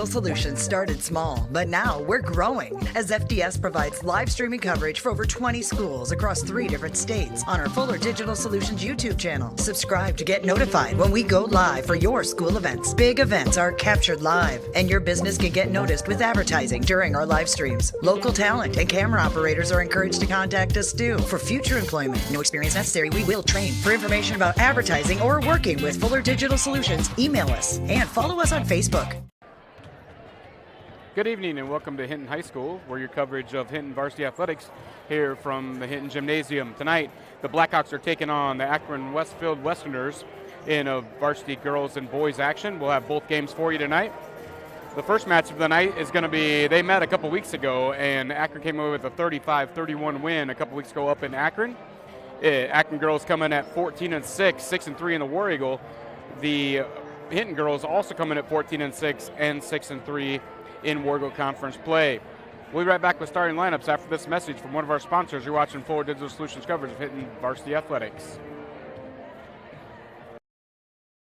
Digital Solutions started small, but now we're growing as FDS provides live streaming coverage for over 20 schools across 3 different states on our Fuller Digital Solutions YouTube channel. Subscribe to get notified when we go live for your school events. Big events are captured live, and your business can get noticed with advertising during our live streams. Local talent and camera operators are encouraged to contact us too. For future employment, no experience necessary, we will train. For information about advertising or working with Fuller Digital Solutions, email us and follow us on Facebook. Good evening and welcome to Hinton High School, where your coverage of Hinton Varsity Athletics here from the Hinton Gymnasium. Tonight, the Blackhawks are taking on the Akron-Westfield Westerners in a varsity girls and boys action. We'll have both games for you tonight. The first match of the night is going to be, they met a couple weeks ago, and Akron came away with a 35-31 win a couple weeks ago up in Akron. Akron girls come in at 14-6, 6-3 in the War Eagle. The Hinton girls also come in at 14-6 and 6-3 in War Eagle Conference play. We'll be right back with starting lineups after this message from one of our sponsors. You're watching Fuller Digital Solutions coverage of Hinton Varsity Athletics.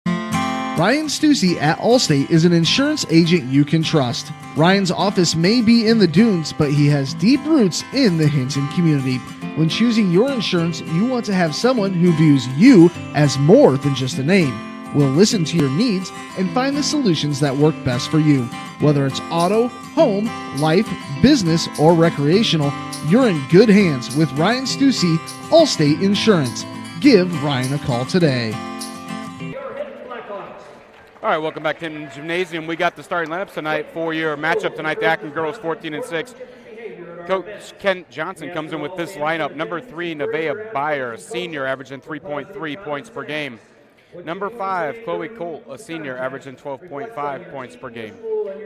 Ryan Stussy at Allstate is an insurance agent you can trust. Ryan's office may be in the Dunes, but he has deep roots in the Hinton community. When choosing your insurance, you want to have someone who views you as more than just a name. We'll listen to your needs and find the solutions that work best for you. Whether it's auto, home, life, business, or recreational, you're in good hands with Ryan Stussy, Allstate Insurance. Give Ryan a call today. All right, welcome back to Hinton Gymnasium. We got the starting lineups tonight for your matchup tonight. The Akron girls 14-6. Coach Kent Johnson comes in with this lineup. Number 3, Nevaeh Byer, a senior, averaging 3.3 points per game. Number 5, Chloe Colt, a senior, averaging 12.5 points per game.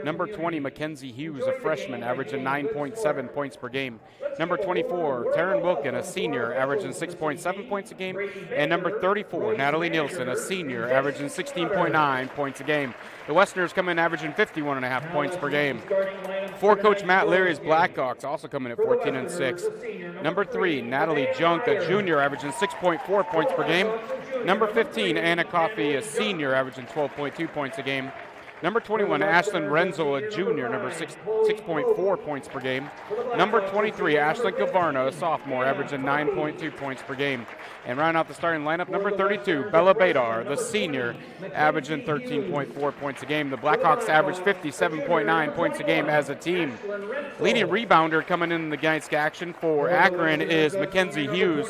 Number 20, Mackenzie Hughes, a freshman, averaging 9.7 points per game. Number 24, Taryn Wilkin, a senior, averaging 6.7 points a game. And number 34, Natalie Nielsen, a senior, averaging 16.9 points a game. The Westerners come in averaging 51.5 points per game. For Coach Matt Leary's Blackhawks, also coming at 14-6. Number 3, Natalie Junk, a junior, averaging 6.4 points per game. Number 15, Anna Coffey, a senior, averaging 12.2 points a game. Number 21, Ashlyn Renzel, a junior, number 6.4 points per game. Number 23, Ashlyn Gavarna, a sophomore, averaging 9.2 points per game. And rounding out the starting lineup, number 32, Bella Badar, the senior, averaging 13.4 points a game. The Blackhawks average 57.9 points a game as a team. Leading rebounder coming in the Geist action for Akron is Mackenzie Hughes.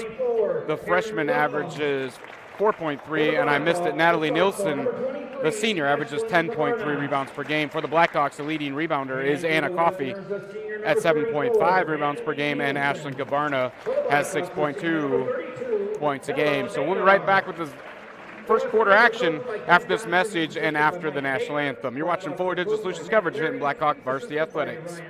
The freshman averages 4.3, and I missed it. Natalie Nielsen, the senior, averages 10.3 rebounds per game. For the Blackhawks, the leading rebounder is Anna Coffey at 7.5 rebounds per game, and Ashlyn Gavarna has 6.2 points a game. So we'll be right back with the first quarter action after this message and after the national anthem. You're watching Fuller Digital Solutions coverage of Hinton Blackhawk Varsity Athletics.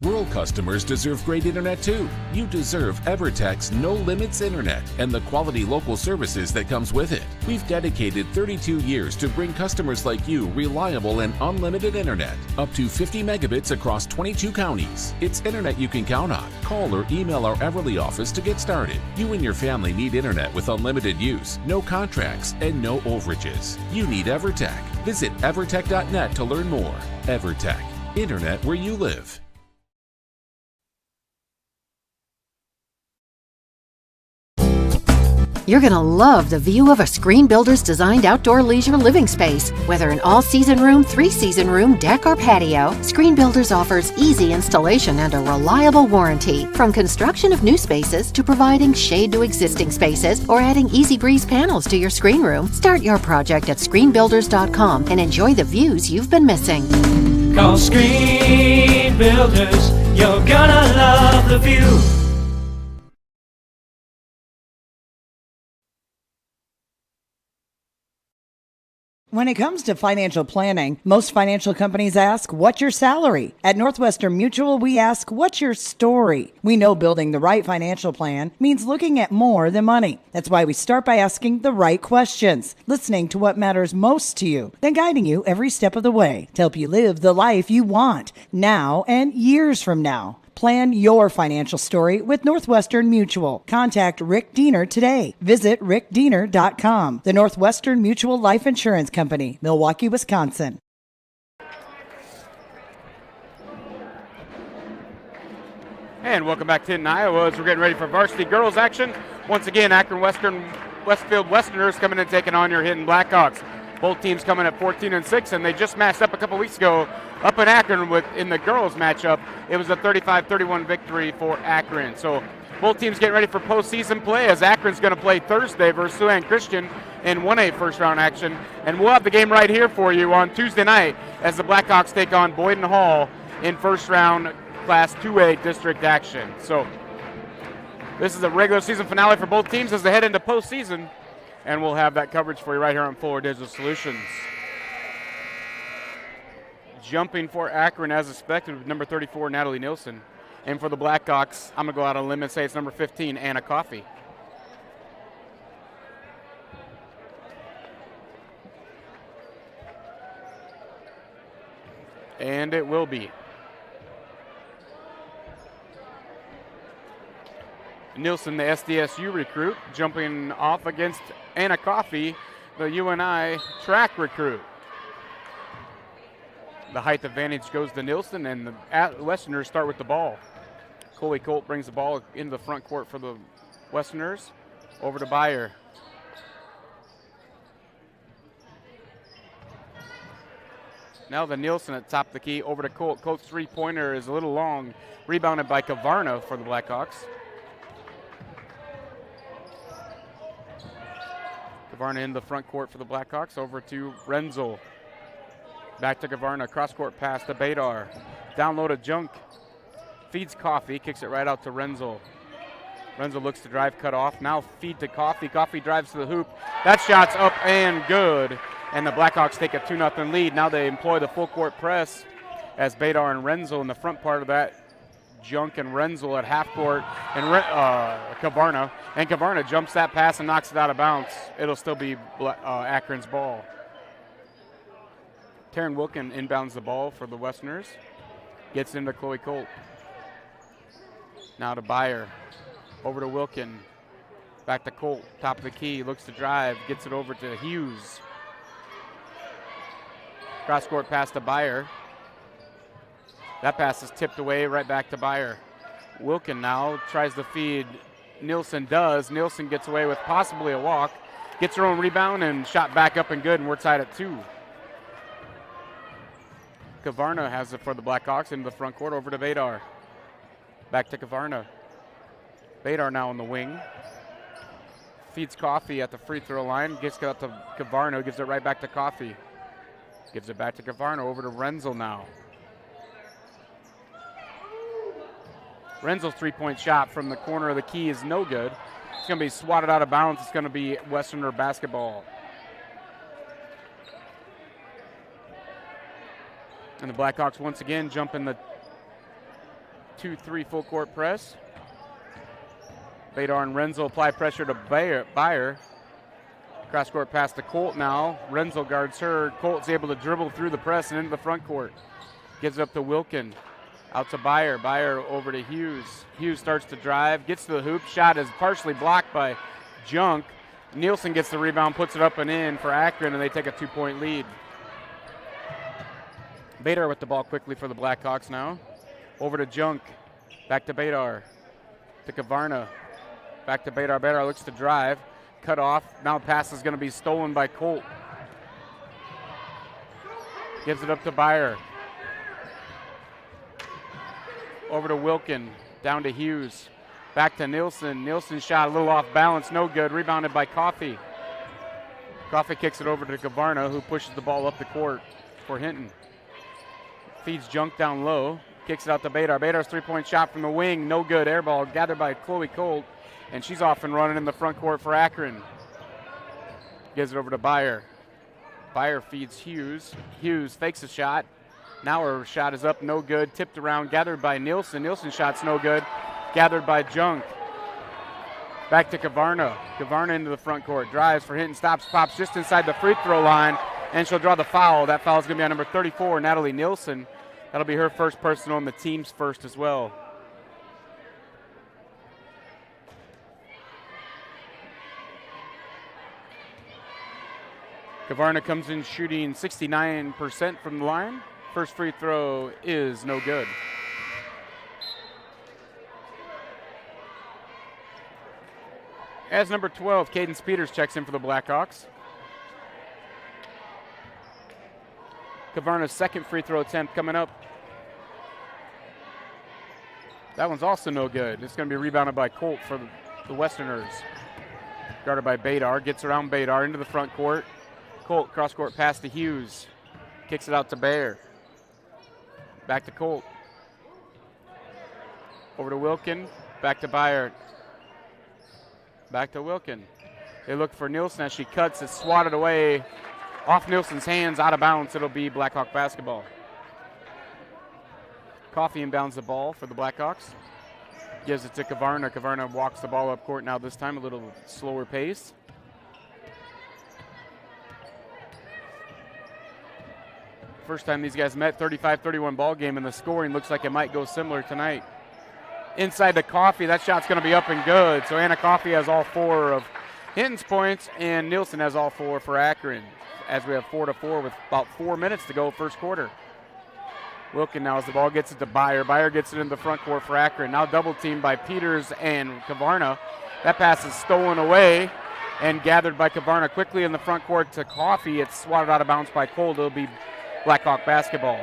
Rural customers deserve great internet too. You deserve EverTech's No Limits Internet and the quality local services that comes with it. We've dedicated 32 years to bring customers like you reliable and unlimited internet, up to 50 megabits across 22 counties. It's internet you can count on. Call or email our Everly office to get started. You and your family need internet with unlimited use, no contracts, and no overages. You need EverTech. Visit evertech.net to learn more. EverTech, internet where you live. You're going to love the view of a Screen Builder's designed outdoor leisure living space. Whether an all-season room, 3-season room, deck, or patio, Screen Builders offers easy installation and a reliable warranty. From construction of new spaces to providing shade to existing spaces or adding Easy Breeze panels to your screen room, start your project at screenbuilders.com and enjoy the views you've been missing. Call Screen Builders, you're gonna love the view. When it comes to financial planning, most financial companies ask, what's your salary? At Northwestern Mutual, we ask, what's your story? We know building the right financial plan means looking at more than money. That's why we start by asking the right questions, listening to what matters most to you, then guiding you every step of the way to help you live the life you want now and years from now. Plan your financial story with Northwestern Mutual. Contact Rick Diener today. Visit rickdiener.com. The Northwestern Mutual Life Insurance Company, Milwaukee, Wisconsin. And welcome back to Hinton, Iowa, as we're getting ready for varsity girls action. Once again, Akron-Westfield Westerners coming and taking on your Hinton Blackhawks. Both teams coming at 14-6, and they just matched up a couple weeks ago up in Akron in the girls matchup. It was a 35-31 victory for Akron. So both teams getting ready for postseason play, as Akron's going to play Thursday versus Siouxland Christian in 1A first-round action. And we'll have the game right here for you on Tuesday night as the Blackhawks take on Boyden Hall in first-round Class 2A district action. So this is a regular season finale for both teams as they head into postseason, and we'll have that coverage for you right here on Fuller Digital Solutions. Jumping for Akron as expected with number 34, Natalie Nilsson. And for the Blackhawks, I'm going to go out on a limb and say it's number 15, Anna Coffey. And it will be. Nilsson, the SDSU recruit, jumping off against Anna Coffey, the UNI track recruit. The height advantage goes to Nilsson, and the Westerners start with the ball. Coley Colt brings the ball into the front court for the Westerners. Over to Byer. Now the Nilsson at top of the key, over to Colt. Colt's three-pointer is a little long, rebounded by Kavarna for the Blackhawks. Kavarna in the front court for the Blackhawks, over to Renzel. Back to Kavarna, cross-court pass to Badar. Down low to Junk. Feeds Coffey, kicks it right out to Renzel. Renzel looks to drive, cut off. Now feed to Coffey. Coffey drives to the hoop. That shot's up and good. And the Blackhawks take a 2-0 lead. Now they employ the full-court press as Badar and Renzel in the front part of that. Junk and Renzel at half court, and Kavarna. And Kavarna jumps that pass and knocks it out of bounds. It'll still be Akron's ball. Taryn Wilkin inbounds the ball for the Westerners. Gets into Chloe Colt. Now to Byer. Over to Wilkin. Back to Colt. Top of the key. Looks to drive. Gets it over to Hughes. Cross-court pass to Byer. That pass is tipped away right back to Byer. Wilkin now tries to feed. Nilsson does. Nilsson gets away with possibly a walk. Gets her own rebound and shot back up and good, and we're tied at 2. Kavarna has it for the Blackhawks into the front court, over to Badar. Back to Kavarna. Badar now on the wing. Feeds Coffey at the free throw line. Gets it up to Kavarna, gives it right back to Coffey. Gives it back to Kavarna, over to Renzel now. Renzel's three-point shot from the corner of the key is no good. It's going to be swatted out of bounds. It's going to be Westerner basketball. And the Blackhawks once again jump in the 2-3 full court press. Badar and Renzel apply pressure to Byer. Cross court pass to Colt now. Renzel guards her. Colt's able to dribble through the press and into the front court. Gives it up to Wilkin. Out to Byer. Byer over to Hughes. Hughes starts to drive. Gets to the hoop. Shot is partially blocked by Junk. Nielsen gets the rebound, puts it up and in for Akron, and they take a 2-point lead. Badar with the ball quickly for the Blackhawks now. Over to Junk. Back to Badar. To Kavarna. Back to Badar. Badar looks to drive. Cut off. Now the pass is going to be stolen by Colt. Gives it up to Byer. Over to Wilkin. Down to Hughes. Back to Nielsen. Nielsen shot a little off balance. No good. Rebounded by Coffey. Coffey kicks it over to Kavarna, who pushes the ball up the court for Hinton. Feeds Junk down low. Kicks it out to Badar. Badar's three-point shot from the wing. No good. Air ball gathered by Chloe Colt. And she's off and running in the front court for Akron. Gives it over to Byer. Byer feeds Hughes. Hughes fakes a shot. Now her shot is up, no good. Tipped around, gathered by Nielsen. Nielsen shot's no good. Gathered by Junk. Back to Kavarna. Kavarna into the front court. Drives for Hinton. Stops, pops just inside the free throw line. And she'll draw the foul. That foul is going to be on number 34, Natalie Nielsen. That'll be her first personal and the team's first as well. Kavarna comes in shooting 69% from the line. First free throw is no good. As number 12, Cadence Peters checks in for the Blackhawks. Kavarna's second free throw attempt coming up. That one's also no good. It's going to be rebounded by Colt for the Westerners. Guarded by Badar. Gets around Badar into the front court. Colt cross-court pass to Hughes. Kicks it out to Bayer. Back to Colt. Over to Wilkin. Back to Bayer. Back to Wilkin. They look for Nielsen as she cuts. It's swatted away off Nielsen's hands, out of bounds. It'll be Blackhawk basketball. Coffey inbounds the ball for the Blackhawks. Gives it to Kavarna. Kavarna walks the ball up court now, this time a little slower pace. First time these guys met, 35-31 ball game, and the scoring looks like it might go similar tonight. Inside to Coffey, that shot's going to be up and good. So Anna Coffey has all 4 of Hinton's points, and Nielsen has all 4 for Akron, as we have 4-4 with about 4 minutes to go first quarter. Wilkin now as the ball gets it to Bayer. Bayer gets it in the front court for Akron. Now double teamed by Peters and Kavarna. That pass is stolen away and gathered by Kavarna quickly in the front court to Coffey. It's swatted out of bounds by Cold. It'll be Blackhawk basketball.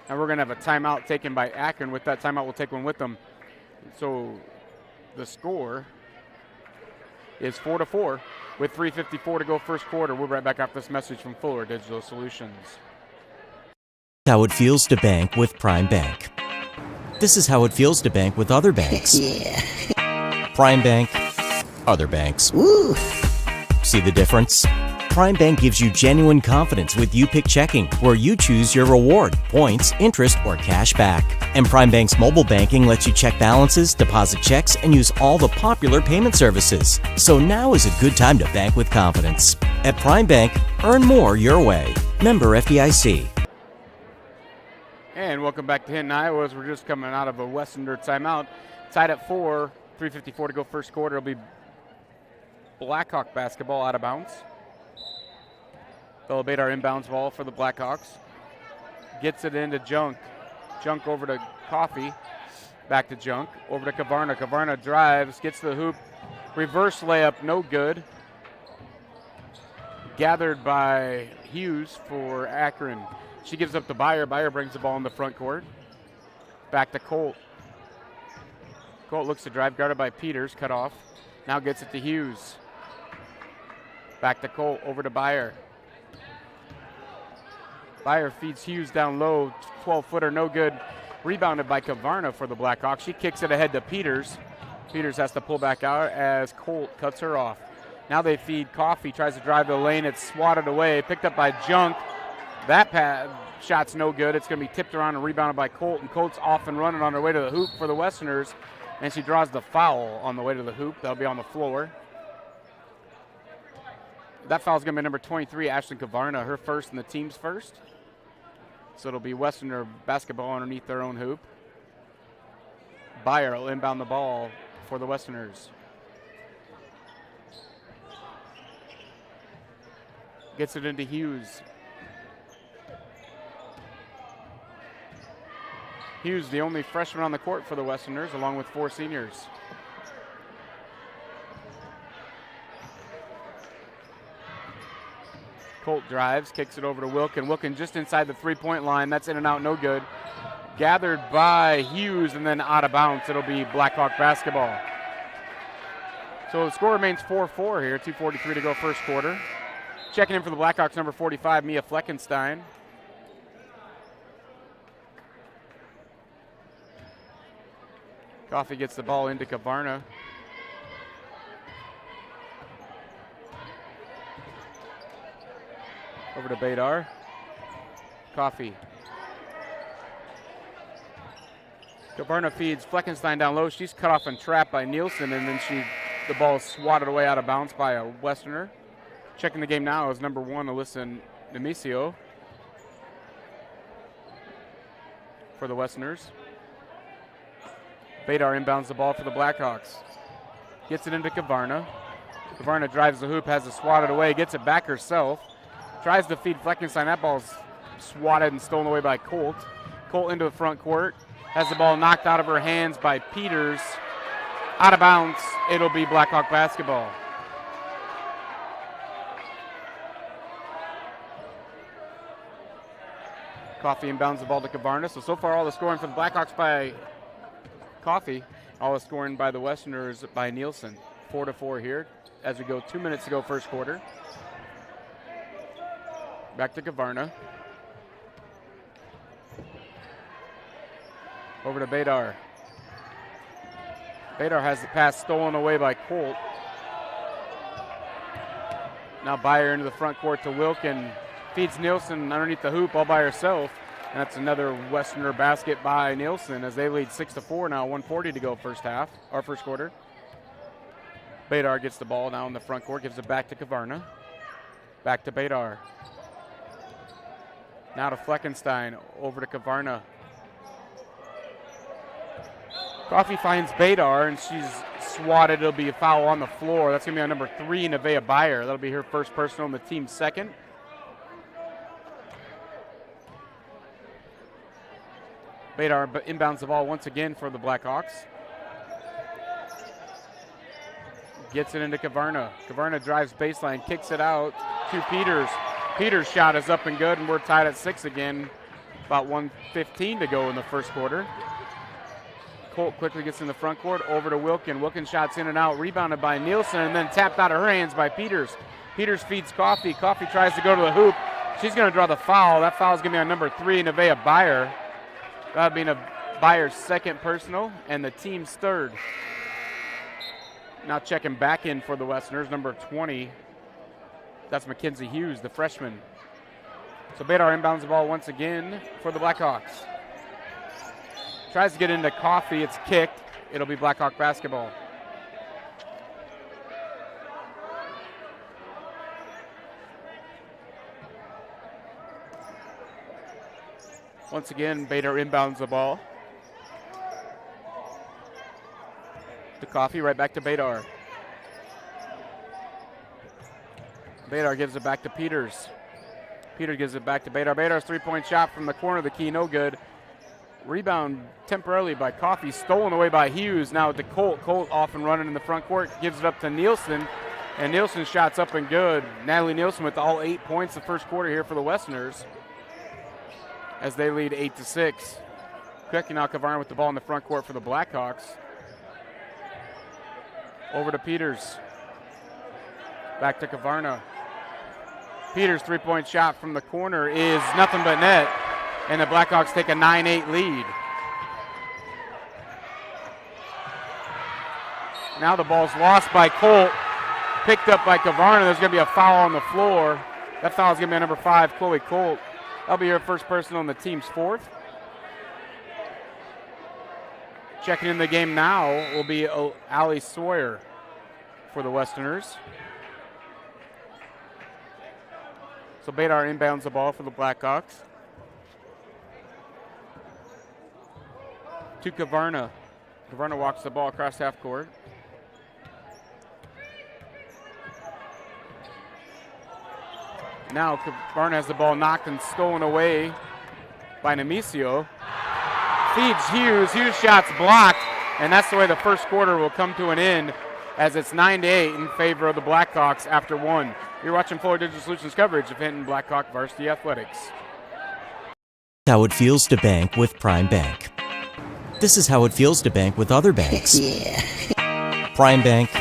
And we're going to have a timeout taken by Akron. With that timeout, we'll take one with them. So the score is 4-4 with 3:54 to go first quarter. We'll be right back after this message from Fuller Digital Solutions. How it feels to bank with Prime Bank. This is how it feels to bank with other banks. Yeah. Prime Bank, other banks. Woo. See the difference? Prime Bank gives you genuine confidence with You Pick Checking, where you choose your reward, points, interest, or cash back. And Prime Bank's mobile banking lets you check balances, deposit checks, and use all the popular payment services. So now is a good time to bank with confidence. At Prime Bank, earn more your way. Member FDIC. And welcome back to Hinton, Iowa, as we're just coming out of a Westerner timeout. Tied at 4, 3:54 to go first quarter. It'll be Blackhawk basketball out of bounds. They'll abate our inbounds ball for the Blackhawks. Gets it into Junk. Junk over to Coffey. Back to Junk. Over to Kavarna. Kavarna drives, gets the hoop. Reverse layup, no good. Gathered by Hughes for Akron. She gives up to Bayer. Bayer brings the ball in the front court. Back to Colt. Colt looks to drive, guarded by Peters, cut off. Now gets it to Hughes. Back to Colt, over to Bayer. Bayer feeds Hughes down low, 12-footer, no good. Rebounded by Kavarna for the Blackhawks. She kicks it ahead to Peters. Peters has to pull back out as Colt cuts her off. Now they feed Coffey, tries to drive the lane. It's swatted away, picked up by Junk. That shot's no good. It's going to be tipped around and rebounded by Colt, and Colt's off and running on her way to the hoop for the Westerners, and she draws the foul on the way to the hoop. That'll be on the floor. That foul's going to be number 23, Ashlyn Kavarna, her first and the team's first. So it'll be Westerner basketball underneath their own hoop. Bayer will inbound the ball for the Westerners. Gets it into Hughes. Hughes, the only freshman on the court for the Westerners, along with 4 seniors. Colt drives, kicks it over to Wilkin. Wilkin just inside the three-point line. That's in and out, no good. Gathered by Hughes and then out of bounds. It'll be Blackhawk basketball. So the score remains 4-4 here, 2:43 to go first quarter. Checking in for the Blackhawks, number 45, Mia Fleckenstein. Coffey gets the ball into Kavarna. Over to Badar. Coffey. Kavarna feeds Fleckenstein down low. She's cut off and trapped by Nielsen, and then the ball is swatted away out of bounds by a Westerner. Checking the game now is number 1, Alyssa Nemesio for the Westerners. Badar inbounds the ball for the Blackhawks. Gets it into Kavarna. Kavarna drives the hoop, has it swatted away, gets it back herself. Tries to feed Fleckenstein. That ball's swatted and stolen away by Colt. Colt into the front court. has the ball knocked out of her hands by Peters. Out of bounds. It'll be Blackhawk basketball. Coffee inbounds the ball to Kavarna. So far all the scoring for the Blackhawks by Coffee. All the scoring by the Westerners by Nielsen. 4-4 here as we go 2 minutes to go first quarter. Back to Kavarna. Over to Badar. Badar has the pass stolen away by Colt. Now Byer into the front court to Wilkin. Feeds Nielsen underneath the hoop all by herself. And that's another Westerner basket by Nielsen as they lead 6-4 now, 1:40 to go first quarter. Badar gets the ball now in the front court, gives it back to Kavarna. Back to Badar. Now to Fleckenstein, over to Kavarna. Coffee finds Badar, and she's swatted. It'll be a foul on the floor. That's going to be on number 3, Nevaeh Byer. That'll be her first personal and the team's second. Badar inbounds the ball once again for the Blackhawks. Gets it into Kavarna. Kavarna drives baseline, kicks it out to Peters. Peters' shot is up and good, and we're tied at 6 again. About 1:15 to go in the first quarter. Colt quickly gets in the front court, over to Wilkin. Wilkin shots in and out, rebounded by Nielsen, and then tapped out of her hands by Peters. Peters feeds Coffee. Coffee tries to go to the hoop. She's going to draw the foul. That foul is going to be on number 3, Nevaeh Byer. That'll be Byer's second personal and the team's third. Now checking back in for the Westerners, number 20. That's Mackenzie Hughes, the freshman. So Badar inbounds the ball once again for the Blackhawks. Tries to get into Coffee. It's kicked. It'll be Blackhawk basketball. Once again, Badar inbounds the ball. To Coffee, right back to Badar. Badar gives it back to Peters. Peters gives it back to Badar. Badar's three-point shot from the corner of the key, no good. Rebound temporarily by Coffee, stolen away by Hughes. Now to Colt. Colt off and running in the front court, gives it up to Nielsen, and Nielsen's shot's up and good. Natalie Nielsen with all 8 points the first quarter here for the Westerners as they lead 8-6. Quick now Kavarna with the ball in the front court for the Blackhawks. Over to Peters. Back to Kavarna. Peters' three-point shot from the corner is nothing but net, and the Blackhawks take a 9-8 lead. Now the ball's lost by Colt, picked up by Kavarna. There's going to be a foul on the floor. That foul is going to be on number 5, Chloe Colt. That'll be her first personal on the team's fourth. Checking in the game now will be Allie Sawyer for the Westerners. So Badar inbounds the ball for the Blackhawks. To Kavarna. Kavarna walks the ball across half court. Now Kavarna has the ball knocked and stolen away by Nemesio. Feeds Hughes. Hughes' shot's blocked, and that's the way the first quarter will come to an end as it's 9-8 in favor of the Blackhawks after 1. You're watching Fuller Digital Solutions coverage of Hinton Blackhawk Varsity Athletics. How it feels to bank with Prime Bank. This is how it feels to bank with other banks. Yeah. Prime Bank,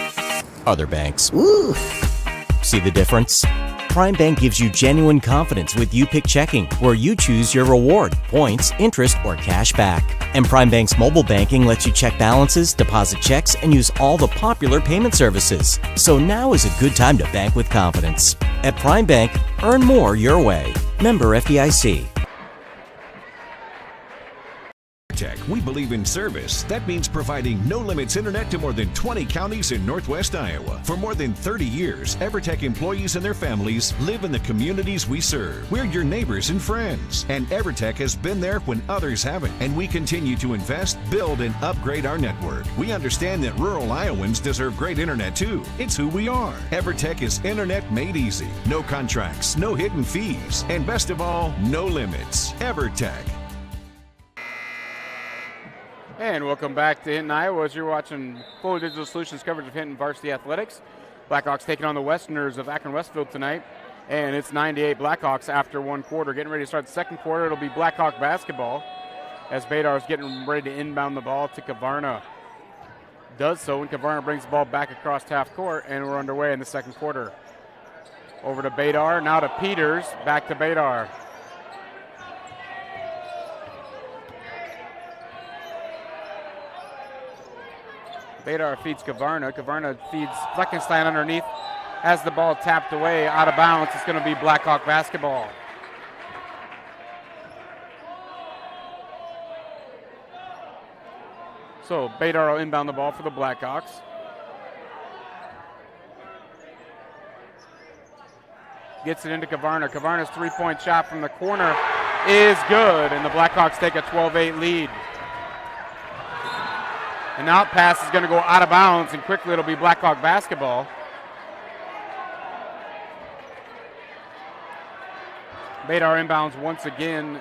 other banks. Woo. See the difference? Prime Bank gives you genuine confidence with You Pick Checking, where you choose your reward, points, interest, or cash back. And Prime Bank's mobile banking lets you check balances, deposit checks, and use all the popular payment services. So now is a good time to bank with confidence. At Prime Bank, earn more your way. Member FDIC. We believe in service. That means providing no-limits internet to more than 20 counties in Northwest Iowa. For more than 30 years, EverTech employees and their families live in the communities we serve. We're your neighbors and friends. And EverTech has been there when others haven't. And we continue to invest, build, and upgrade our network. We understand that rural Iowans deserve great internet too. It's who we are. EverTech is internet made easy. No contracts, no hidden fees, and best of all, no limits. EverTech. And welcome back to Hinton, Iowa, as you're watching Full Digital Solutions coverage of Hinton Varsity Athletics. Blackhawks taking on the Westerners of Akron-Westfield tonight. And it's 9-8 Blackhawks after one quarter. Getting ready to start the second quarter. It'll be Blackhawk basketball as Badar is getting ready to inbound the ball to Kavarna. Does so, and Kavarna brings the ball back across half court, and we're underway in the second quarter. Over to Badar, now to Peters, back to Badar. Badar feeds Kavarna. Kavarna feeds Fleckenstein underneath. Has the ball tapped away, out of bounds. It's going to be Blackhawk basketball. So Badar will inbound the ball for the Blackhawks. Gets it into Kavarna. Kavarna's three-point shot from the corner is good, and the Blackhawks take a 12-8 lead. An out pass is going to go out of bounds, and quickly it'll be Blackhawk basketball. Badar inbounds once again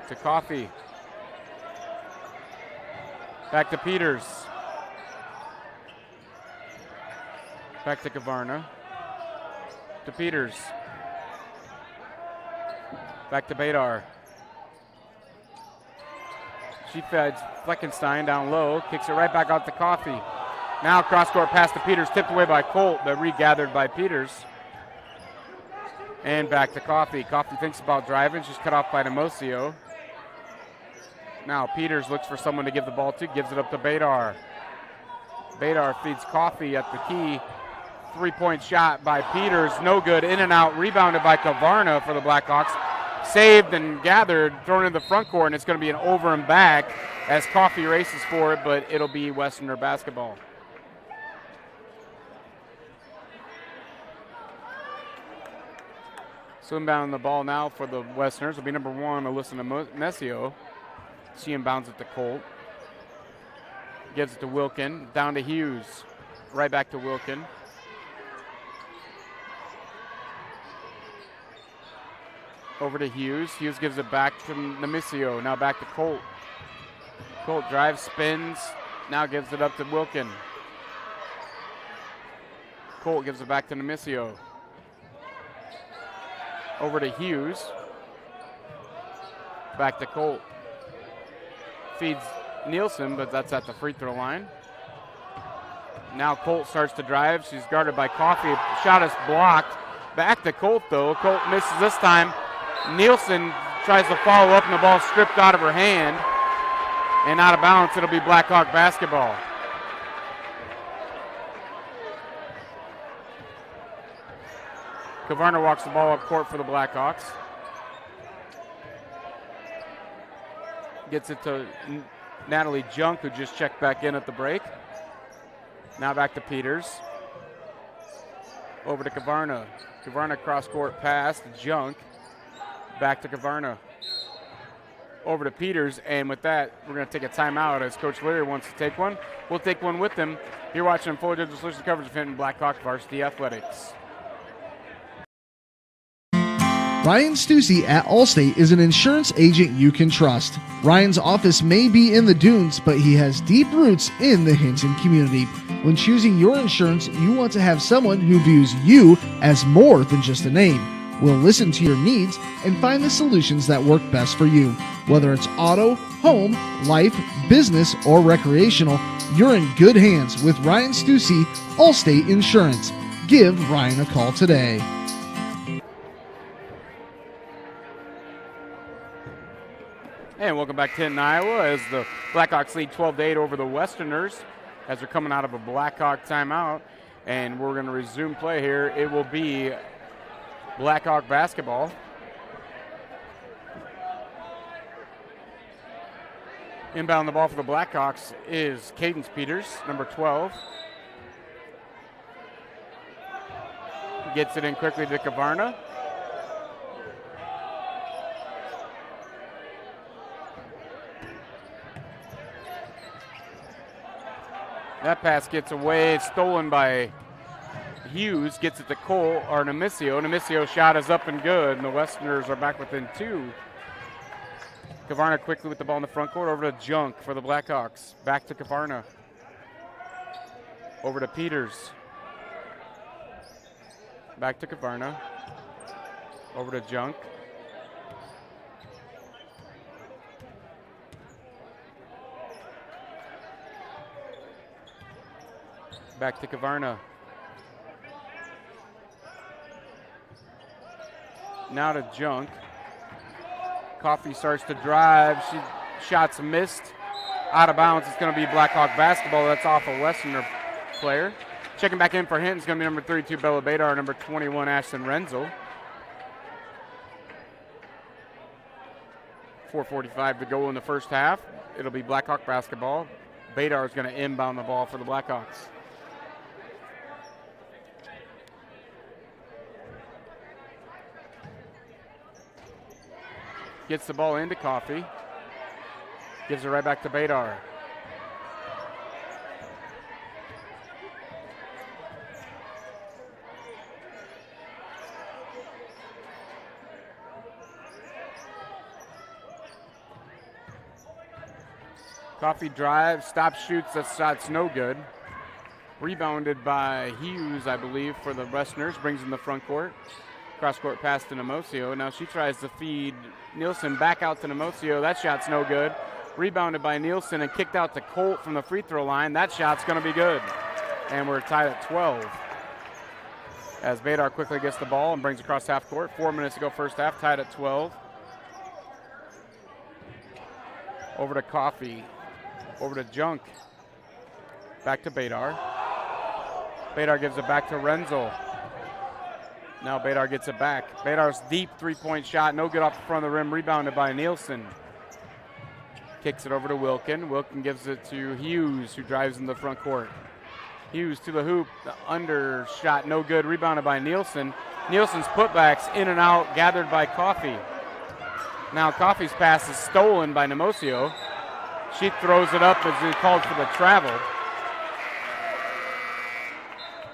to Coffey. Back to Peters. Back to Kavarna. To Peters. Back to Badar. She feds Fleckenstein down low, kicks it right back out to Coffey. Now cross-court pass to Peters, tipped away by Colt, but regathered by Peters. And back to Coffey. Coffey thinks about driving, she's cut off by Nemosio. Now Peters looks for someone to give the ball to, gives it up to Badar. Badar feeds Coffey at the key. Three-point shot by Peters, no good, in and out, rebounded by Kavarna for the Blackhawks. Saved and gathered, thrown in the front court, and it's going to be an over and back as Coffey races for it, but it'll be Westerner basketball. So inbound the ball now for the Westerners will be number 1, Alyssa Nemesio. She inbounds it to Colt. Gives it to Wilkin, down to Hughes. Right back to Wilkin. Over to Hughes. Hughes gives it back to Nemesio. Now back to Colt. Colt drives, spins. Now gives it up to Wilkin. Colt gives it back to Nemesio. Over to Hughes. Back to Colt. Feeds Nielsen, but that's at the free throw line. Now Colt starts to drive. She's guarded by Coffey. Shot is blocked. Back to Colt, though. Colt misses this time. Nielsen tries to follow up, and the ball stripped out of her hand. And out of bounds, it'll be Blackhawk basketball. Kavarna walks the ball up court for the Blackhawks. Gets it to Natalie Junk, who just checked back in at the break. Now back to Peters. Over to Kavarna. Kavarna cross-court pass to Junk. Back to Kavarna. Over to Peters, and with that, we're going to take a timeout as Coach Leary wants to take one. We'll take one with him. You're watching Full Digital Solutions coverage of Hinton Blackhawks Varsity Athletics. Ryan Stussy at Allstate is an insurance agent you can trust. Ryan's office may be in the Dunes, but he has deep roots in the Hinton community. When choosing your insurance, you want to have someone who views you as more than just a name. We'll listen to your needs and find the solutions that work best for you. Whether it's auto, home, life, business, or recreational, you're in good hands with Ryan Stussy, Allstate Insurance. Give Ryan a call today. And welcome back to Hinton, Iowa, as the Blackhawks lead 12-8 over the Westerners as they're coming out of a Blackhawk timeout. And we're going to resume play here. It will be Blackhawk basketball. Inbound the ball for the Blackhawks is Cadence Peters, number 12. Gets it in quickly to Kavarna. That pass gets away, it's stolen by Hughes, gets it to Cole, or Nemesio. Nemesio shot is up and good, and the Westerners are back within 2. Kavarna quickly with the ball in the front court, over to Junk for the Blackhawks. Back to Kavarna. Over to Peters. Back to Kavarna. Over to Junk. Back to Kavarna. Now to Junk. Coffee starts to drive. Shots missed. Out of bounds. It's going to be Blackhawk basketball. That's off a Westerner player. Checking back in for Hinton is going to be number 32, Bella Badar, number 21, Ashton Renzel. 4:45 to go in the first half. It'll be Blackhawk basketball. Badar is going to inbound the ball for the Blackhawks. Gets the ball into Coffee. Gives it right back to Badar. Coffee drives, stops, shoots. That shot's no good. Rebounded by Hughes, I believe, for the Westerners. Brings in the front court. Cross-court pass to Nemosio. Now she tries to feed Nielsen back out to Nemosio. That shot's no good. Rebounded by Nielsen and kicked out to Colt from the free throw line. That shot's going to be good. And we're tied at 12. As Badar quickly gets the ball and brings across half court. 4 minutes to go first half, tied at 12. Over to Coffee. Over to Junk. Back to Badar. Badar gives it back to Renzel. Now Badar gets it back. Badar's deep three-point shot, no good off the front of the rim, rebounded by Nielsen. Kicks it over to Wilkin. Wilkin gives it to Hughes, who drives in the front court. Hughes to the hoop, the under shot, no good, rebounded by Nielsen. Nielsen's putbacks in and out, gathered by Coffee. Now Coffee's pass is stolen by Nemosio. She throws it up as he called for the travel.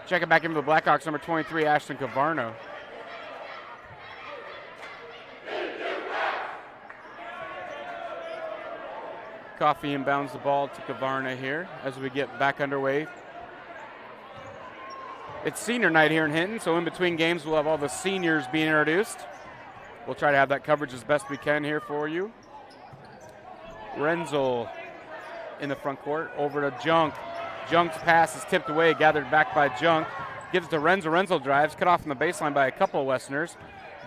Checking back into the Blackhawks, number 23, Ashton Kavarna. Coffee inbounds the ball to Kavarna here as we get back underway. It's senior night here in Hinton, so in between games we'll have all the seniors being introduced. We'll try to have that coverage as best we can here for you. Renzel in the front court, over to Junk. Junk's pass is tipped away, gathered back by Junk. Gives it to Renzel. Renzel drives, cut off from the baseline by a couple of Westerners.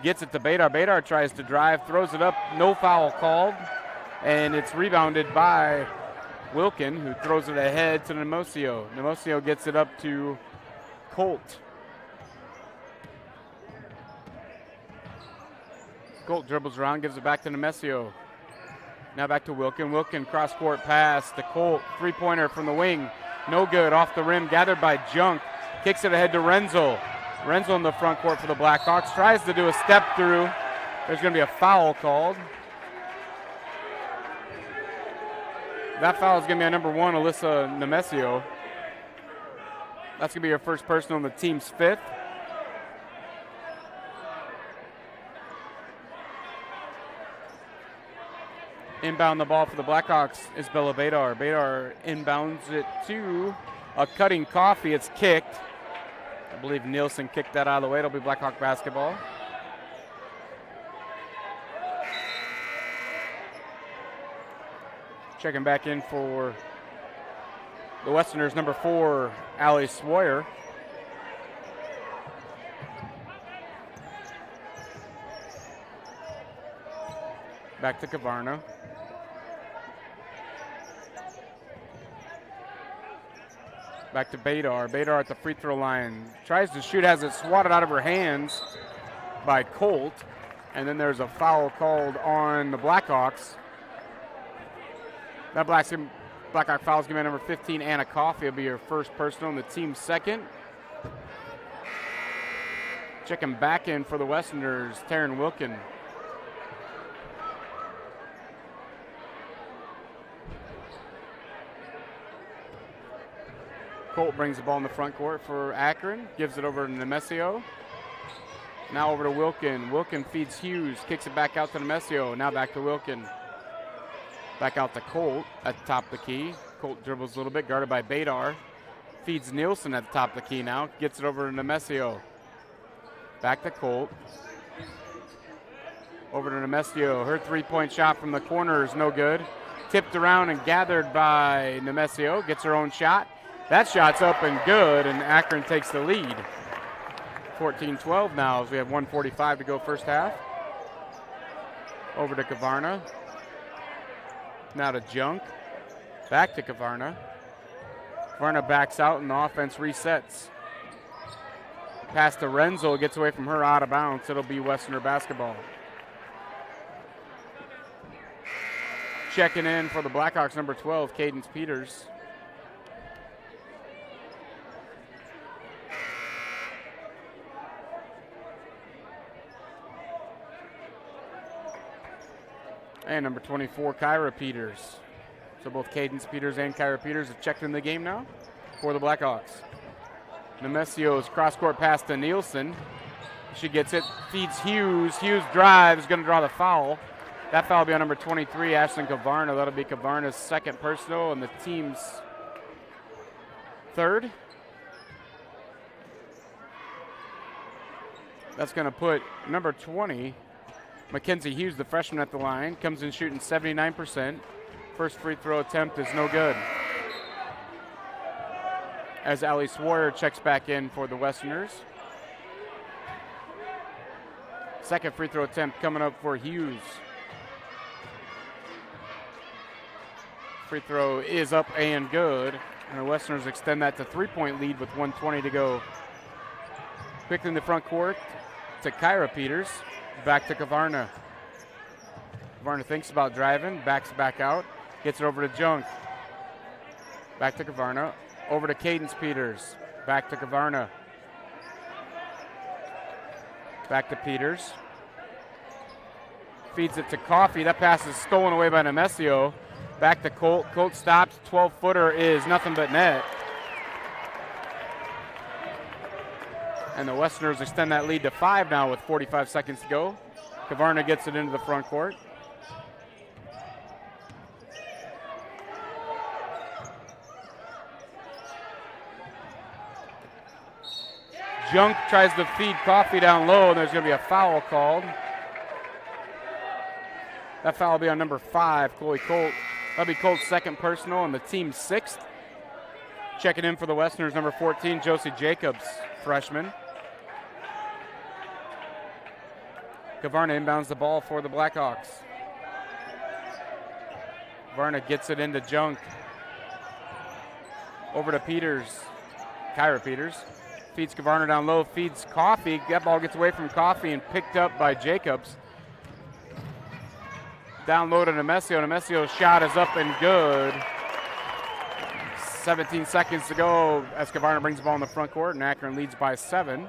Gets it to Badar. Badar tries to drive, throws it up, no foul called. And it's rebounded by Wilkin, who throws it ahead to Nemosio. Nemosio gets it up to Colt. Colt dribbles around, gives it back to Nemosio. Now back to Wilkin. Wilkin cross-court pass to Colt. Three-pointer from the wing. No good, off the rim, gathered by Junk. Kicks it ahead to Renzel. Renzel in the front court for the Blackhawks. Tries to do a step through. There's going to be a foul called. That foul is going to be on number 1, Alyssa Nemesio. That's going to be her first personal on the team's 5th. Inbound the ball for the Blackhawks is Bella Badar. Badar inbounds it to a cutting Coffee. It's kicked. I believe Nielsen kicked that out of the way. It'll be Blackhawk basketball. Checking back in for the Westerners, number 4, Allie Swoyer. Back to Kavarna. Back to Badar. Badar at the free throw line. Tries to shoot, has it swatted out of her hands by Colt. And then there's a foul called on the Blackhawks. That Blackhawk foul is going to be number 15, Anna Coffey. Will be her first personal and the team's 2nd. Checking back in for the Westerners, Taryn Wilkin. Colt brings the ball in the front court for Akron. Gives it over to Nemesio. Now over to Wilkin. Wilkin feeds Hughes. Kicks it back out to Nemesio. Now back to Wilkin. Back out to Colt at the top of the key. Colt dribbles a little bit, guarded by Badar. Feeds Nielsen at the top of the key now. Gets it over to Nemesio. Back to Colt. Over to Nemesio. Her three-point shot from the corner is no good. Tipped around and gathered by Nemesio. Gets her own shot. That shot's up and good, and Akron takes the lead. 14-12 now as we have 1:45 to go first half. Over to Kavarna. Now to Junk. Back to Kavarna. Kavarna backs out and the offense resets. Pass to Renzel, gets away from her out of bounds. It'll be Westerner basketball. Checking in for the Blackhawks, number 12, Cadence Peters. And number 24, Kyra Peters. So both Cadence Peters and Kyra Peters have checked in the game now for the Blackhawks. Nemesio's cross-court pass to Nielsen. She gets it, feeds Hughes. Hughes drives, going to draw the foul. That foul will be on number 23, Ashlyn Kavarna. That'll be Kavarna's second personal and the team's third. That's going to put number 20, Mackenzie Hughes, the freshman, at the line. Comes in shooting 79%. First free throw attempt is no good. As Allie Sawyer checks back in for the Westerners. Second free throw attempt coming up for Hughes. Free throw is up and good. And the Westerners extend that to 3-point lead with 1:20 to go. Quickly in the front court to Kyra Peters. Back to Kavarna. Kavarna thinks about driving, backs back out, gets it over to Junk. Back to Kavarna. Over to Cadence Peters. Back to Kavarna. Back to Peters. Feeds it to Coffey. That pass is stolen away by Nemesio. Back to Colt. Colt stops. 12-footer is nothing but net. And the Westerners extend that lead to 5 now with 45 seconds to go. Kavarna gets it into the front court. Junk tries to feed Coffey down low, and there's going to be a foul called. That foul will be on number 5, Chloe Colt. That'll be Colt's second personal and the team's 6th. Checking in for the Westerners, number 14, Josie Jacobs, freshman. Kavarna inbounds the ball for the Blackhawks. Kavarna gets it into Junk. Over to Peters, Kyra Peters. Feeds Kavarna down low, feeds Coffey. That ball gets away from Coffey and picked up by Jacobs. Down low to Nemesio. Nemesio's shot is up and good. 17 seconds to go as Kavarna brings the ball in the front court, and Akron leads by 7.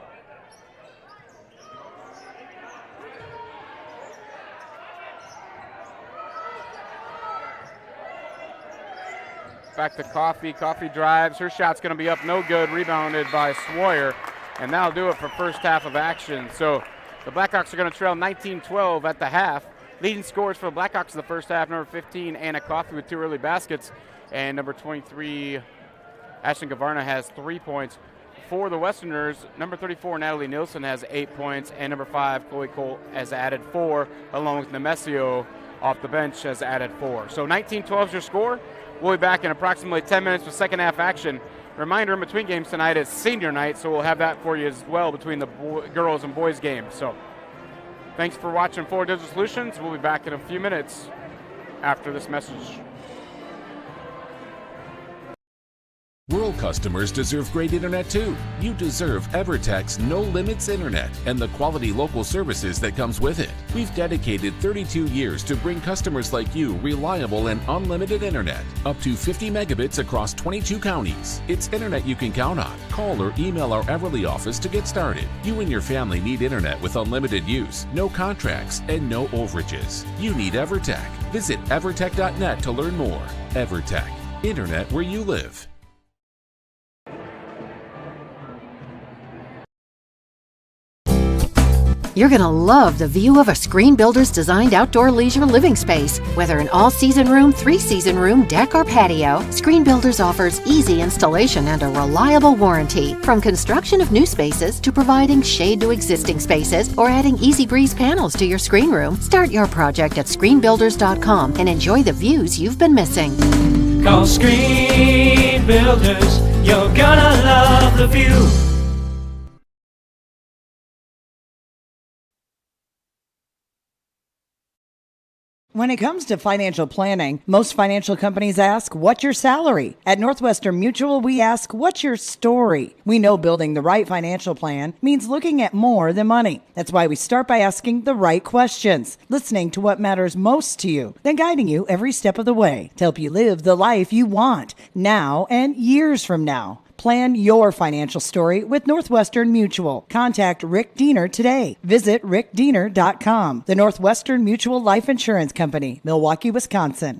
Back to Coffey. Coffey drives. Her shot's going to be up no good. Rebounded by Sawyer. And that'll do it for first half of action. So the Blackhawks are going to trail 19-12 at the half. Leading scores for the Blackhawks in the first half, number 15, Anna Coffey with 2 early baskets. And number 23, Ashlyn Kavarna has 3 points. For the Westerners, number 34, Natalie Nielsen has 8 points. And number 5, Chloe Colt has added 4, along with Nemesio off the bench has added 4. So 19-12 is your score. We'll be back in approximately 10 minutes with second half action. Reminder, in between games tonight is senior night, so we'll have that for you as well between the girls and boys games. So thanks for watching Forward Digital Solutions. We'll be back in a few minutes after this message. Rural customers deserve great internet too. You deserve EverTech's No Limits Internet and the quality local services that comes with it. We've dedicated 32 years to bring customers like you reliable and unlimited internet, up to 50 megabits across 22 counties. It's internet you can count on. Call or email our Everly office to get started. You and your family need internet with unlimited use, no contracts, and no overages. You need EverTech. Visit evertech.net to learn more. EverTech, internet where you live. You're going to love the view of a Screen Builder's designed outdoor leisure living space. Whether an all-season room, three-season room, deck, or patio, Screen Builders offers easy installation and a reliable warranty. From construction of new spaces to providing shade to existing spaces or adding easy breeze panels to your screen room, start your project at screenbuilders.com and enjoy the views you've been missing. Call Screen Builders, you're gonna love the view. When it comes to financial planning, most financial companies ask, what's your salary? At Northwestern Mutual, we ask, what's your story? We know building the right financial plan means looking at more than money. That's why we start by asking the right questions, listening to what matters most to you, then guiding you every step of the way to help you live the life you want now and years from now. Plan your financial story with Northwestern Mutual. Contact Rick Diener today. Visit rickdiener.com. The Northwestern Mutual Life Insurance Company, Milwaukee, Wisconsin.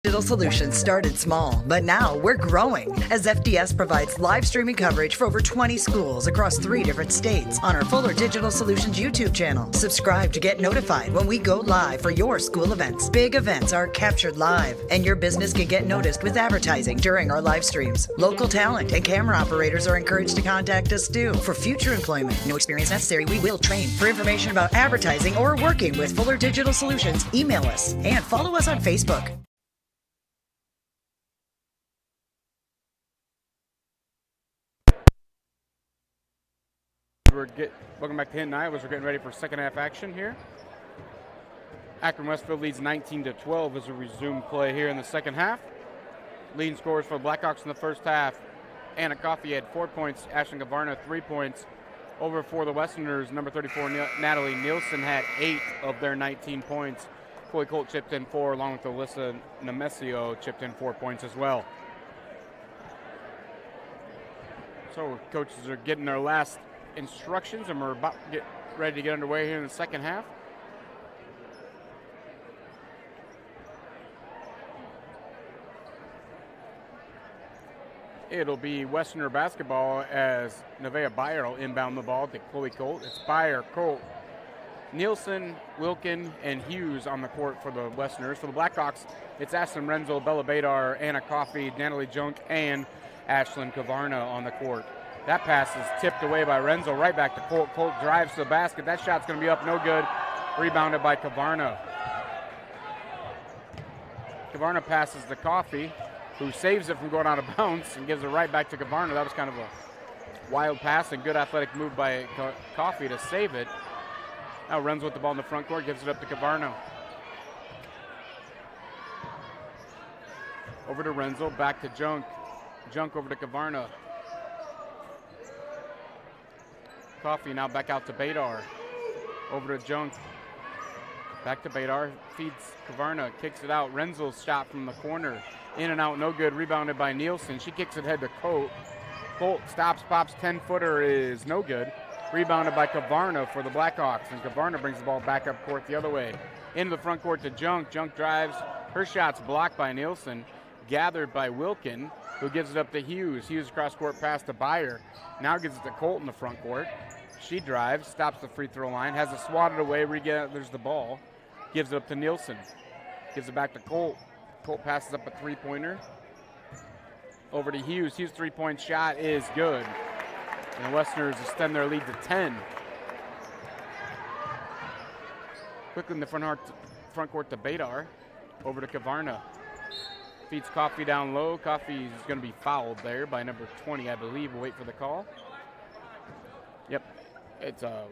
Digital Solutions started small, but now we're growing as FDS provides live streaming coverage for over 20 schools across 3 different states on our Fuller Digital Solutions YouTube channel. Subscribe to get notified when we go live for your school events. Big events are captured live, and your business can get noticed with advertising during our live streams. Local talent and camera operators are encouraged to contact us too. For future employment, no experience necessary, we will train. For information about advertising or working with Fuller Digital Solutions, email us and follow us on Facebook. Welcome back to Hinton, Iowa. We're getting ready for second half action here. Akron-Westfield leads 19-12 as we resume play here in the second half. Leading scores for the Blackhawks in the first half. Anna Coffey had 4 points. Ashlyn Gavarna 3 points. Over for the Westerners, number 34 Natalie Nielsen had 8 of their 19 points. Chloe Colt chipped in 4, along with Alyssa Nemesio chipped in 4 points as well. So coaches are getting their last instructions, and we're about to get ready to get underway here in the second half. It'll be Westerner basketball as Nevaeh Byer will inbound the ball to Chloe Colt. It's Byer, Colt, Nielsen, Wilkin, and Hughes on the court for the Westerners. For the Blackhawks, it's Ashlyn Renzel, Bella Badar, Anna Coffey, Natalie Junk, and Ashlyn Kavarna on the court. That pass is tipped away by Renzel, right back to Colt. Colt drives to the basket. That shot's going to be up, no good. Rebounded by Kavarna. Kavarna passes to Coffey, who saves it from going out of bounds and gives it right back to Kavarna. That was kind of a wild pass and good athletic move by Coffey to save it. Now Renzel with the ball in the front court, gives it up to Kavarna. Over to Renzel, back to Junk. Junk over to Kavarna. Coffey now back out to Badar. Over to Junk. Back to Badar. Feeds Kavarna. Kicks it out. Renzel's shot from the corner. In and out. No good. Rebounded by Nielsen. She kicks it head to Colt. Colt stops, pops. 10-footer is no good. Rebounded by Kavarna for the Blackhawks. And Kavarna brings the ball back up court the other way. Into the front court to Junk. Junk drives. Her shot's blocked by Nielsen. Gathered by Wilkin, who gives it up to Hughes. Hughes cross court pass to Byer. Now gives it to Colt in the front court. She drives, stops the free throw line, has it swatted away, regathers the ball, gives it up to Nielsen. Gives it back to Colt. Colt passes up a three-pointer. Over to Hughes. Hughes' three-point shot is good. And the Westerners extend their lead to 10. Quickly in the front court to Badar. Over to Kavarna. Feeds Coffey down low. Coffey's going to be fouled there by number 20, I believe. We'll wait for the call. Yep. It's a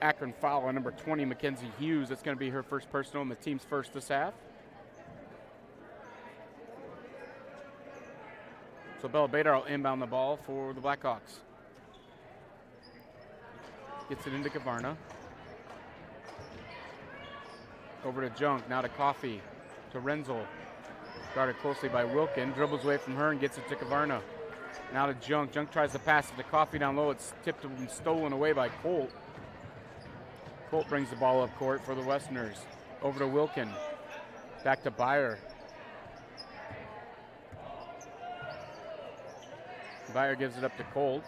Akron foul on number 20, Mackenzie Hughes. That's going to be her first personal and the team's first this half. So Bella Badar will inbound the ball for the Blackhawks. Gets it into Kavarna. Over to Junk, now to Coffey, to Renzel. Guarded closely by Wilkin, dribbles away from her and gets it to Kavarna. Now to Junk. Junk tries to pass it to Coffey down low. It's tipped and stolen away by Colt. Colt brings the ball up court for the Westerners. Over to Wilkin. Back to Byer. Byer gives it up to Colt.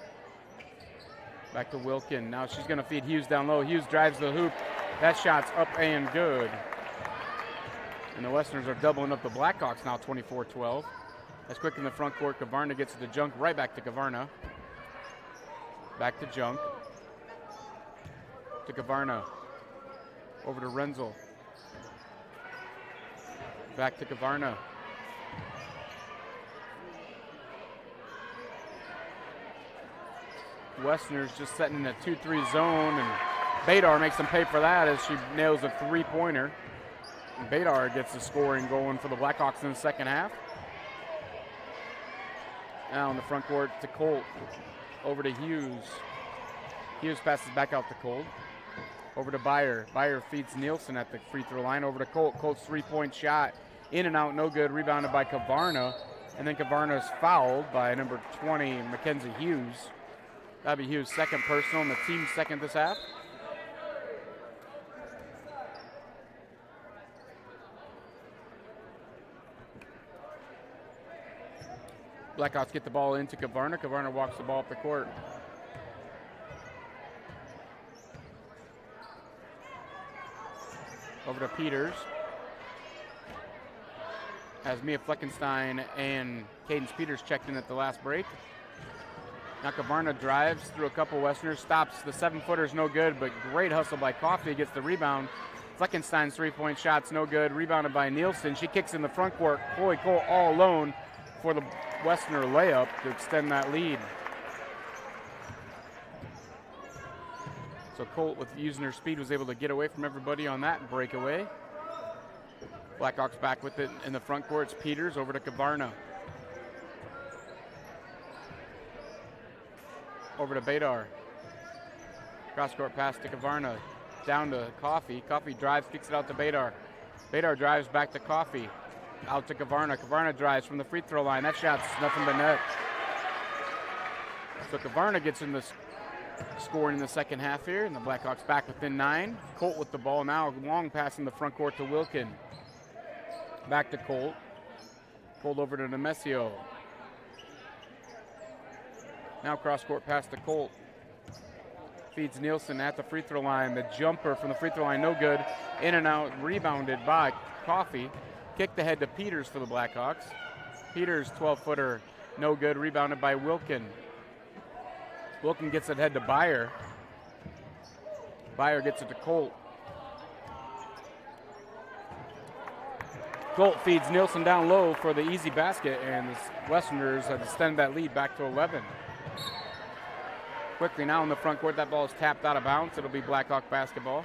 Back to Wilkin. Now she's going to feed Hughes down low. Hughes drives the hoop. That shot's up and good. And the Westerners are doubling up the Blackhawks now, 24-12. That's quick in the front court. Kavarna gets it to Junk, right back to Kavarna. Back to Junk. To Kavarna. Over to Renzel. Back to Kavarna. Westerners just setting in a 2-3 zone, and Badar makes them pay for that as she nails a three-pointer. And Badar gets the scoring going for the Blackhawks in the second half. Now in the front court to Colt. Over to Hughes. Hughes passes back out to Colt. Over to Byer. Byer feeds Nielsen at the free throw line. Over to Colt. Colt's three-point shot. In and out, no good. Rebounded by Kavarna. And then Kavarna's fouled by number 20, Mackenzie Hughes. That'd be Hughes' second personal and the team's second this half. Blackhawks get the ball into Kavarna. Kavarna walks the ball up the court. Over to Peters. As Mia Fleckenstein and Cadence Peters checked in at the last break. Now Kavarna drives through a couple Westerners, stops. The 7-footer's no good, but great hustle by Coffey, gets the rebound. Fleckenstein's 3-point shot's no good, rebounded by Nielsen. She kicks in the front court. Chloe Cole all alone for the Westerner layup to extend that lead. So Colt, with using her speed, was able to get away from everybody on that breakaway. Blackhawks back with it in the front court. It's Peters over to Kavarna. Over to Badar. Cross-court pass to Kavarna. Down to Coffey. Coffey drives, kicks it out to Badar. Badar drives back to Coffey. Out to Kavarna. Kavarna drives from the free throw line. That shot's nothing but net. So Kavarna gets in the scoring in the second half here, and the Blackhawks back within 9. Colt with the ball now. Long pass in the front court to Wilkin. Back to Colt. Colt over to Nemesio. Now cross-court pass to Colt. Feeds Nielsen at the free throw line. The jumper from the free throw line, no good. In and out, rebounded by Coffey. Kicked ahead to Peters for the Blackhawks. Peters, 12-footer, no good. Rebounded by Wilkin. Wilkin gets it ahead to Byer. Byer gets it to Colt. Colt feeds Nielsen down low for the easy basket, and the Westerners have extended that lead back to 11. Quickly now in the front court, that ball is tapped out of bounds. It'll be Blackhawk basketball.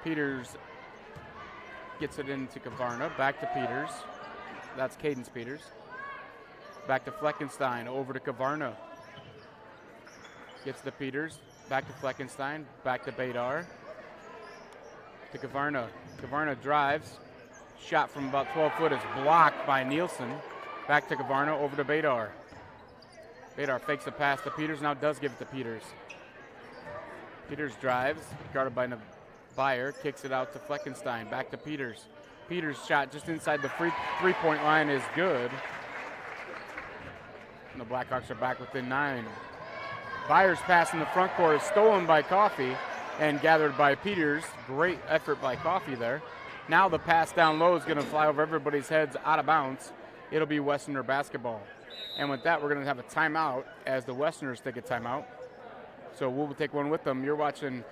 Peters gets it into Kavarna, back to Peters. That's Cadence Peters. Back to Fleckenstein, over to Kavarna. Gets to Peters, back to Fleckenstein, back to Badar. To Kavarna. Kavarna drives. Shot from about 12 foot is blocked by Nielsen. Back to Kavarna, over to Badar. Badar fakes the pass to Peters, now does give it to Peters. Peters drives, guarded by Byer, kicks it out to Fleckenstein, back to Peters. Peters' shot just inside the three-point line is good. And the Blackhawks are back within 9. Byer's pass in the front court is stolen by Coffey and gathered by Peters. Great effort by Coffey there. Now the pass down low is going to fly over everybody's heads out of bounds. It'll be Westerner basketball. And with that, we're going to have a timeout as the Westerners take a timeout. So we'll take one with them. You're watching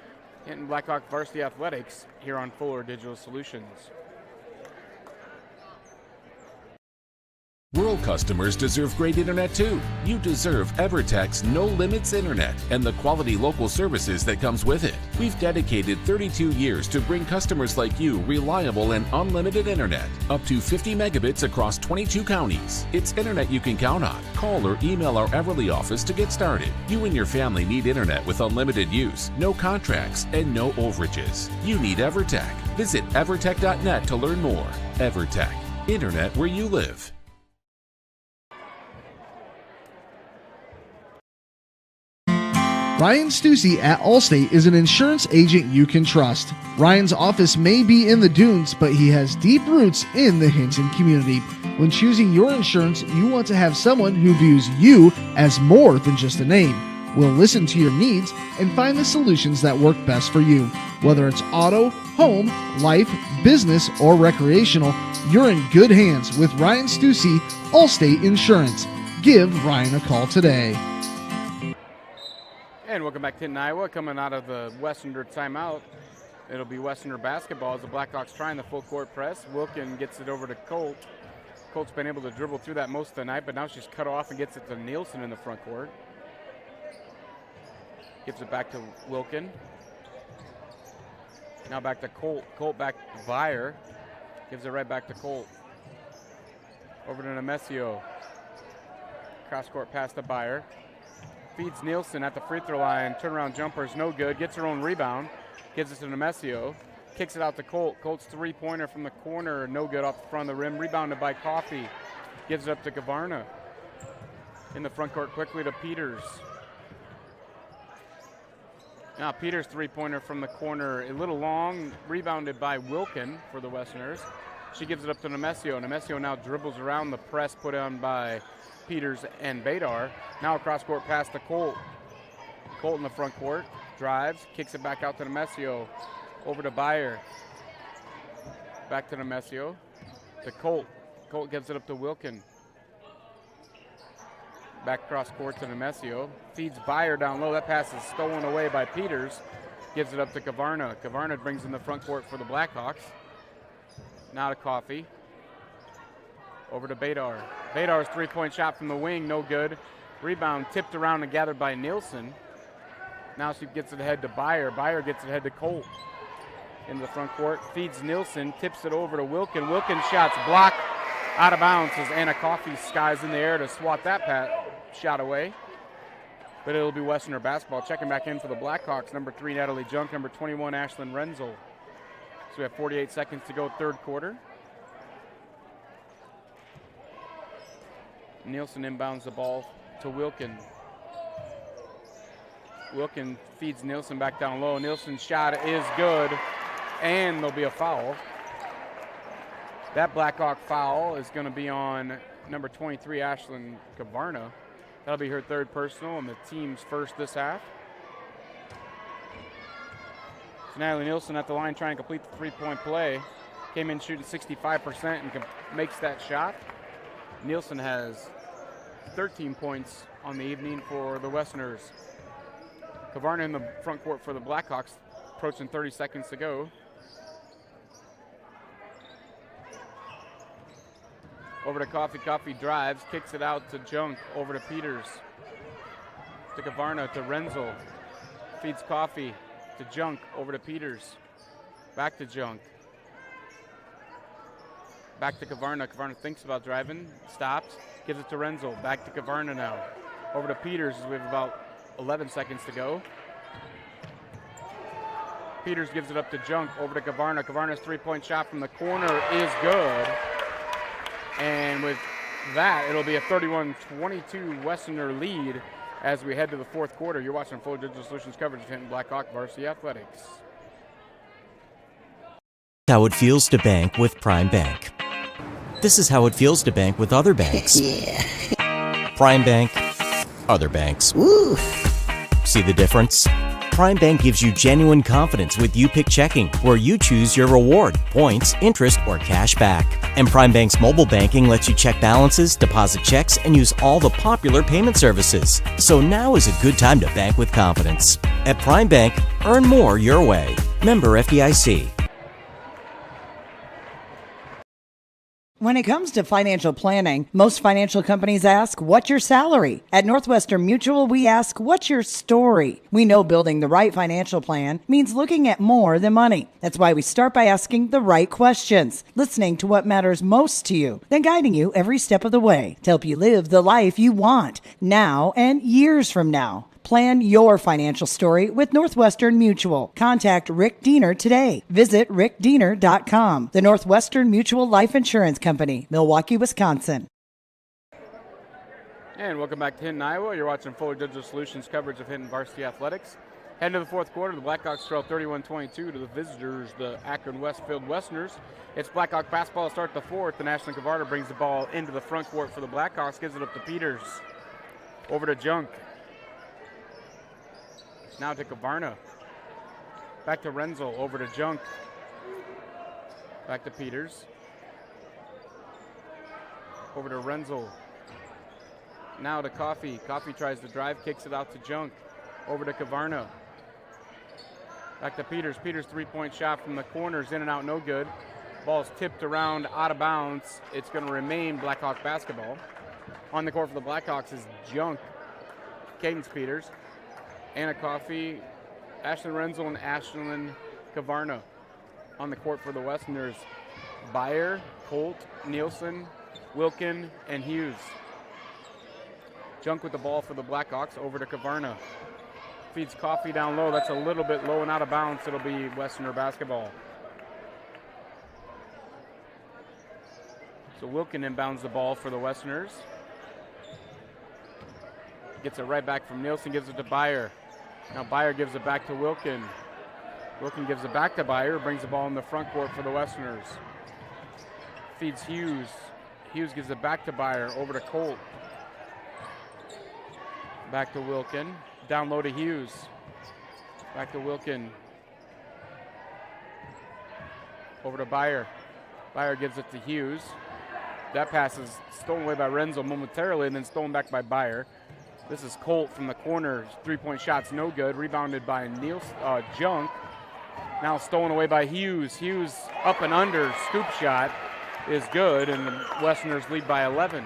Hinton Blackhawk Varsity Athletics here on Fuller Digital Solutions. Rural customers deserve great internet too. You deserve EverTech's no limits internet and the quality local services that comes with it. We've dedicated 32 years to bring customers like you reliable and unlimited internet, up to 50 megabits across 22 counties. It's internet you can count on. Call or email our Everly office to get started. You and your family need internet with unlimited use, no contracts, and no overages. You need EverTech. Visit evertech.net to learn more. EverTech, internet where you live. Ryan Stussy at Allstate is an insurance agent you can trust. Ryan's office may be in the Dunes, but he has deep roots in the Hinton community. When choosing your insurance, you want to have someone who views you as more than just a name. We'll listen to your needs and find the solutions that work best for you. Whether it's auto, home, life, business, or recreational, you're in good hands with Ryan Stussy, Allstate Insurance. Give Ryan a call today. And welcome back to Hinton, Iowa. Coming out of the Westerner timeout, it'll be Westerner basketball as the Blackhawks trying the full court press. Wilkin gets it over to Colt. Colt's been able to dribble through that most of the night, but now she's cut off and gets it to Nielsen in the front court. Gives it back to Wilkin. Now back to Colt. Colt back to Byer. Gives it right back to Colt. Over to Nemesio. Cross-court pass to Byer. Feeds Nielsen at the free throw line. Turnaround jumper is no good. Gets her own rebound. Gives it to Nemesio. Kicks it out to Colt. Colt's three-pointer from the corner. No good off the front of the rim. Rebounded by Coffey. Gives it up to Kavarna. In the front court quickly to Peters. Now Peters three-pointer from the corner, a little long, rebounded by Wilkin for the Westerners. She gives it up to Nemesio. Nemesio now dribbles around the press put on by Peters and Badar. Now across court past to Colt. Colt in the front court, drives, kicks it back out to Nemesio. Over to Byer. Back to Nemesio. To Colt. Colt gives it up to Wilkin. Back across court to Nemesio. Feeds Byer down low. That pass is stolen away by Peters. Gives it up to Kavarna. Kavarna brings in the front court for the Blackhawks. Now to Coffey. Over to Badar. Badar's three-point shot from the wing, no good. Rebound tipped around and gathered by Nielsen. Now she gets it ahead to Byer. Byer gets it ahead to Colt. In the front court, feeds Nielsen, tips it over to Wilkin. Wilkin shots blocked out of bounds as Anna Coffey skies in the air to swat that shot away. But it'll be Westerner basketball. Checking back in for the Blackhawks, number 3, Natalie Junk, number 21, Ashlyn Renzel. So we have 48 seconds to go, third quarter. Nielsen inbounds the ball to Wilkin. Wilkin feeds Nielsen back down low. Nielsen's shot is good, and there'll be a foul. That Blackhawk foul is going to be on number 23, Ashlyn Kavarna. That'll be her third personal and the team's first this half. So Natalie Nielsen at the line trying to complete the three-point play. Came in shooting 65% and makes that shot. Nielsen has 13 points on the evening for the Westerners. Kavarna in the front court for the Blackhawks, approaching 30 seconds to go. Over to Coffey. Coffey drives, kicks it out to Junk. Over to Peters. To Kavarna, to Renzel. Feeds Coffey to Junk. Over to Peters. Back to Junk. Back to Kavarna. Kavarna thinks about driving, stops, gives it to Renzel. Back to Kavarna now. Over to Peters as we have about 11 seconds to go. Peters gives it up to Junk. Over to Kavarna. Kavarna's three-point shot from the corner is good. And with that, it'll be a 31-22 Westerner lead as we head to the fourth quarter. You're watching Full Digital Solutions coverage of Hinton Blackhawk Varsity Athletics. How it feels to bank with Prime Bank. This is how it feels to bank with other banks. Yeah. Prime Bank, other banks. Woo. See the difference? Prime Bank gives you genuine confidence with You-Pick Checking, where you choose your reward, points, interest, or cash back. And Prime Bank's mobile banking lets you check balances, deposit checks, and use all the popular payment services. So now is a good time to bank with confidence. At Prime Bank, earn more your way. Member FDIC. When it comes to financial planning, most financial companies ask, what's your salary? At Northwestern Mutual, we ask, what's your story? We know building the right financial plan means looking at more than money. That's why we start by asking the right questions, listening to what matters most to you, then guiding you every step of the way to help you live the life you want, now and years from now. Plan your financial story with Northwestern Mutual. Contact Rick Diener today. Visit rickdiener.com. The Northwestern Mutual Life Insurance Company, Milwaukee, Wisconsin. And welcome back to Hinton, Iowa. You're watching Fuller Digital Solutions coverage of Hinton Varsity Athletics. Heading to the fourth quarter, the Blackhawks trail 31-22 to the visitors, the Akron-Westfield Westerners. It's Blackhawk basketball to start the fourth, and Ashlyn Kavarna brings the ball into the front court for the Blackhawks, gives it up to Peters. Over to Junk. Now to Kavarna. Back to Renzel. Over to Junk. Back to Peters. Over to Renzel. Now to Coffey. Coffey tries to drive, kicks it out to Junk. Over to Kavarna. Back to Peters. Peters' three-point shot from the corners, in and out, no good. Ball's tipped around, out of bounds. It's going to remain Blackhawk basketball. On the court for the Blackhawks is Junk. Cadence Peters. Anna Coffey, Ashlyn Renzel, and Ashlyn Kavarna. On the court for the Westerners, Byer, Colt, Nielsen, Wilkin, and Hughes. Junk with the ball for the Blackhawks, over to Kavarna. Feeds Coffey down low. That's a little bit low and out of bounds. It'll be Westerner basketball. So Wilkin inbounds the ball for the Westerners. Gets it right back from Nielsen, gives it to Byer. Now Byer gives it back to Wilkin. Wilkin gives it back to Byer, brings the ball in the front court for the Westerners. Feeds Hughes. Hughes gives it back to Byer, over to Colt. Back to Wilkin. Down low to Hughes. Back to Wilkin. Over to Byer. Byer gives it to Hughes. That pass is stolen away by Renzo momentarily and then stolen back by Byer. This is Colt from the corner. 3-point shot's no good. Rebounded by Junk. Now stolen away by Hughes. Hughes up and under. Scoop shot is good, and the Westerners lead by 11.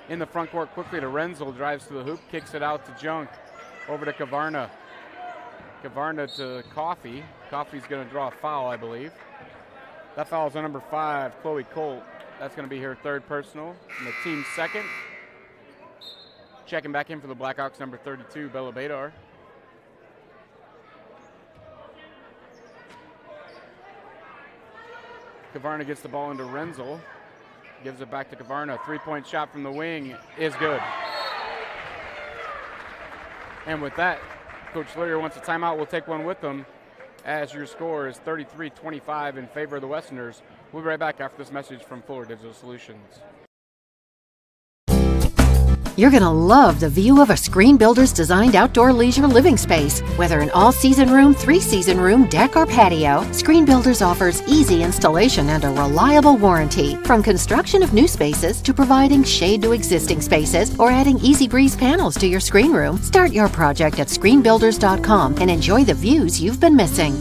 In the front court quickly to Renzel. Drives to the hoop. Kicks it out to Junk. Over to Kavarna. Kavarna to Coffey. Coffey's going to draw a foul, I believe. That foul is on number 5, Chloe Colt. That's going to be her 3rd personal, and the team's 2nd. Checking back in for the Blackhawks, number 32, Bella Badar. Kavarna gets the ball into Renzel. Gives it back to Kavarna. 3-point shot from the wing is good. And with that, Coach Leary wants a timeout. We'll take one with them, as your score is 33-25 in favor of the Westerners. We'll be right back after this message from Fuller Digital Solutions. You're going to love the view of a Screen Builder's designed outdoor leisure living space. Whether an all-season room, 3-season room, deck, or patio, Screen Builders offers easy installation and a reliable warranty. From construction of new spaces to providing shade to existing spaces or adding Easy Breeze panels to your screen room, start your project at screenbuilders.com and enjoy the views you've been missing.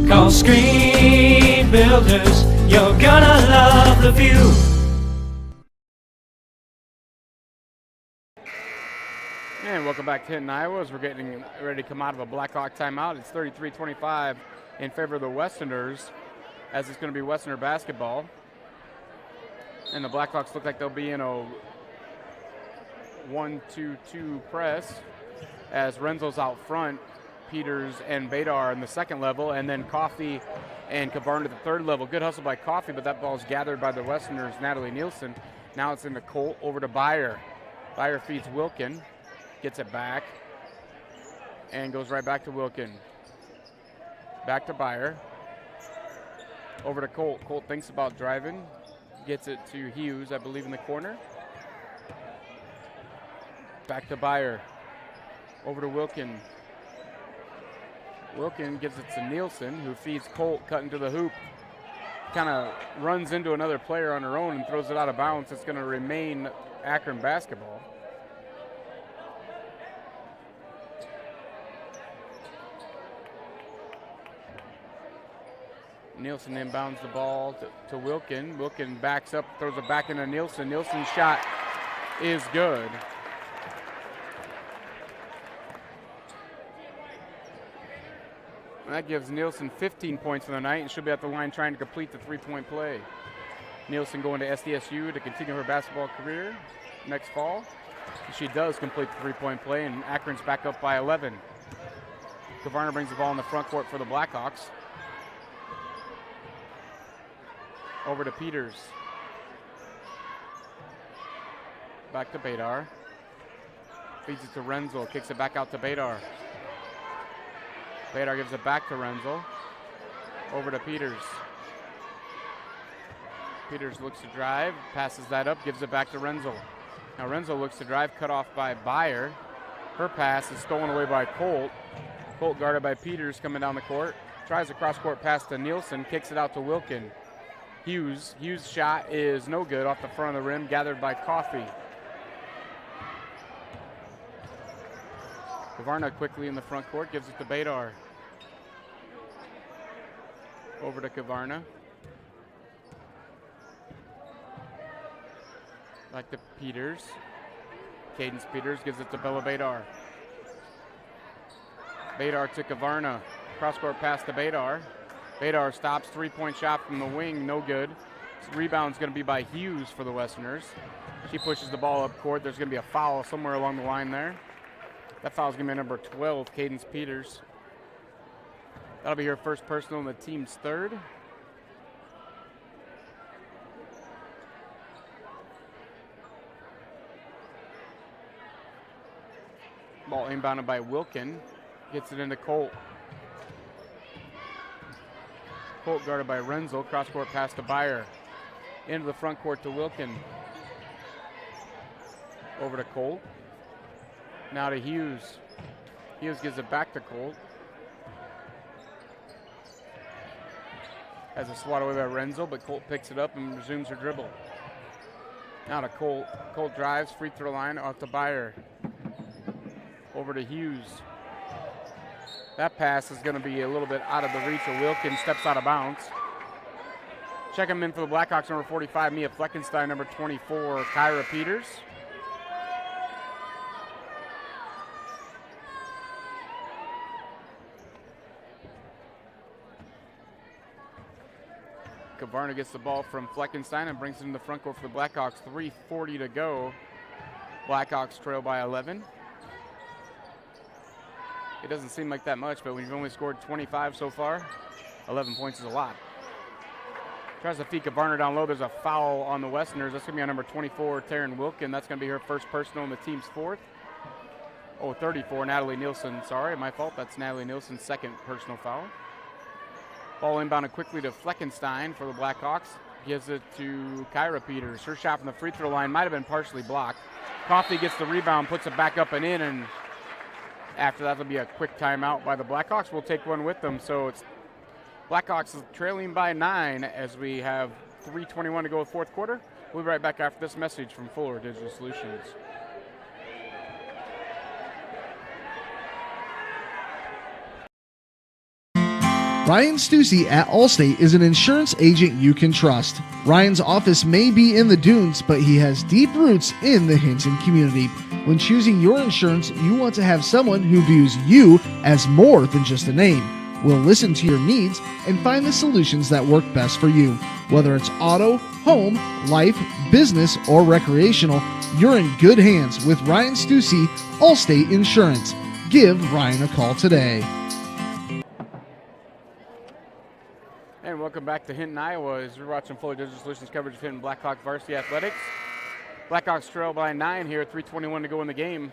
Call Screen Builders, you're gonna love the view. And welcome back to Hinton, Iowa, as we're getting ready to come out of a Blackhawk timeout. It's 33-25 in favor of the Westerners, as it's going to be Westerner basketball. And the Blackhawks look like they'll be in a 1-2-2 press, as Renzo's out front, Peters and Badar in the 2nd level, and then Coffey and Kavarna at the 3rd level. Good hustle by Coffey, but that ball's gathered by the Westerners, Natalie Nielsen. Now it's into Colt, over to Byer. Byer feeds Wilkin. Gets it back and goes right back to Wilkin. Back to Byer. Over to Colt. Colt thinks about driving. Gets it to Hughes, I believe, in the corner. Back to Byer. Over to Wilkin. Wilkin gives it to Nielsen, who feeds Colt, cutting to the hoop. Kind of runs into another player on her own and throws it out of bounds. It's going to remain Akron basketball. Nielsen inbounds the ball to Wilkin. Wilkin backs up, throws it back into Nielsen. Nielsen's shot is good. And that gives Nielsen 15 points for the night, and she'll be at the line trying to complete the 3-point play. Nielsen going to SDSU to continue her basketball career next fall. She does complete the 3-point play, and Akron's back up by 11. Kavarna brings the ball in the front court for the Blackhawks. Over to Peters. Back to Badar. Feeds it to Renzel. Kicks it back out to Badar. Badar gives it back to Renzel. Over to Peters. Peters looks to drive. Passes that up. Gives it back to Renzel. Now Renzel looks to drive. Cut off by Byer. Her pass is stolen away by Colt. Colt guarded by Peters coming down the court. Tries a cross-court pass to Nielsen. Kicks it out to Wilkin. Hughes' shot is no good off the front of the rim, gathered by Coffey. Kavarna quickly in the front court, gives it to Badar. Over to Kavarna. Back to Peters. Cadence Peters gives it to Bella Badar. Badar to Kavarna. Cross-court pass to Badar. Badar stops, 3-point shot from the wing, no good. Rebound's going to be by Hughes for the Westerners. She pushes the ball up court. There's going to be a foul somewhere along the line there. That foul's going to be number 12, Cadence Peters. That'll be her first personal and the team's 3rd. Ball inbounded by Wilkin. Gets it into Colt. Colt guarded by Renzel. Cross-court pass to Byer. Into the front court to Wilkin. Over to Colt. Now to Hughes. Hughes gives it back to Colt. Has a swat away by Renzel, but Colt picks it up and resumes her dribble. Now to Colt. Colt drives, free throw line, off to Byer. Over to Hughes. That pass is going to be a little bit out of the reach of Wilkin. Steps out of bounds. Check him in for the Blackhawks, number 45, Mia Fleckenstein, number 24, Kyra Peters. Kavarna gets the ball from Fleckenstein and brings it in the front court for the Blackhawks. 3:40 to go. Blackhawks trail by 11. It doesn't seem like that much, but when you've only scored 25 so far, 11 points is a lot. Tries to feed Kavarna down low. There's a foul on the Westerners. That's going to be on number 24, Taryn Wilkin. That's going to be her first personal and the team's fourth. Oh, 34, Natalie Nielsen. Sorry, my fault. That's Natalie Nielsen's second personal foul. Ball inbounded quickly to Fleckenstein for the Blackhawks. Gives it to Kyra Peters. Her shot from the free throw line might have been partially blocked. Coffey gets the rebound, puts it back up and in, and after that, there'll be a quick timeout by the Blackhawks. We'll take one with them. So it's Blackhawks trailing by 9 as we have 3:21 to go with fourth quarter. We'll be right back after this message from Fuller Digital Solutions. Ryan Stussy at Allstate is an insurance agent you can trust. Ryan's office may be in the dunes, but he has deep roots in the Hinton community. When choosing your insurance, you want to have someone who views you as more than just a name. We'll listen to your needs and find the solutions that work best for you. Whether it's auto, home, life, business, or recreational, you're in good hands with Ryan Stussy, Allstate Insurance. Give Ryan a call today. And welcome back to Hinton, Iowa, as we're watching Fuller Digital Solutions coverage of Hinton Blackhawks Varsity Athletics. Blackhawks trail by 9 here, 3:21 to go in the game.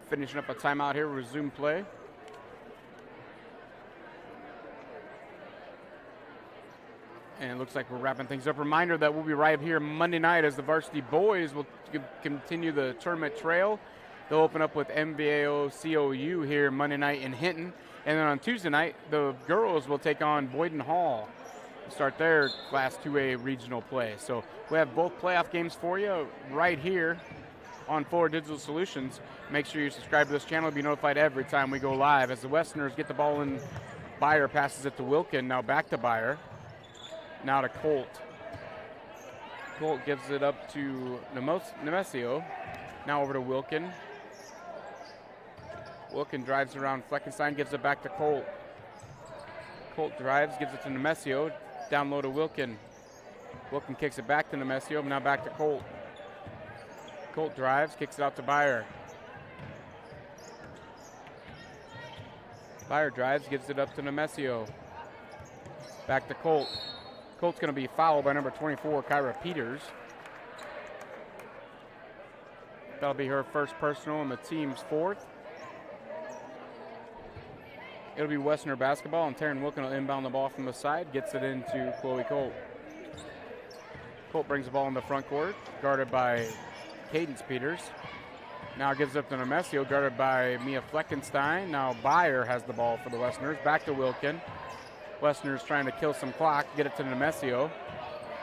Finishing up a timeout here, resume play. And it looks like we're wrapping things up. Reminder that we'll be right here Monday night as the varsity boys will continue the tournament trail. They'll open up with MVAO COU here Monday night in Hinton. And then on Tuesday night, the girls will take on Boyden Hall. Start their Class 2A regional play. So we have both playoff games for you right here on Fuller Digital Solutions. Make sure you subscribe to this channel to be notified every time we go live. As the Westerners get the ball in, Byer passes it to Wilkin. Now back to Byer. Now to Colt. Colt gives it up to Nemesio. Now over to Wilkin. Wilkin drives around Fleckenstein, gives it back to Colt. Colt drives, gives it to Nemesio. Down low to Wilkin. Wilkin kicks it back to Nemesio, now back to Colt. Colt drives, kicks it out to Byer. Byer drives, gives it up to Nemesio. Back to Colt. Colt's going to be fouled by number 24, Kyra Peters. That'll be her first personal and the team's fourth. It'll be Westerner basketball, and Taryn Wilkin will inbound the ball from the side, gets it into Chloe Colt. Colt brings the ball in the front court, guarded by Cadence Peters. Now gives it up to Nemesio, guarded by Mia Fleckenstein. Now Byer has the ball for the Westerners. Back to Wilkin. Westerners trying to kill some clock, get it to Nemesio.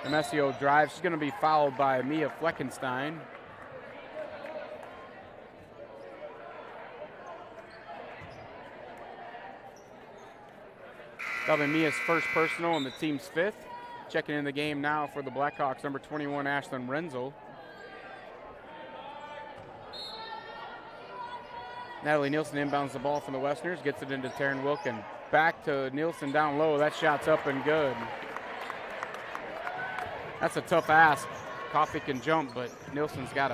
Nemesio drives. She's going to be fouled by Mia Fleckenstein. That'll be Mia's first personal and the team's fifth. Checking in the game now for the Blackhawks, number 21, Ashlyn Renzel. Natalie Nielsen inbounds the ball from the Westerners, gets it into Taryn Wilkin. Back to Nielsen down low. That shot's up and good. That's a tough ask. Coffey can jump, but Nielsen's got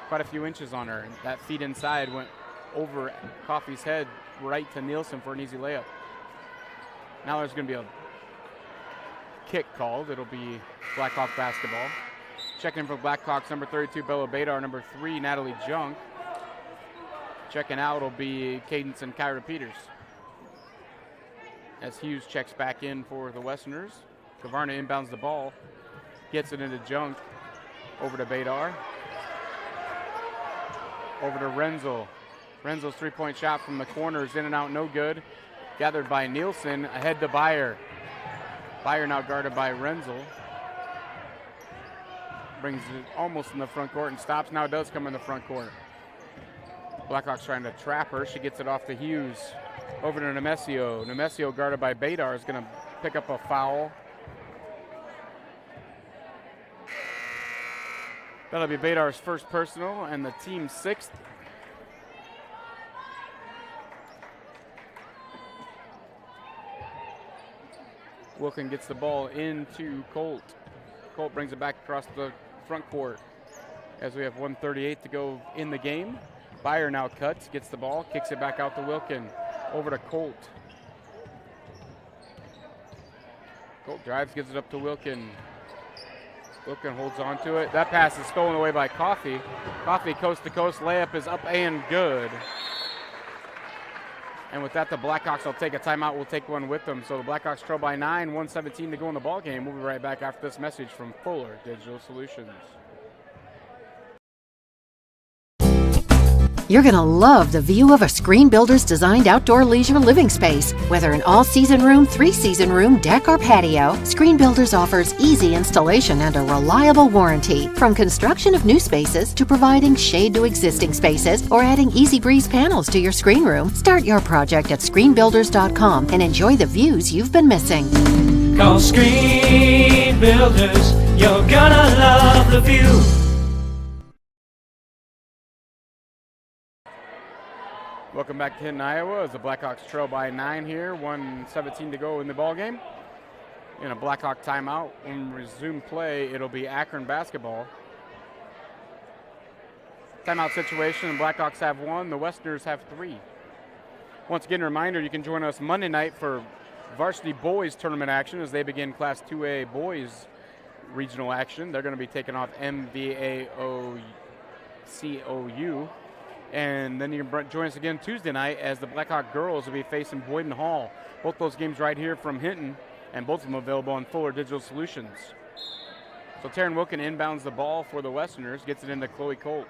quite a few inches on her. And that feed inside went over Coffey's head right to Nielsen for an easy layup. Now there's going to be a kick called. It'll be Blackhawk basketball. Checking in for Blackhawks, number 32, Bella Badar, number 3, Natalie Junk. Checking out will be Cadence and Kyra Peters. As Hughes checks back in for the Westerners. Kavarna inbounds the ball. Gets it into Junk. Over to Badar. Over to Renzel. Renzel's three-point shot from the corner is in and out, no good. Gathered by Nielsen, ahead to Byer. Byer now guarded by Renzel. Brings it almost in the front court and stops. Now does come in the front court. Blackhawks trying to trap her. She gets it off to Hughes. Over to Nemesio. Nemesio guarded by Badar is going to pick up a foul. That'll be Badar's first personal and the team's sixth. Wilkin gets the ball into Colt. Colt brings it back across the front court as we have 1:38 to go in the game. Byer now cuts, gets the ball, kicks it back out to Wilkin. Over to Colt. Colt drives, gives it up to Wilkin. Wilkin holds on to it. That pass is stolen away by Coffey. Coffey coast to coast layup is up and good. And with that, the Blackhawks will take a timeout. We'll take one with them. So the Blackhawks trail by 9, 1:17 to go in the ball game. We'll be right back after this message from Fuller Digital Solutions. You're going to love the view of a Screen Builder's designed outdoor leisure living space. Whether an all-season room, 3-season room, deck, or patio, Screen Builders offers easy installation and a reliable warranty. From construction of new spaces to providing shade to existing spaces or adding Easy Breeze panels to your screen room, start your project at screenbuilders.com and enjoy the views you've been missing. Call Screen Builders, you're gonna love the view. Welcome back to Hinton, Iowa, as the Blackhawks trail by 9 here, 1:17 to go in the ball game. In a Blackhawk timeout, when we resume play, it'll be Akron basketball. Timeout situation, the Blackhawks have 1, the Westerners have 3. Once again, a reminder, you can join us Monday night for Varsity Boys tournament action as they begin Class 2A Boys regional action. They're going to be taking off MVAOCOU. And then you can join us again Tuesday night as the Blackhawk girls will be facing Boyden Hall. Both those games right here from Hinton, and both of them available on Fuller Digital Solutions. So Taryn Wilkin inbounds the ball for the Westerners, gets it into Chloe Colt.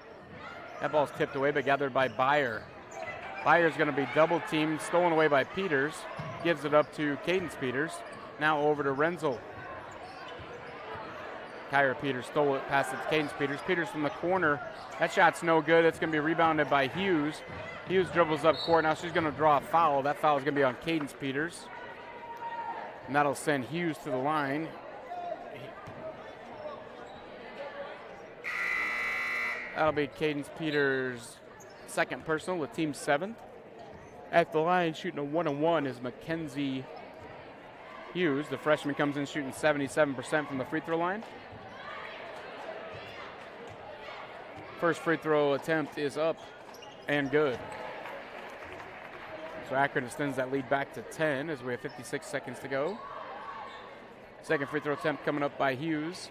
That ball's tipped away but gathered by Byer. Byer's going to be double teamed, stolen away by Peters. Gives it up to Cadence Peters. Now over to Renzel. Kyra Peters stole it, passed it to Cadence Peters. Peters from the corner. That shot's no good. It's going to be rebounded by Hughes. Hughes dribbles up court. Now she's going to draw a foul. That foul is going to be on Cadence Peters. And that'll send Hughes to the line. That'll be Cadence Peters' second personal with team 7th. At the line, shooting a 1-on-1 is Mackenzie Hughes. The freshman comes in shooting 77% from the free throw line. First free throw attempt is up and good. So Akron extends that lead back to 10 as we have 56 seconds to go. Second free throw attempt coming up by Hughes.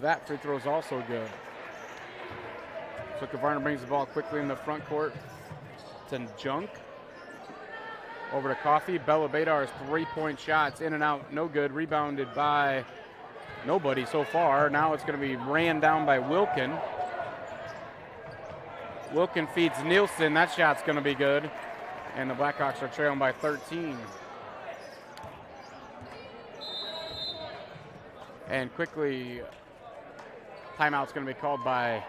That free throw is also good. So Kavarna brings the ball quickly in the front court to Junk. Over to Coffey. Bella Badar's three-point shots in and out, no good. Rebounded by nobody so far. Now it's going to be ran down by Wilkin. Wilkin feeds Nielsen. That shot's going to be good. And the Blackhawks are trailing by 13. And quickly, timeout's going to be called by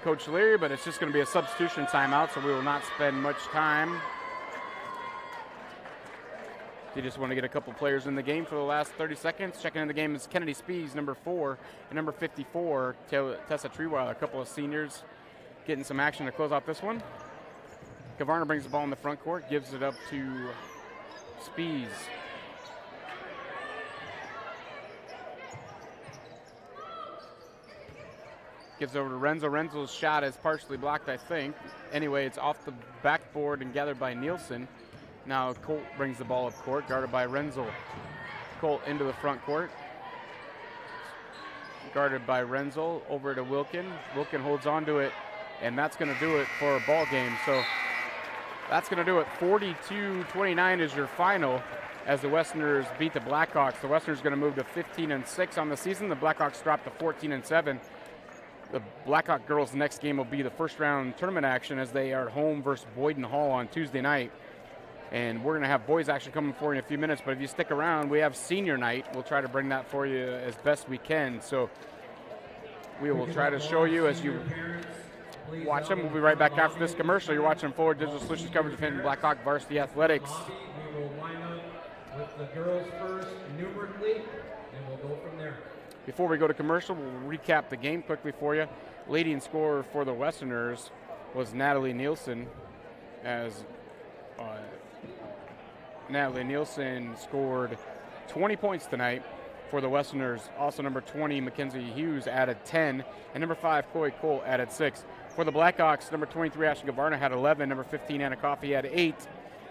Coach Leary, but it's just going to be a substitution timeout, so we will not spend much time. You just want to get a couple players in the game for the last 30 seconds. Checking in the game is Kennedy Spees, number 4, and number 54, Tessa Treeweiler, a couple of seniors getting some action to close out this one. Kavarna brings the ball in the front court, gives it up to Spees. Gives over to Renzo. Renzo's shot is partially blocked, I think. Anyway, it's off the backboard and gathered by Nielsen. Now Colt brings the ball up court, guarded by Renzo. Colt into the front court. guarded by Renzel, over to Wilkin. Wilkin holds on to it, and that's going to do it for a ball game. So that's going to do it. 42-29 is your final as the Westerners beat the Blackhawks. The Westerners going to move to 15-6 on the season. The Blackhawks drop to 14-7. The Blackhawk girls' next game will be the first round tournament action as they are home versus Boyden Hall on Tuesday night. And we're going to have boys action coming for you in a few minutes, but if you stick around, we have senior night. We'll try to bring that for you as best we can. So we will try to show you as you watch them. We'll be right back after this commercial. You're watching Forward Digital Solutions coverage of Hinton Blackhawk Varsity Athletics. We will line up with the girls first numerically, and we'll go from there. Before we go to commercial, we'll recap the game quickly for you. Leading scorer for the Westerners was Natalie Nielsen, as Natalie Nielsen scored 20 points tonight for the Westerners. Also number 20, Mackenzie Hughes, added 10, and number 5, Coy Cole, added 6. For the Blackhawks, number 23, Ashton Gavarna, had 11, number 15, Anna Coffey, had 8,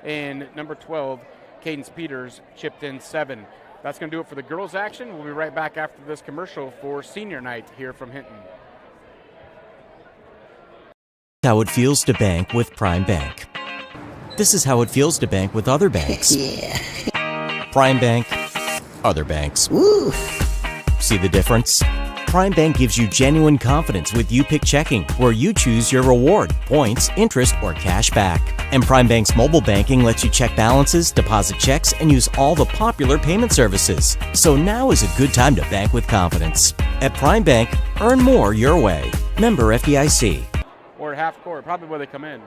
and number 12, Cadence Peters, chipped in 7. That's going to do it for the girls' action. We'll be right back after this commercial for senior night here from Hinton. How it feels to bank with Prime Bank. This is how it feels to bank with other banks. Prime Bank, other banks. Woo. See the difference? Prime Bank gives you genuine confidence with You-Pick Checking, where you choose your reward, points, interest, or cash back. And Prime Bank's mobile banking lets you check balances, deposit checks, and use all the popular payment services. So now is a good time to bank with confidence. At Prime Bank, earn more your way. Member FDIC. Or at half court, probably where they come in.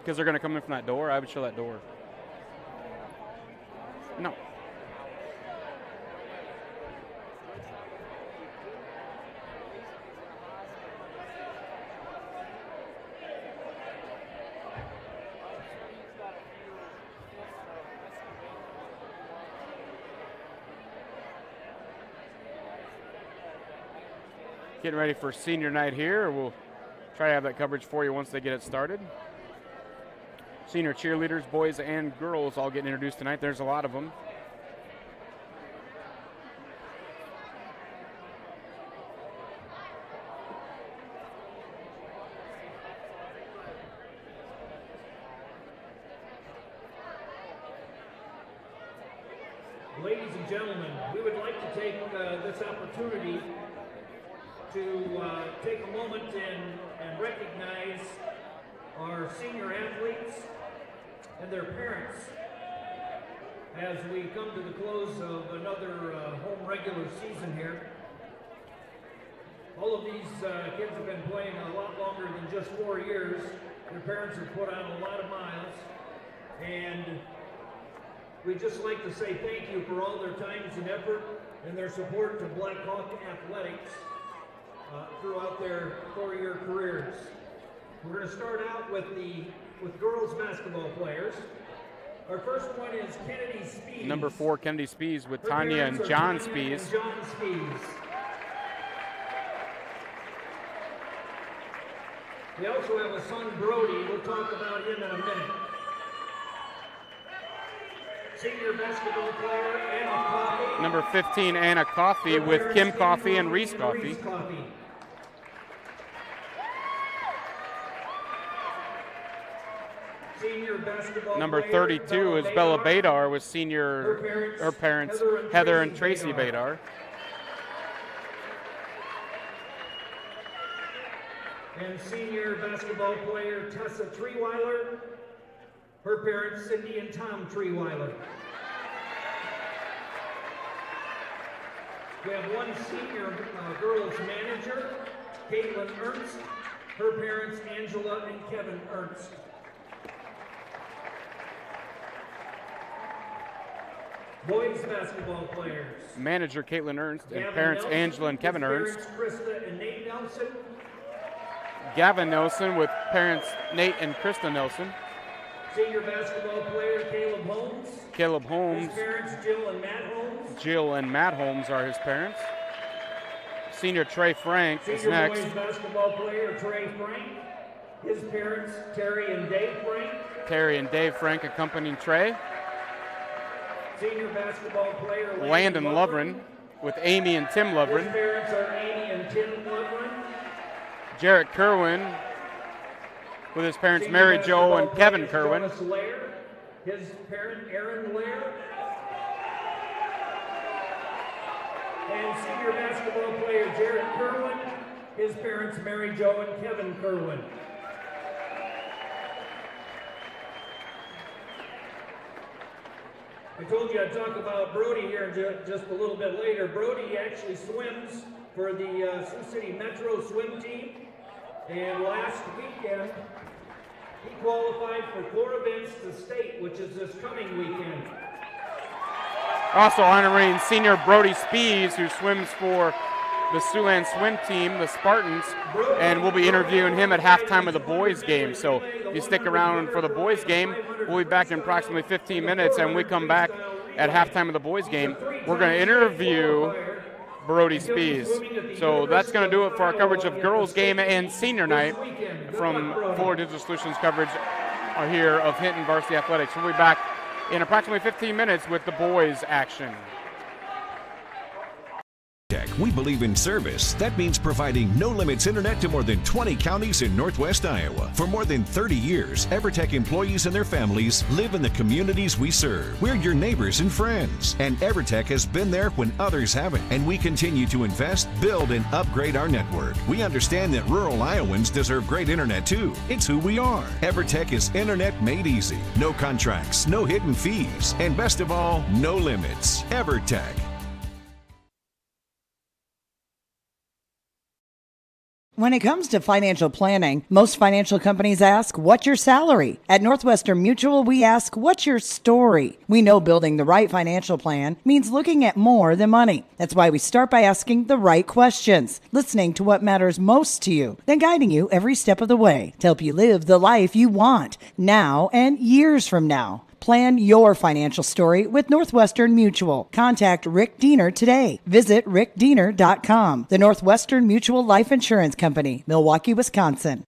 Because they're going to come in from that door, I would show that door. No. Getting ready for senior night here. We'll try to have that coverage for you once they get it started. Senior cheerleaders, boys and girls, all getting introduced tonight. There's a lot of them. Ladies and gentlemen, we would like to take this opportunity to take a moment and recognize our senior athletes and their parents as we come to the close of another home regular season here. All of these kids have been playing a lot longer than just 4 years. Their parents have put on a lot of miles, and we'd just like to say thank you for all their times and effort and their support to Blackhawk athletics throughout their 4-year careers. We're going to start out with girls basketball players. Our first one is Kennedy Spees. Number 4, Kennedy Spees, with Her Tanya parents and are John Tanya Spees. and John Spees. We also have a son, Brody. We'll talk about him in a minute. Senior basketball player, Anna Coffey. Number 15, Anna Coffey, with Kim Coffey and Reese Coffey. Senior basketball Number player, 32 is Bella Badar, with her parents Heather and Tracy Badar. And senior basketball player Tessa Treeweiler, her parents Cindy and Tom Treeweiler. We have one senior girls manager, Caitlin Ernst, her parents Angela and Kevin Ernst. Boys basketball players. Manager Caitlin Ernst and Gavin parents Nelson, Angela and Kevin his Ernst. parents Krista and Nate Nelson. Gavin Nelson with parents Nate and Krista Nelson. Senior basketball player Caleb Holmes. Caleb Holmes. His parents Jill and Matt Holmes. Jill and Matt Holmes are his parents. Senior Trey Frank is Senior next. boys basketball player Trey Frank. His parents Terry and Dave Frank. Terry and Dave Frank accompanying Trey. Senior basketball player Landon Lovren. with Amy and Tim His Lovren. parents are Amy and Tim Lovren. Jarrett Kerwin with his parents Senior Mary Jo basketball and Kevin player Kerwin. Jonas Lair. His parent Aaron Lair. And senior basketball player Jarrett Kerwin. His parents Mary Jo and Kevin Kerwin. I told you I'd talk about Brody here just a little bit later. Brody actually swims for the Sioux City Metro swim team. And last weekend, he qualified for 4 events to state, which is this coming weekend. Also honoring senior Brody Spees, who swims for the Siouxland swim team, the Spartans, and we'll be interviewing him at halftime of the boys game. So if you stick around for the boys game, we'll be back in approximately 15 minutes, and when we come back at halftime of the boys game, we're going to interview Brody Spees. So that's going to do it for our coverage of girls game and senior night from Fuller Digital Solutions coverage here of Hinton Varsity Athletics. We'll be back in approximately 15 minutes with the boys action. We believe in service. That means providing no-limits internet to more than 20 counties in Northwest Iowa. For more than 30 years, EverTech employees and their families live in the communities we serve. We're your neighbors and friends. And EverTech has been there when others haven't. And we continue to invest, build, and upgrade our network. We understand that rural Iowans deserve great internet too. It's who we are. EverTech is internet made easy. No contracts, no hidden fees, and best of all, no limits. EverTech. When it comes to financial planning, most financial companies ask, what's your salary? At Northwestern Mutual, we ask, what's your story? We know building the right financial plan means looking at more than money. That's why we start by asking the right questions, listening to what matters most to you, then guiding you every step of the way to help you live the life you want, now and years from now. Plan your financial story with Northwestern Mutual. Contact Rick Diener today. Visit rickdiener.com. The Northwestern Mutual Life Insurance Company, Milwaukee, Wisconsin.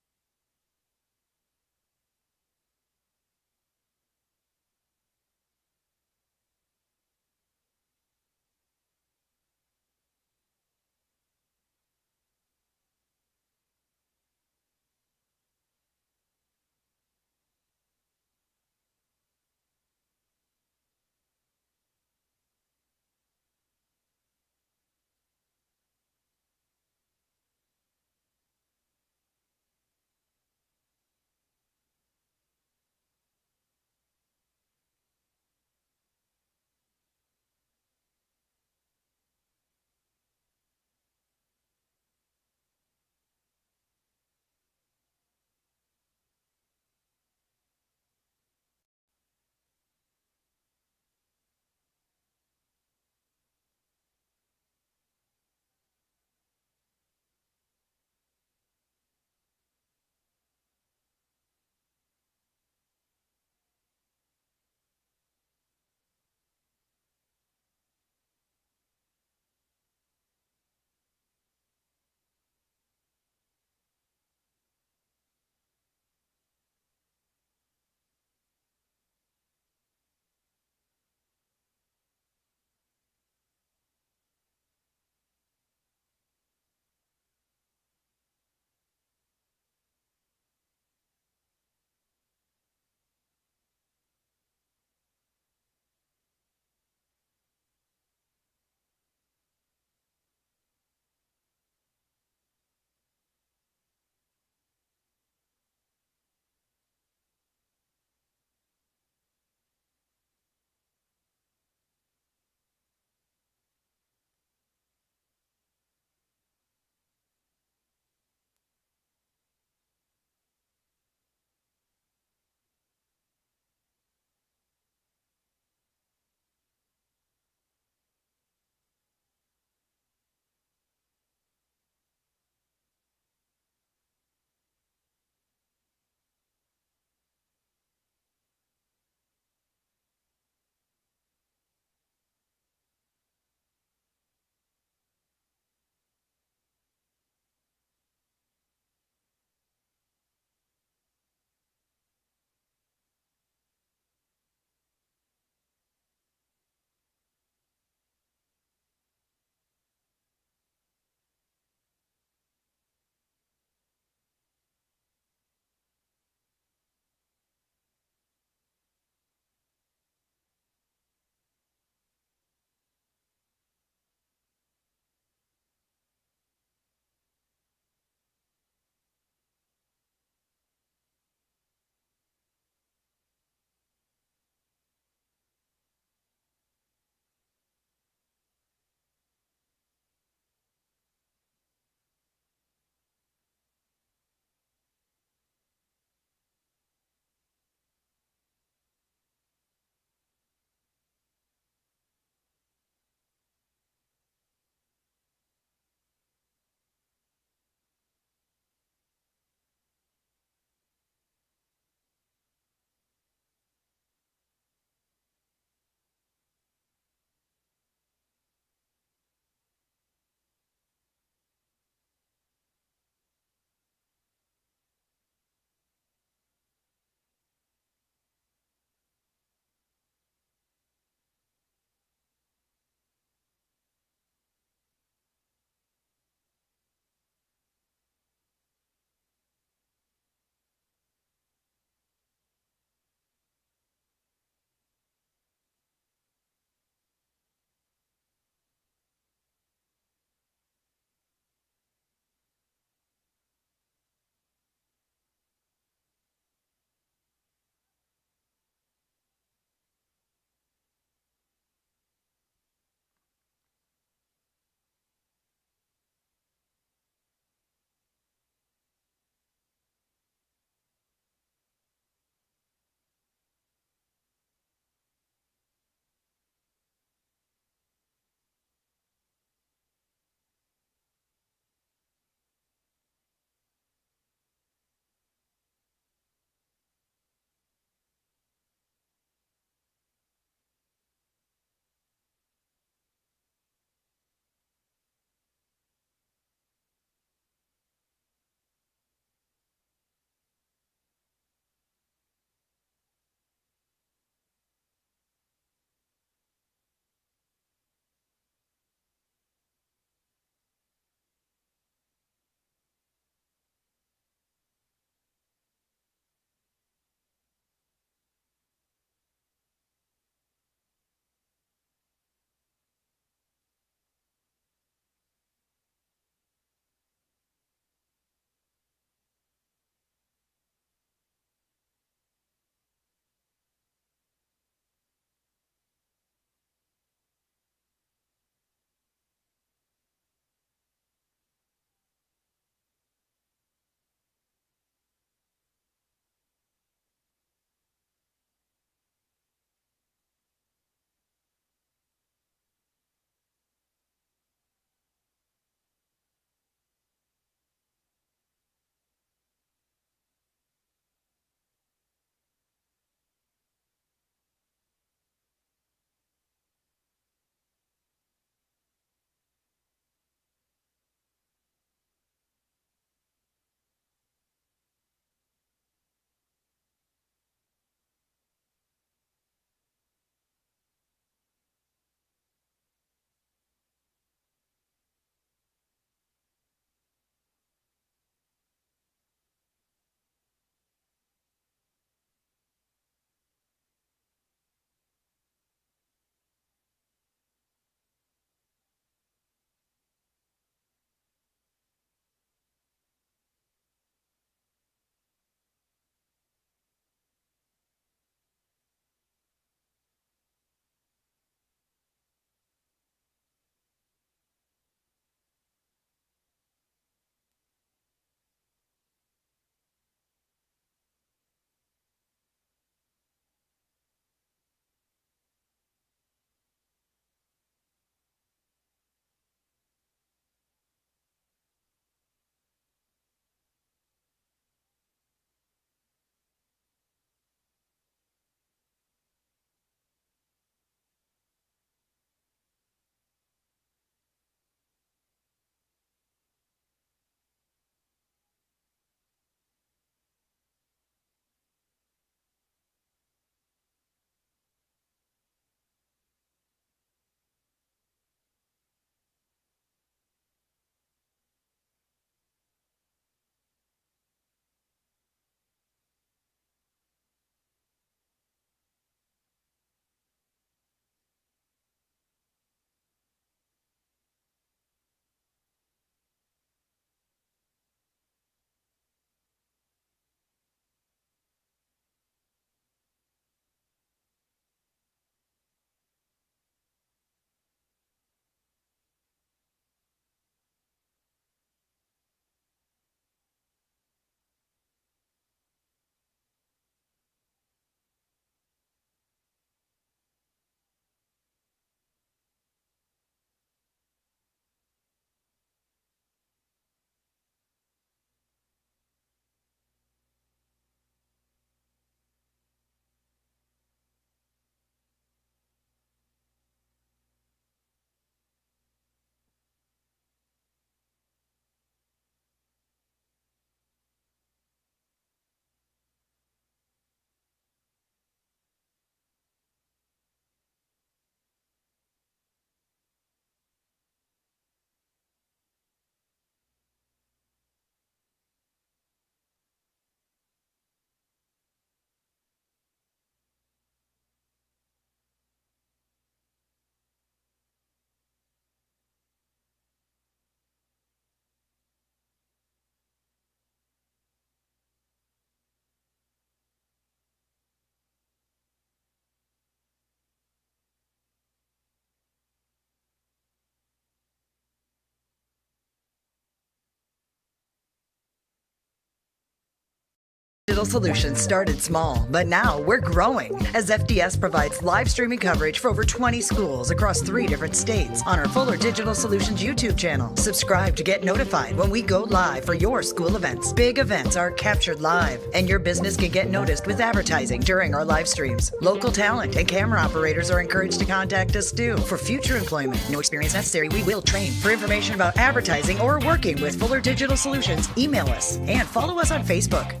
Digital Solutions started small, but now we're growing as FDS provides live streaming coverage for over 20 schools across 3 different states on our Fuller Digital Solutions YouTube channel. Subscribe to get notified when we go live for your school events. Big events are captured live, and your business can get noticed with advertising during our live streams. Local talent and camera operators are encouraged to contact us too. For future employment, no experience necessary, we will train. For information about advertising or working with Fuller Digital Solutions, email us and follow us on Facebook.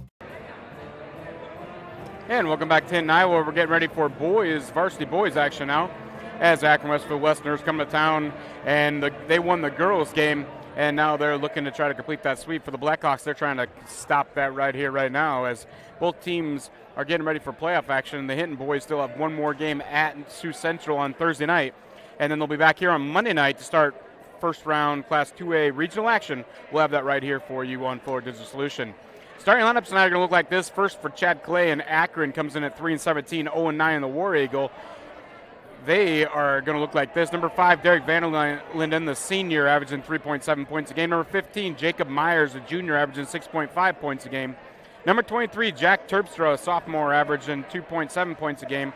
And welcome back to Hinton, Iowa. We're getting ready for varsity boys action now, as Akron-Westfield Westerners come to town, and they won the girls game, and now they're looking to try to complete that sweep for the Blackhawks. They're trying to stop that right here, right now, as both teams are getting ready for playoff action. The Hinton boys still have one more game at Sioux Central on Thursday night, and then they'll be back here on Monday night to start first round Class 2A regional action. We'll have that right here for you on Fuller Digital Solution. Starting lineups tonight are going to look like this. First for Chad Clay and Akron comes in at 3-17, 0-9 in the War Eagle. They are going to look like this. Number 5, Derek Vanderlinden, the senior, averaging 3.7 points a game. Number 15, Jacob Myers, the junior, averaging 6.5 points a game. Number 23, Jack Terpstra, a sophomore, averaging 2.7 points a game.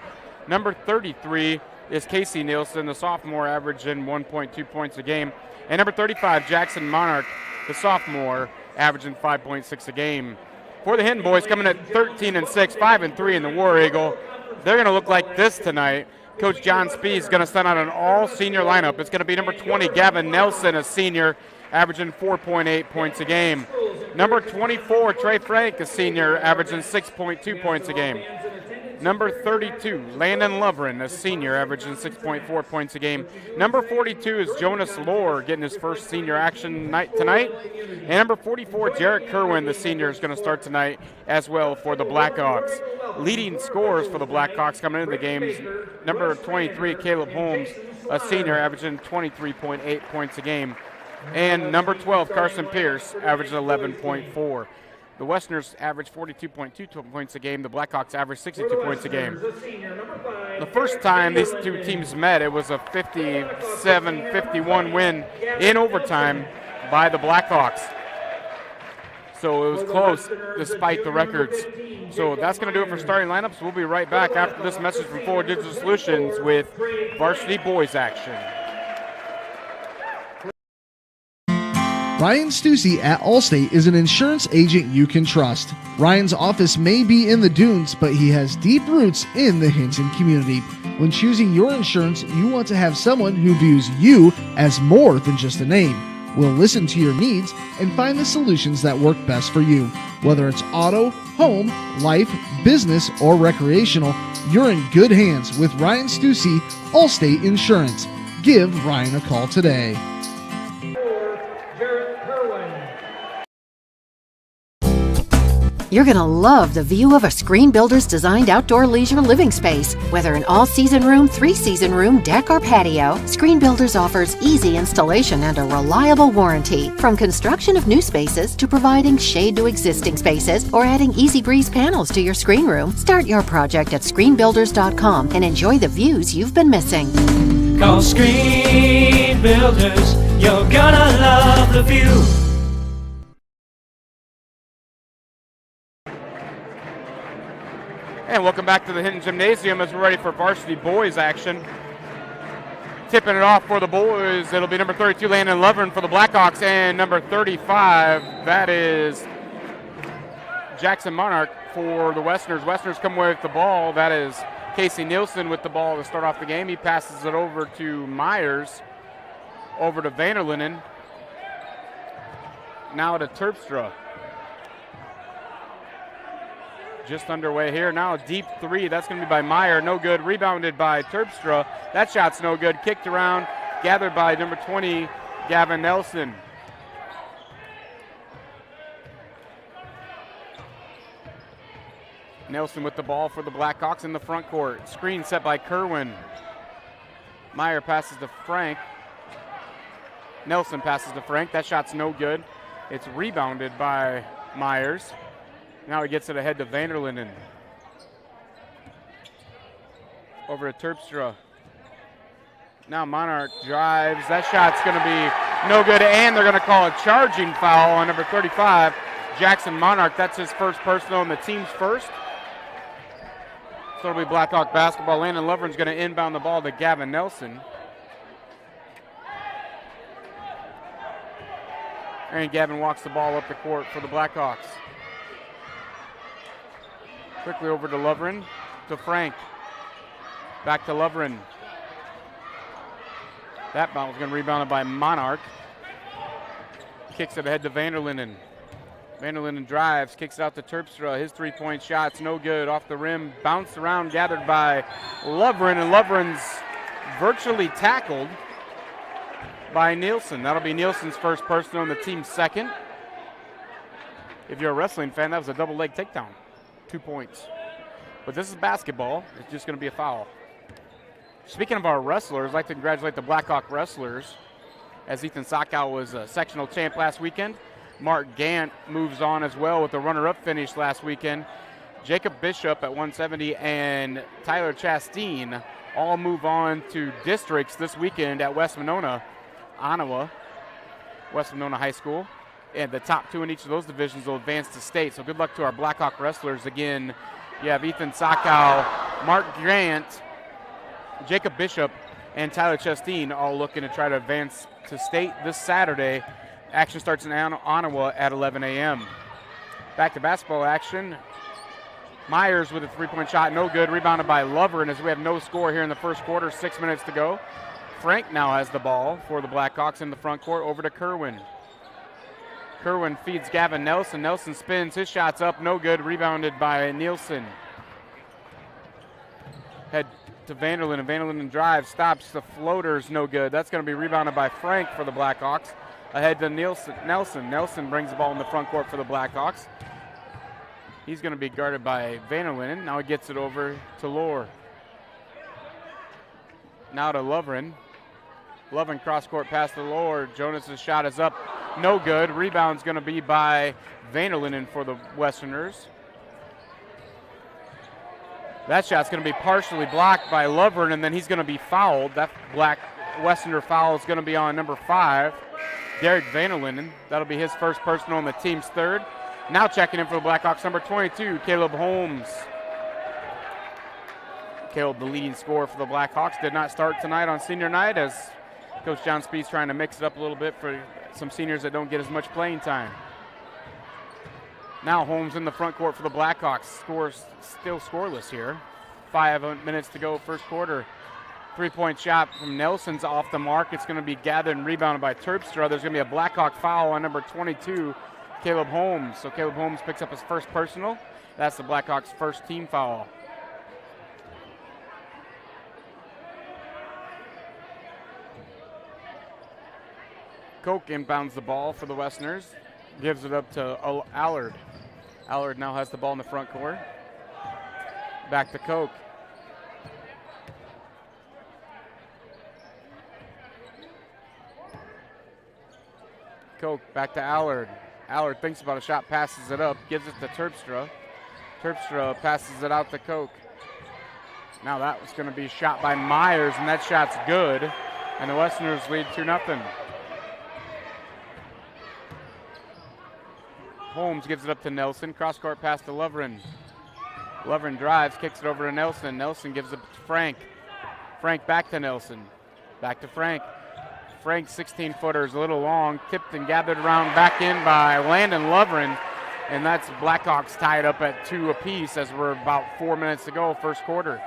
Number 33 is Casey Nielsen, the sophomore, averaging 1.2 points a game. And number 35, Jackson Monarch, the sophomore, averaging 5.6 a game. For the Hinton boys, coming at 13-6, 5-3 in the War Eagle. They're going to look like this tonight. Coach John Speed is going to send out an all-senior lineup. It's going to be number 20, Gavin Nelson, a senior, averaging 4.8 points a game. Number 24, Trey Frank, a senior, averaging 6.2 points a game. Number 32, Landon Lovren, a senior, averaging 6.4 points a game. Number 42 is Jonas Lohr, getting his first senior action tonight. And number 44, Jarrett Kerwin, the senior, is going to start tonight as well for the Blackhawks. Leading scorers for the Blackhawks coming into the games, number 23, Caleb Holmes, a senior, averaging 23.8 points a game. And number 12, Carson Pierce, averaging 11.4. The Westerners average 42.2 points a game. The Blackhawks average 62 points a game. The first time these two teams met, it was a 57-51 win in overtime by the Blackhawks. So it was close despite the records. So that's going to do it for starting lineups. We'll be right back after this message from Fuller Digital Solutions with varsity boys action. Ryan Stussy at Allstate is an insurance agent you can trust. Ryan's office may be in the Dunes, but he has deep roots in the Hinton community. When choosing your insurance, you want to have someone who views you as more than just a name. We'll listen to your needs and find the solutions that work best for you. Whether it's auto, home, life, business, or recreational, you're in good hands with Ryan Stussy, Allstate Insurance. Give Ryan a call today. You're going to love the view of a Screen Builder's designed outdoor leisure living space. Whether an all-season room, 3-season room, deck, or patio, Screen Builders offers easy installation and a reliable warranty. From construction of new spaces to providing shade to existing spaces or adding Easy Breeze panels to your screen room, start your project at screenbuilders.com and enjoy the views you've been missing. Call Screen Builders, you're gonna love the view. And welcome back to the Hinton Gymnasium as we're ready for varsity boys action. Tipping it off for the boys, it'll be number 32, Landon Lovren for the Blackhawks, and number 35, that is Jackson Monarch for the Westerners. Westerners come away with the ball. That is Casey Nielsen with the ball to start off the game. He passes it over to Myers, over to Vanderlinden, now to Terpstra. Just underway here. Now a deep three. That's going to be by Meyer. No good. Rebounded by Terpstra. That shot's no good. Kicked around. Gathered by number 20, Gavin Nelson. Nelson with the ball for the Blackhawks in the front court. Screen set by Kerwin. Meyer passes to Frank. Nelson passes to Frank. That shot's no good. It's rebounded by Myers. Now he gets it ahead to Vanderlinden. Over to Terpstra. Now Monarch drives. That shot's going to be no good, and they're going to call a charging foul on number 35, Jackson Monarch. That's his first personal and the team's first. So it'll be Blackhawk basketball. Landon Lovren's going to inbound the ball to Gavin Nelson. And Gavin walks the ball up the court for the Blackhawks. Quickly over to Lovren, to Frank. Back to Lovren. That ball is going to be rebounded by Monarch. Kicks it ahead to Vanderlinden. Vanderlinden drives, kicks it out to Terpstra. His three-point shot's no good. Off the rim, bounced around, gathered by Lovren, and Lovren's virtually tackled by Nielsen. That'll be Nielsen's first personal and the team's second. If you're a wrestling fan, that was a double leg takedown. 2 points. But this is basketball. It's just going to be a foul. Speaking of our wrestlers, I'd like to congratulate the Blackhawk wrestlers, as Ethan Sokow was a sectional champ last weekend. Mark Gant moves on as well with the runner-up finish last weekend. Jacob Bishop at 170 and Tyler Chasteen all move on to districts this weekend at West Monona, Ottawa, West Monona High School. And the top two in each of those divisions will advance to state. So good luck to our Blackhawk wrestlers. Again, you have Ethan Sokow, Mark Grant, Jacob Bishop, and Tyler Chasteen all looking to try to advance to state this Saturday. Action starts in Ottawa at 11 a.m. Back to basketball action. Myers with a three-point shot, no good. Rebounded by Lovren as we have no score here in the first quarter, 6 minutes to go. Frank now has the ball for the Blackhawks in the front court, over to Kerwin. Kerwin feeds Gavin Nelson. Nelson spins, his shot's up, no good. Rebounded by Nielsen. Head to Vanderlinden, and Vanderlinden drives, stops, the floater's no good. That's going to be rebounded by Frank for the Blackhawks. Ahead to Nelson. Nelson brings the ball in the front court for the Blackhawks. He's going to be guarded by Vanderlinden. Now he gets it over to Lohr. Now to Lovren. Lovren cross-court pass to Lohr. Jonas' shot is up. No good. Rebound's going to be by Vanderlinden for the Westerners. That shot's going to be partially blocked by Lovren, and then he's going to be fouled. That Westerner foul is going to be on number 5, Derek Vanderlinden. That'll be his first personal and the team's third. Now checking in for the Blackhawks, number 22, Caleb Holmes. Caleb, the leading scorer for the Blackhawks, did not start tonight on senior night, as Coach John Speed's trying to mix it up a little bit for some seniors that don't get as much playing time. Now Holmes in the front court for the Blackhawks. Scores still scoreless here. 5 minutes to go, first quarter. Three-point shot from Nelson's off the mark. It's going to be gathered and rebounded by Terpstra. There's going to be a Blackhawk foul on number 22, Caleb Holmes. So Caleb Holmes picks up his first personal. That's the Blackhawks' first team foul. Koch inbounds the ball for the Westerners. Gives it up to Allard. Allard now has the ball in the front court. Back to Koch. Koch back to Allard. Allard thinks about a shot, passes it up, gives it to Terpstra. Terpstra passes it out to Koch. Now that was going to be shot by Myers, and that shot's good. And the Westerners lead 2-0. Holmes gives it up to Nelson. Cross-court pass to Lovren. Lovren drives, kicks it over to Nelson. Nelson gives it to Frank. Frank back to Nelson. Back to Frank. Frank's 16-footer is a little long. Tipped and gathered around back in by Landon Lovren. And that's Blackhawks tied up at 2 apiece as we're about 4 minutes to go, first quarter.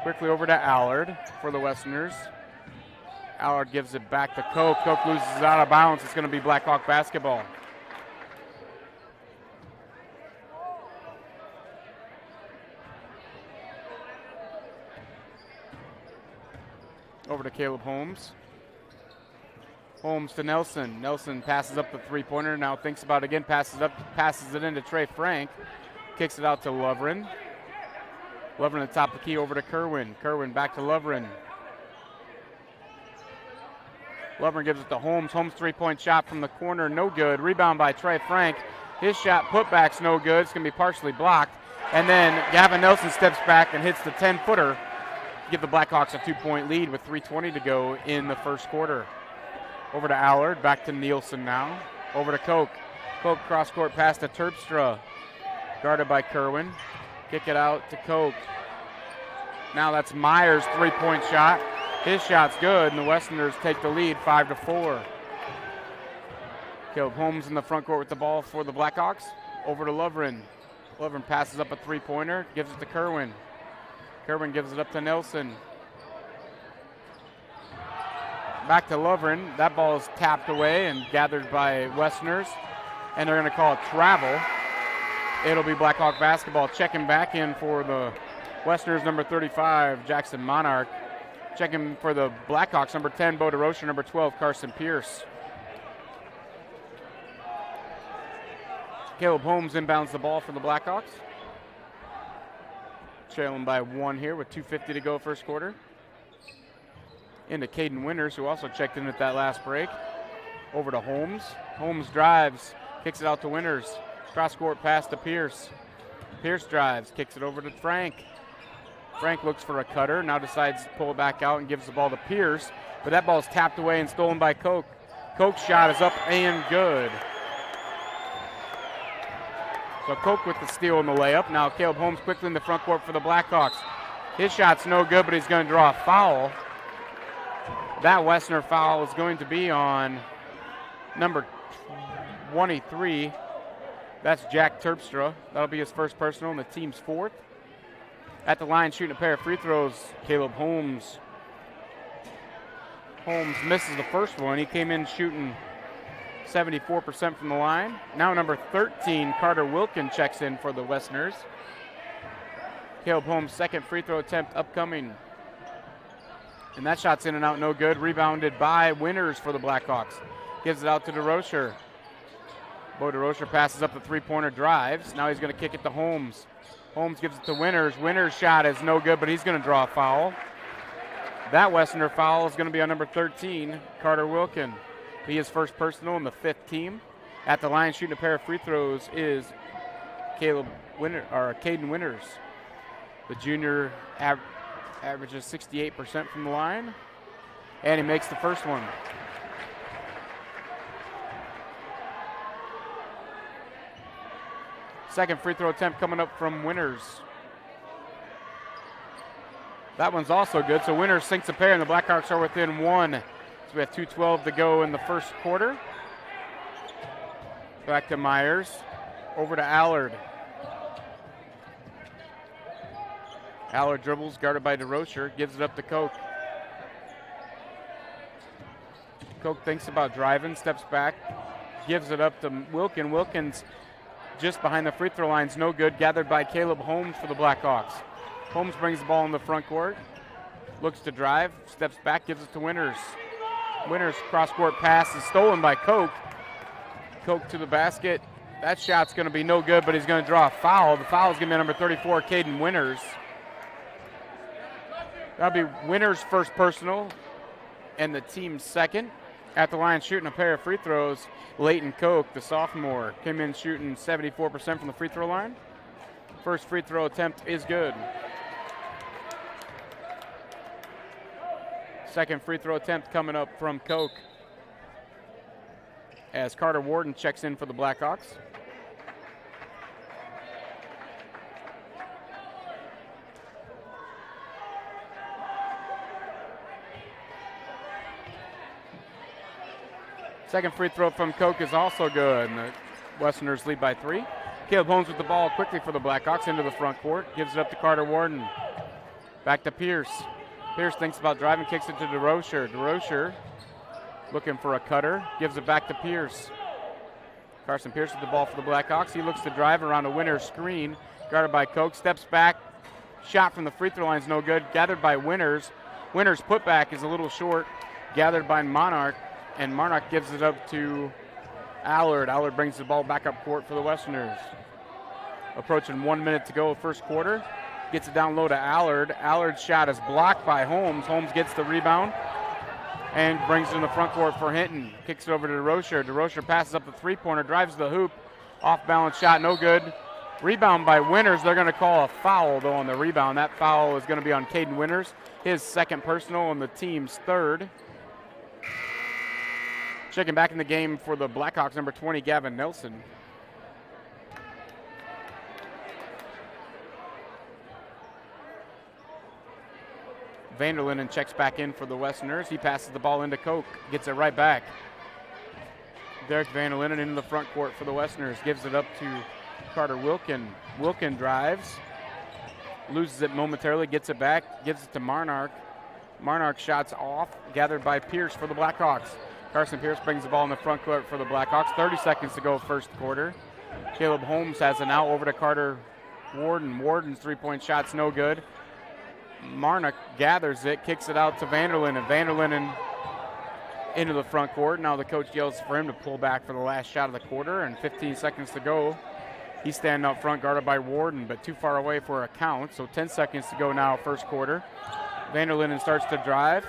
Quickly over to Allard for the Westerners. Allard gives it back to Koch. Koch loses it out of bounds. It's going to be Blackhawk basketball. Over to Caleb Holmes. Holmes to Nelson. Nelson passes up the three-pointer. Now thinks about it again. Passes it into Trey Frank. Kicks it out to Lovren. Lovren at the top of the key over to Kerwin. Kerwin back to Lovren. Lovren gives it to Holmes. Holmes' three-point shot from the corner, no good. Rebound by Trey Frank. His shot putback's no good. It's going to be partially blocked. And then Gavin Nelson steps back and hits the 10-footer. Give the Blackhawks a 2-point lead with 3:20 to go in the first quarter. Over to Allard, back to Nielsen now. Over to Koch. Koch cross-court pass to Terpstra. Guarded by Kerwin. Kick it out to Koch. Now that's Myers' three-point shot. His shot's good, and the Westerners take the lead 5-4. Caleb Holmes in the front court with the ball for the Blackhawks. Over to Lovren. Lovren passes up a three-pointer, gives it to Kerwin. Kerwin gives it up to Nelson. Back to Lovren. That ball is tapped away and gathered by Westerners, and they're going to call it travel. It'll be Blackhawk basketball. Checking back in for the Westerners, number 35, Jackson Monarch. Checking for the Blackhawks, number 10, Bo DeRocher, number 12, Carson Pierce. Caleb Holmes inbounds the ball for the Blackhawks. Trailing by 1 here with 2:50 to go first quarter. Into Caden Winters, who also checked in at that last break. Over to Holmes. Holmes drives, kicks it out to Winters. Cross-court pass to Pierce. Pierce drives, kicks it over to Frank. Frank looks for a cutter, now decides to pull it back out and gives the ball to Pierce, but that ball is tapped away and stolen by Koch. Koch's shot is up and good. So Koch with the steal and the layup. Now Caleb Holmes quickly in the front court for the Blackhawks. His shot's no good, but he's going to draw a foul. That Westerner foul is going to be on number 23. That's Jack Terpstra. That'll be his first personal and the team's fourth. At the line shooting a pair of free throws, Caleb Holmes. Holmes misses the first one. He came in shooting 74% from the line. Now number 13, Carter Wilkin, checks in for the Westerners. Caleb Holmes' second free throw attempt upcoming. And that shot's in and out, no good. Rebounded by Winters for the Blackhawks. Gives it out to DeRocher. Bo DeRocher passes up the three-pointer, drives. Now he's going to kick it to Holmes. Holmes gives it to Winters. Winters' shot is no good, but he's going to draw a foul. That Westerner foul is going to be on number 13, Carter Wilkin. Be his first personal in the fifth team. At the line shooting a pair of free throws is Caden Winters. The junior averages 68% from the line, and he makes the first one. Second free throw attempt coming up from Winters. That one's also good, so Winters sinks a pair, and the Blackhawks are within 1. So we have 2:12 to go in the first quarter. Back to Myers. Over to Allard. Allard dribbles, guarded by DeRocher, gives it up to Koch. Koch thinks about driving, steps back, gives it up to Wilkin. Wilkins just behind the free throw line's no good, gathered by Caleb Holmes for the Blackhawks. Holmes brings the ball in the front court, looks to drive, steps back, gives it to Winters. Winters' cross-court pass is stolen by Koch. Koch to the basket. That shot's going to be no good, but he's going to draw a foul. The foul is going to be number 34, Caden Winters. That'll be Winters' first personal and the team's second. At the line shooting a pair of free throws, Leighton Koch, the sophomore, came in shooting 74% from the free throw line. First free throw attempt is good. Second free throw attempt coming up from Koch as Carter Warden checks in for the Blackhawks. Second free throw from Koch is also good, and the Westerners lead by 3. Caleb Holmes with the ball quickly for the Blackhawks into the front court, gives it up to Carter Warden. Back to Pierce. Pierce thinks about driving, kicks it to DeRocher. DeRocher looking for a cutter, gives it back to Pierce. Carson Pierce with the ball for the Blackhawks. He looks to drive around a Winters screen, guarded by Koch, steps back. Shot from the free throw line is no good, gathered by Winters. Winters' putback is a little short, gathered by Monarch, and Monarch gives it up to Allard. Allard brings the ball back up court for the Westerners. Approaching 1 minute to go first quarter. Gets it down low to Allard. Allard's shot is blocked by Holmes. Holmes gets the rebound and brings it in the front court for Hinton. Kicks it over to DeRocher. DeRocher passes up the three-pointer, drives the hoop. Off-balance shot, no good. Rebound by Winters. They're going to call a foul, though, on the rebound. That foul is going to be on Caden Winters, his second personal and the team's third. Checking back in the game for the Blackhawks, number 20, Gavin Nelson. Vanderlinden checks back in for the Westerners. He passes the ball into Koch, gets it right back. Derek Vanderlinden into the front court for the Westerners, gives it up to Carter Wilkin. Wilkin drives, loses it momentarily, gets it back, gives it to Marnark. Marnark shots off, gathered by Pierce for the Blackhawks. Carson Pierce brings the ball in the front court for the Blackhawks. 30 seconds to go first quarter. Caleb Holmes has it now over to Carter Warden. Warden's three-point shot's no good. Marnark gathers it, kicks it out to Vanderlinden. Vanderlinden into the front court. Now the coach yells for him to pull back for the last shot of the quarter, and 15 seconds to go. He's standing up front, guarded by Warden, but too far away for a count. So 10 seconds to go now, first quarter. Vanderlinden starts to drive.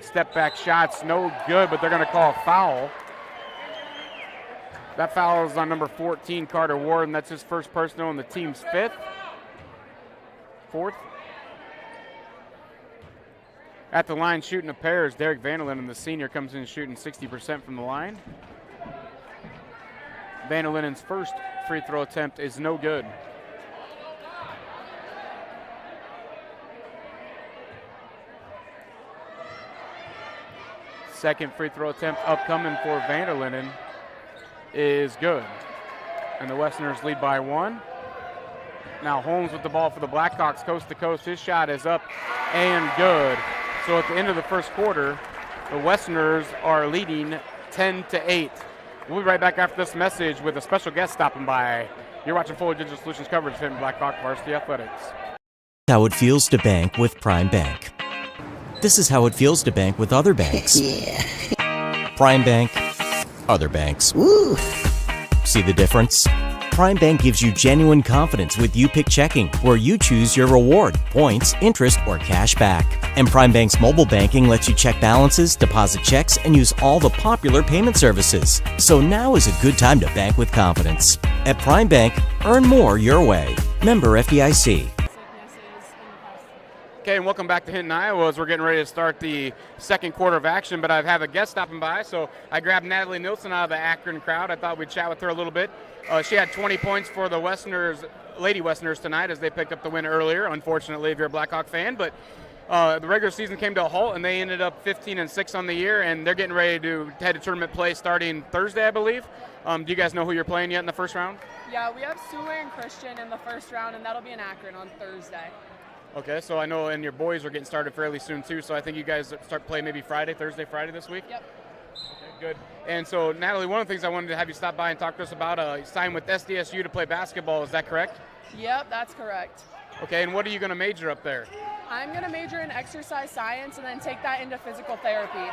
Step back shots, no good, but they're going to call a foul. That foul is on number 14, Carter Warden. That's his first personal and the team's fourth. At the line shooting a pair is Derek Vanderlinden, the senior, comes in shooting 60% from the line. Vanderlinden's first free throw attempt is no good. Second free throw attempt upcoming for Vanderlinden is good. And the Westerners lead by one. Now Holmes with the ball for the Blackhawks, coast to coast. His shot is up and good. So at the end of the first quarter, the Westerners are leading 10-8. We'll be right back after this message with a special guest stopping by. You're watching Fuller Digital Solutions coverage of Hinton Blackhawk Varsity Athletics. How it feels to bank with Prime Bank. This is how it feels to bank with other banks. Prime Bank, other banks. Woo. See the difference? Prime Bank gives you genuine confidence with You Pick Checking, where you choose your reward, points, interest, or cash back. And Prime Bank's mobile banking lets you check balances, deposit checks, and use all the popular payment services. So now is a good time to bank with confidence. At Prime Bank, earn more your way. Member FDIC. Okay, and welcome back to Hinton, Iowa, as we're getting ready to start the second quarter of action, but I have a guest stopping by, so I grabbed Natalie Nilsson out of the Akron crowd. I thought we'd chat with her a little bit. She had 20 points for the Westerners, Lady Westerners tonight, as they picked up the win earlier, unfortunately, if you're a Blackhawk fan, but the regular season came to a halt, and they ended up 15-6 on the year, and they're getting ready to head to tournament play starting Thursday, I believe. Do you guys know who you're playing yet in the first round? Yeah, we have Sue and Christian in the first round, and that'll be in Akron on Thursday. Okay, so I know, and your boys are getting started fairly soon too, so I think you guys start playing maybe Thursday, Friday this week? Yep. Okay, good. And so, Natalie, one of the things I wanted to have you stop by and talk to us about, you signed with SDSU to play basketball, is that correct? Yep, that's correct. Okay, and what are you going to major up there? I'm going to major in exercise science and then take that into physical therapy.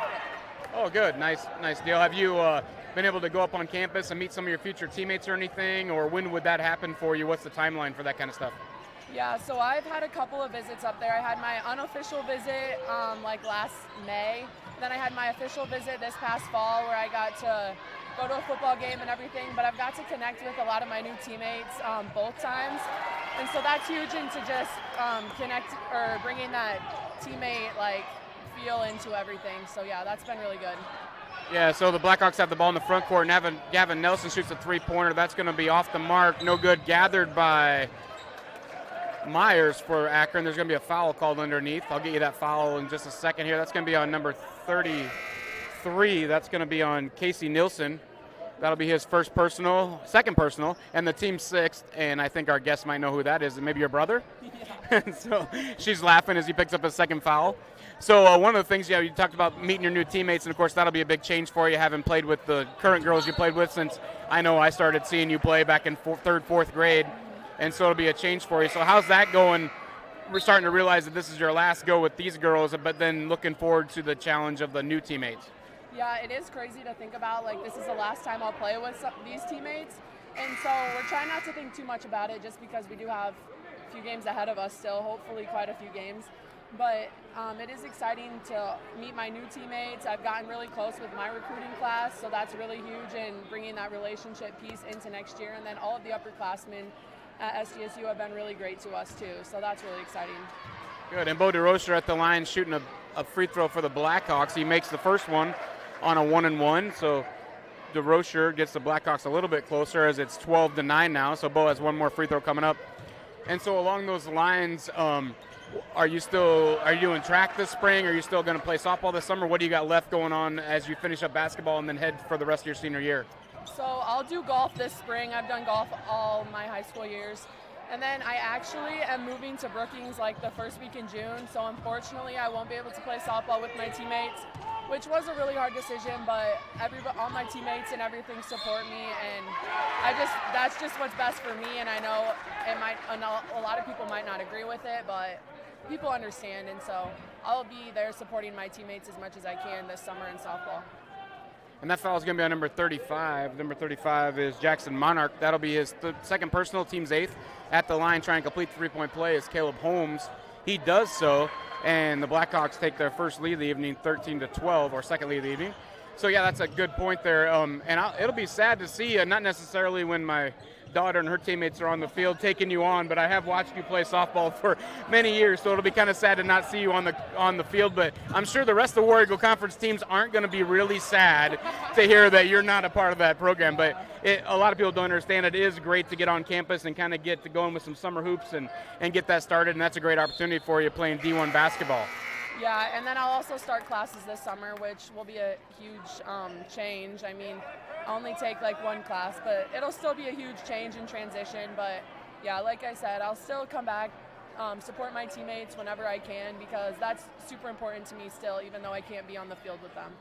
Oh, good. Nice deal. Have you been able to go up on campus and meet some of your future teammates or anything, or when would that happen for you? What's the timeline for that kind of stuff? Yeah, so I've had a couple of visits up there. I had my unofficial visit like last May. Then I had my official visit this past fall where I got to go to a football game and everything, but I've got to connect with a lot of my new teammates both times. And so that's huge into just connect or bringing that teammate like feel into everything. So yeah, that's been really good. Yeah, so the Blackhawks have the ball in the front court, and Gavin Nelson shoots a three-pointer. That's going to be off the mark. No good. Gathered by Myers for Akron. There's going to be a foul called underneath. I'll get you that foul in just a second here. That's going to be on number 33. That's going to be on Casey Nielsen. That'll be his second personal, and the team's sixth, and I think our guest might know who that is. Maybe your brother? Yeah. So she's laughing as he picks up his second foul. So one of the things, you talked about meeting your new teammates, and of course that'll be a big change for you, having played with the current girls you played with since I know I started seeing you play back in third, fourth grade. And so it'll be a change for you. So how's that going? We're starting to realize that this is your last go with these girls, but then looking forward to the challenge of the new teammates. Yeah, it is crazy to think about, like, this is the last time I'll play with these teammates. And so we're trying not to think too much about it just because we do have a few games ahead of us still, hopefully quite a few games. But it is exciting to meet my new teammates. I've gotten really close with my recruiting class, so that's really huge in bringing that relationship piece into next year. And then all of the upperclassmen at SDSU have been really great to us too, so that's really exciting. Good, and Bo DeRocher at the line shooting a free throw for the Blackhawks. He makes the first one, on a 1-1. So DeRocher gets the Blackhawks a little bit closer as it's 12-9 now. So Bo has one more free throw coming up. And so along those lines, are you doing track this spring? Are you still going to play softball this summer? What do you got left going on as you finish up basketball and then head for the rest of your senior year? So I'll do golf this spring. I've done golf all my high school years. And then I actually am moving to Brookings like the first week in June. So unfortunately, I won't be able to play softball with my teammates, which was a really hard decision, but all my teammates and everything support me, and that's just what's best for me. And I know a lot of people might not agree with it, but people understand, and so I'll be there supporting my teammates as much as I can this summer in softball. And that foul is going to be on number 35. Number 35 is Jackson Monarch. That'll be his second personal, team's 8th. At the line, trying to complete the three-point play is Caleb Holmes. He does so, and the Blackhawks take their first lead of the evening, 13-12, or second lead of the evening. So, yeah, that's a good point there. It'll be sad to see you, not necessarily when my daughter and her teammates are on the field taking you on, but I have watched you play softball for many years, so it'll be kind of sad to not see you on the field. But I'm sure the rest of the War Eagle Conference teams aren't going to be really sad to hear that you're not a part of that program. But a lot of people don't understand it is great to get on campus and kind of get to going with some summer hoops and get that started, and that's a great opportunity for you playing D1 basketball. Yeah, and then I'll also start classes this summer, which will be a huge change. I mean, I only take like one class, but it'll still be a huge change and transition. But yeah, like I said, I'll still come back, support my teammates whenever I can, because that's super important to me still, even though I can't be on the field with them.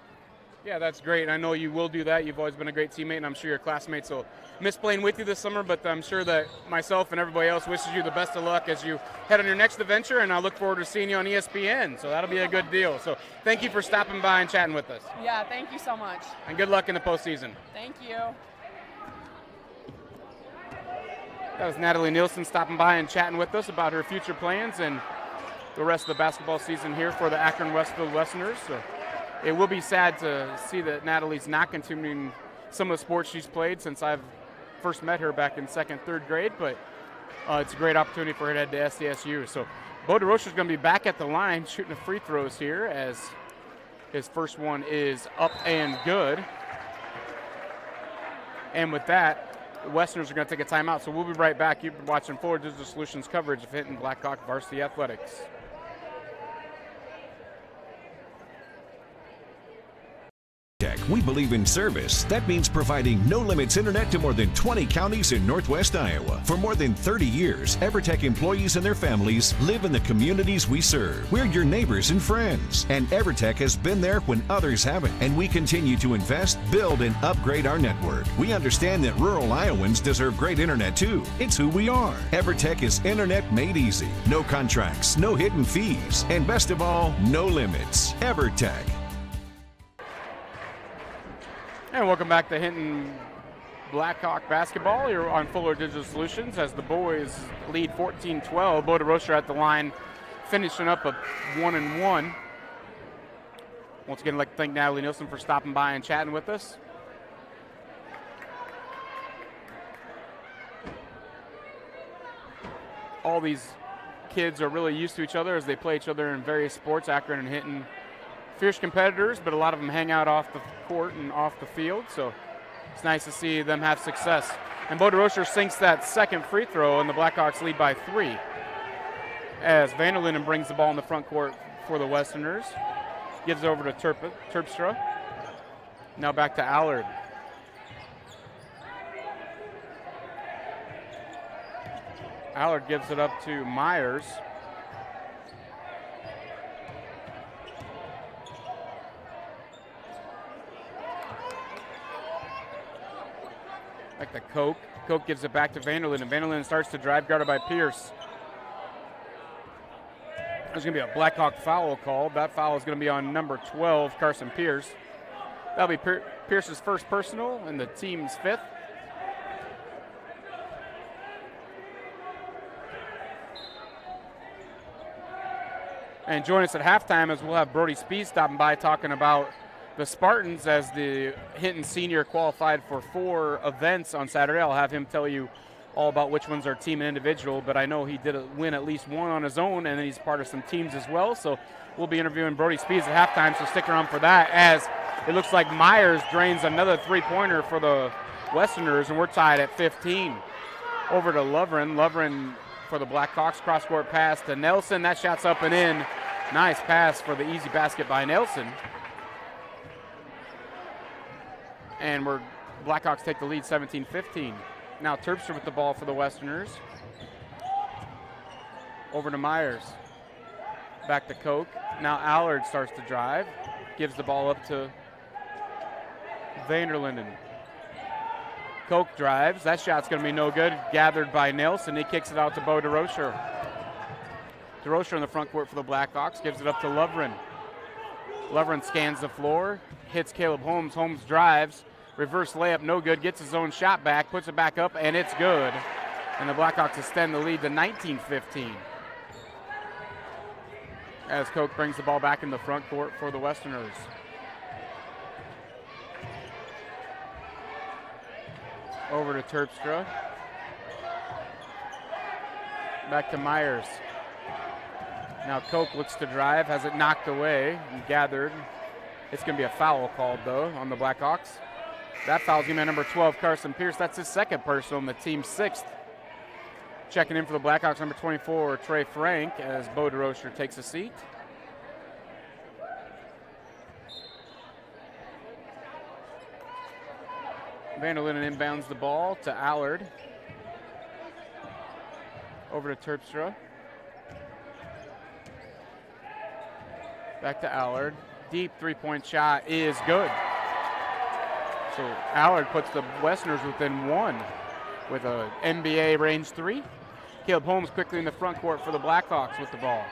Yeah, that's great. I know you will do that. You've always been a great teammate, and I'm sure your classmates will miss playing with you this summer, but I'm sure that myself and everybody else wishes you the best of luck as you head on your next adventure, and I look forward to seeing you on ESPN, so that'll be a good deal. So thank you for stopping by and chatting with us. Yeah, thank you so much. And good luck in the postseason. Thank you. That was Natalie Nielsen stopping by and chatting with us about her future plans and the rest of the basketball season here for the Akron-Westfield Westerners. So it will be sad to see that Natalie's not continuing some of the sports she's played since I've first met her back in 2nd, 3rd grade, but it's a great opportunity for her to head to SDSU. So Bo DeRocher is going to be back at the line shooting the free throws here as his first one is up and good. And with that, the Westerners are going to take a timeout, so we'll be right back. You've been watching Fuller Digital Solutions coverage of Hinton Blackhawk Varsity Athletics. We believe in service. That means providing no-limits internet to more than 20 counties in Northwest Iowa. For more than 30 years, EverTech employees and their families live in the communities we serve. We're your neighbors and friends, and EverTech has been there when others haven't, and we continue to invest, build, and upgrade our network. We understand that rural Iowans deserve great internet too. It's who we are. EverTech is internet made easy. No contracts, no hidden fees, and best of all, no limits. EverTech. And welcome back to Hinton Blackhawk basketball. You're on Fuller Digital Solutions as the boys lead 14-12. Bo DeRocher at the line, finishing up a 1-1. Once again, I'd like to thank Natalie Nielsen for stopping by and chatting with us. All these kids are really used to each other as they play each other in various sports. Akron and Hinton, fierce competitors, but a lot of them hang out off the court and off the field, so it's nice to see them have success. And Bo DeRocher sinks that second free throw, and the Blackhawks lead by 3 as Vanderlinden brings the ball in the front court for the Westerners. Gives it over to Terpstra. Now back to Allard. Allard gives it up to Myers. Back to Koch. Koch gives it back to Vanderlinden. Vanderlinden starts to drive, guarded by Pierce. There's going to be a Blackhawk foul called. That foul is going to be on number 12, Carson Pierce. That'll be Pierce's first personal and the team's 5th. And join us at halftime as we'll have Brody Speed stopping by talking about the Spartans as the Hinton senior qualified for 4 events on Saturday. I'll have him tell you all about which ones are team and individual, but I know he did win at least one on his own, and then he's part of some teams as well. So we'll be interviewing Brody Speeds at halftime, so stick around for that as It looks like Myers drains another three-pointer for the Westerners, and we're tied at 15. Over to Lovren. Lovren for the Blackhawks. Cross-court pass to Nelson. That shot's up and in. Nice pass for the easy basket by Nelson. And Blackhawks take the lead 17-15. Now Terpstra with the ball for the Westerners. Over to Myers. Back to Koch. Now Allard starts to drive. Gives the ball up to Vanderlinden. Koch drives. That shot's going to be no good. Gathered by Nelson. He kicks it out to Bo DeRocher. DeRocher in the front court for the Blackhawks. Gives it up to Lovren. Lovren scans the floor. Hits Caleb Holmes. Holmes drives. Reverse layup, no good. Gets his own shot back. Puts it back up, and it's good. And the Blackhawks extend the lead to 19-15. As Koch brings the ball back in the front court for the Westerners. Over to Terpstra. Back to Myers. Now Koch looks to drive, has it knocked away and gathered. It's going to be a foul called, though, on the Blackhawks. That foul's going to be number 12, Carson Pierce. That's his second personal and the team's sixth. Checking in for the Blackhawks, number 24, Trey Frank, as Bo DeRocher takes a seat. Vanderlinden inbounds the ball to Allard. Over to Terpstra. Back to Allard. Deep three-point shot is good. So Allard puts the Westerners within one with a NBA range three. Caleb Holmes quickly in the front court for the Blackhawks with the ball.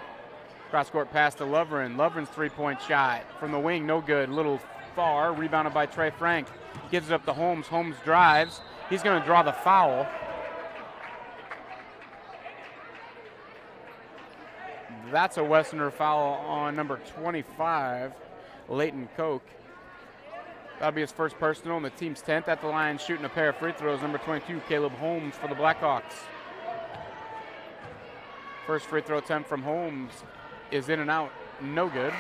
Cross-court pass to Lovren. Lovren's three-point shot from the wing, no good. Little far, rebounded by Trey Frank. Gives it up to Holmes. Holmes drives. He's going to draw the foul. That's a Westerner foul on number 25, Leighton Koch. That'll be his first personal and the team's 10th at the line, shooting a pair of free throws. Number 22, Caleb Holmes for the Blackhawks. First free throw attempt from Holmes is in and out, no good.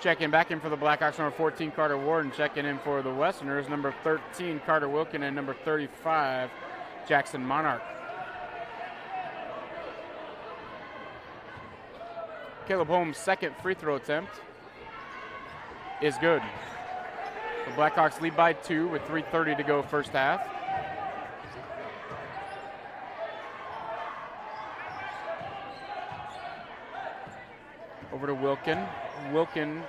Checking back in for the Blackhawks, number 14, Carter Warden. Checking in for the Westerners, number 13, Carter Wilkin, and number 35, Jackson Monarch. Caleb Holmes' second free throw attempt is good. The Blackhawks lead by 2 with 3:30 to go first half. Over to Wilkin. Wilkin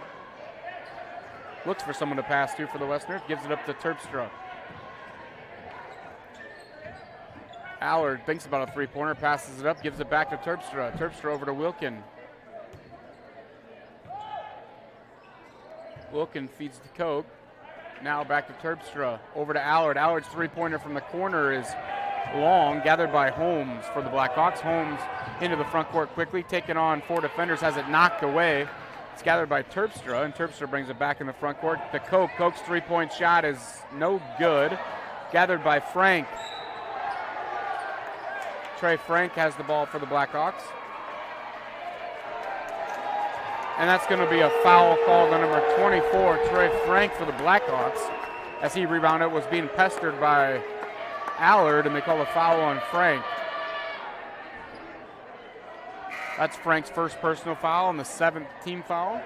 looks for someone to pass to for the Westerners. Gives it up to Terpstra. Allard thinks about a three-pointer, passes it up, gives it back to Terpstra. Terpstra over to Wilkin. Wilkin feeds to Koch. Now back to Terpstra. Over to Allard. Allard's three-pointer from the corner is long, gathered by Holmes for the Blackhawks. Holmes into the front court quickly, taking on 4 defenders, has it knocked away. It's gathered by Terpstra, and Terpstra brings it back in the front court to Koch. Koch's three-point shot is no good. Gathered by Frank. Trey Frank has the ball for the Blackhawks. And that's going to be a foul called on number 24, Trey Frank, for the Blackhawks, as he rebounded, was being pestered by Allard, and they call a foul on Frank. That's Frank's first personal foul and the 7th team foul.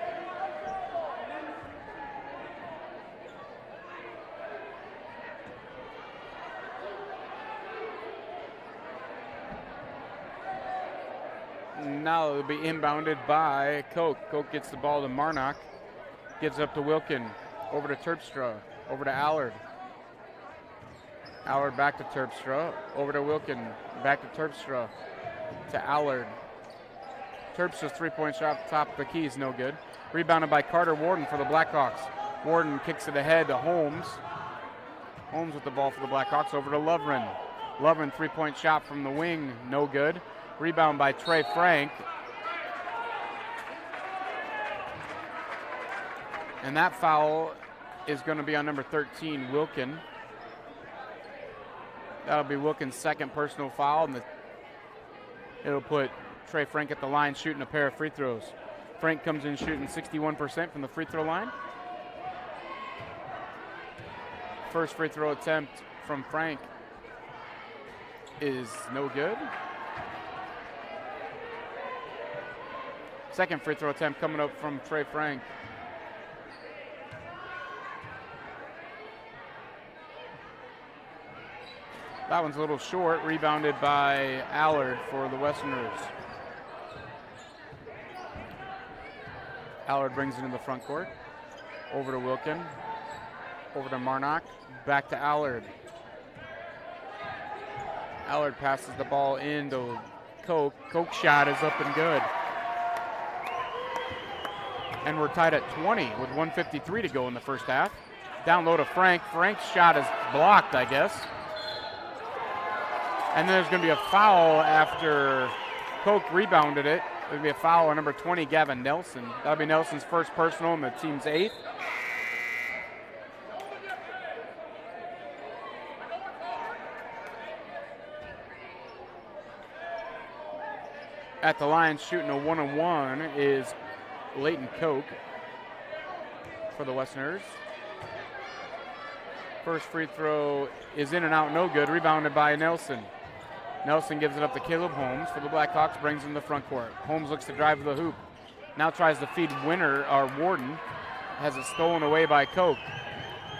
Now it'll be inbounded by Koch. Koch gets the ball to Marnock. Gives up to Wilkin. Over to Terpstra. Over to Allard. Allard back to Terpstra. Over to Wilkin. Back to Terpstra. To Allard. Terpstra's three-point shot at the top of the key is no good. Rebounded by Carter Warden for the Blackhawks. Warden kicks it ahead to Holmes. Holmes with the ball for the Blackhawks. Over to Lovren. Lovren three-point shot from the wing, no good. Rebound by Trey Frank. And that foul is going to be on number 13, Wilkin. That'll be Wilkin's second personal foul, and it'll put Trey Frank at the line shooting a pair of free throws. Frank comes in shooting 61% from the free throw line. First free throw attempt from Frank is no good. Second free throw attempt coming up from Trey Frank. That one's a little short, rebounded by Allard for the Westerners. Allard brings it into the front court. Over to Wilkin. Over to Marnock. Back to Allard. Allard passes the ball into Koch. Koch's shot is up and good. And we're tied at 20 with 1:53 to go in the first half. Down low to Frank. Frank's shot is blocked, I guess. And then there's going to be a foul after Koch rebounded it. There'll be a foul on number 20, Gavin Nelson. That'll be Nelson's first personal and the team's 8th. At the line, shooting a 1-on-1 is Leighton Koch for the Westerners. First free throw is in and out, no good. Rebounded by Nelson. Nelson gives it up to Caleb Holmes for the Blackhawks, brings him to the front court. Holmes looks to drive to the hoop. Now tries to feed Warden. Has it stolen away by Koch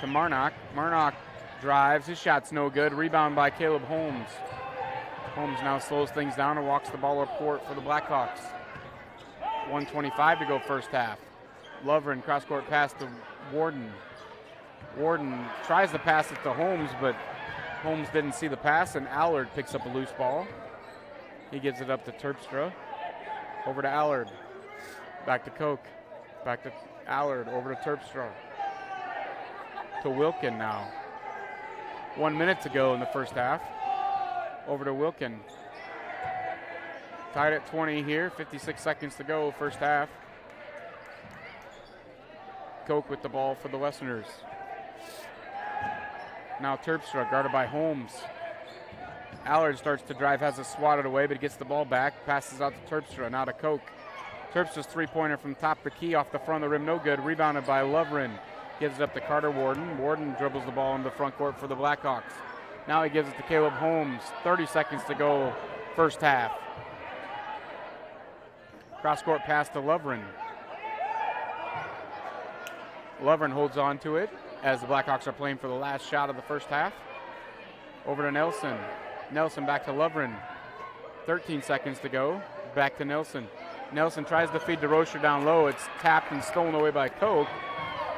to Marnock. Marnock drives, his shot's no good. Rebound by Caleb Holmes. Holmes now slows things down and walks the ball up court for the Blackhawks. 1:25 to go first half. Lovren cross-court pass to Warden. Warden tries to pass it to Holmes, but Holmes didn't see the pass, and Allard picks up a loose ball. He gives it up to Terpstra. Over to Allard. Back to Koch. Back to Allard. Over to Terpstra. To Wilkin now. 1 minute to go in the first half. Over to Wilkin. Tied at 20 here. 56 seconds to go first half. Koch with the ball for the Westerners. Now Terpstra guarded by Holmes. Allard starts to drive, has it swatted away, but he gets the ball back. Passes out to Terpstra, now to Koch. Terpstra's three-pointer from top of the key off the front of the rim, no good. Rebounded by Lovren. Gives it up to Carter Warden. Warden dribbles the ball into the front court for the Blackhawks. Now he gives it to Caleb Holmes. 30 seconds to go first half. Cross-court pass to Lovren. Lovren holds on to it as the Blackhawks are playing for the last shot of the first half. Over to Nelson. Nelson back to Lovren. 13 seconds to go. Back to Nelson. Nelson tries to feed DeRocher down low. It's tapped and stolen away by Koch.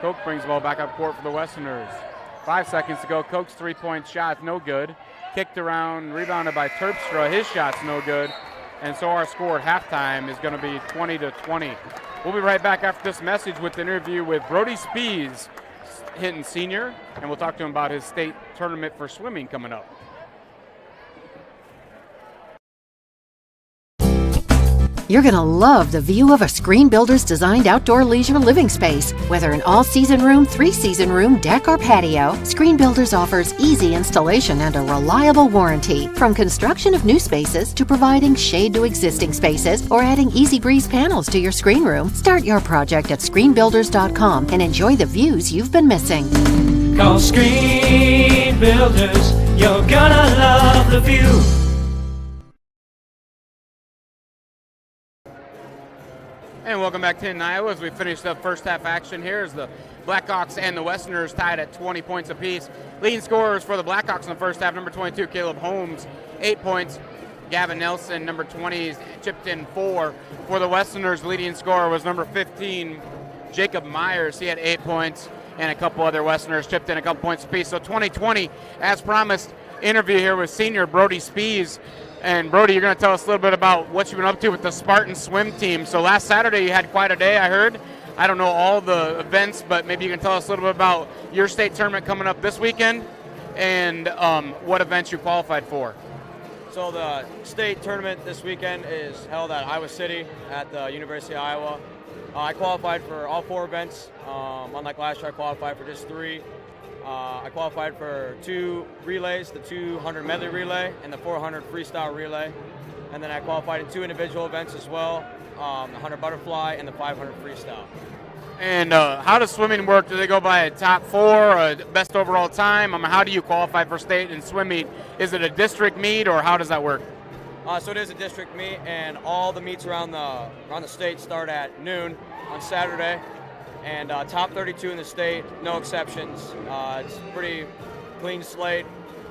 Koch brings the ball back up court for the Westerners. 5 seconds to go. Koch's three-point shot, no good. Kicked around, rebounded by Terpstra. His shot's no good. And so our score at halftime is going to be 20-20. We'll be right back after this message with an interview with Brody Spees, Hinton senior, and we'll talk to him about his state tournament for swimming coming up. You're going to love the view of a Screen Builder's designed outdoor leisure living space. Whether an all-season room, 3-season room, deck, or patio, Screen Builders offers easy installation and a reliable warranty. From construction of new spaces to providing shade to existing spaces or adding Easy Breeze panels to your screen room, start your project at screenbuilders.com and enjoy the views you've been missing. Call Screen Builders, you're gonna love the view. And welcome back to Hinton, Iowa, as we finish the first half action here as the Blackhawks and the Westerners tied at 20 points apiece. Leading scorers for the Blackhawks in the first half, number 22, Caleb Holmes, 8 points. Gavin Nelson, number 20, chipped in 4. For the Westerners, leading scorer was number 15, Jacob Myers. He had 8 points, and a couple other Westerners chipped in a couple points apiece. So 20-20, as promised, interview here with senior Brody Spees. And Brody, you're going to tell us a little bit about what you've been up to with the Spartan swim team. So last Saturday you had quite a day, I heard. I don't know all the events, but maybe you can tell us a little bit about your state tournament coming up this weekend and what events you qualified for. So the state tournament this weekend is held at Iowa City at the University of Iowa. I qualified for all 4 events. Unlike last year, I qualified for just 3. I qualified for 2 relays, the 200 medley relay and the 400 freestyle relay. And then I qualified in 2 individual events as well. the 100 butterfly, and the 500 freestyle. And how does swimming work? Do they go by a top 4, best overall time? How do you qualify for state in swim meet? Is it a district meet, or how does that work? So it is a district meet, and all the meets around the state start at noon on Saturday. And top 32 in the state, no exceptions. It's pretty clean slate,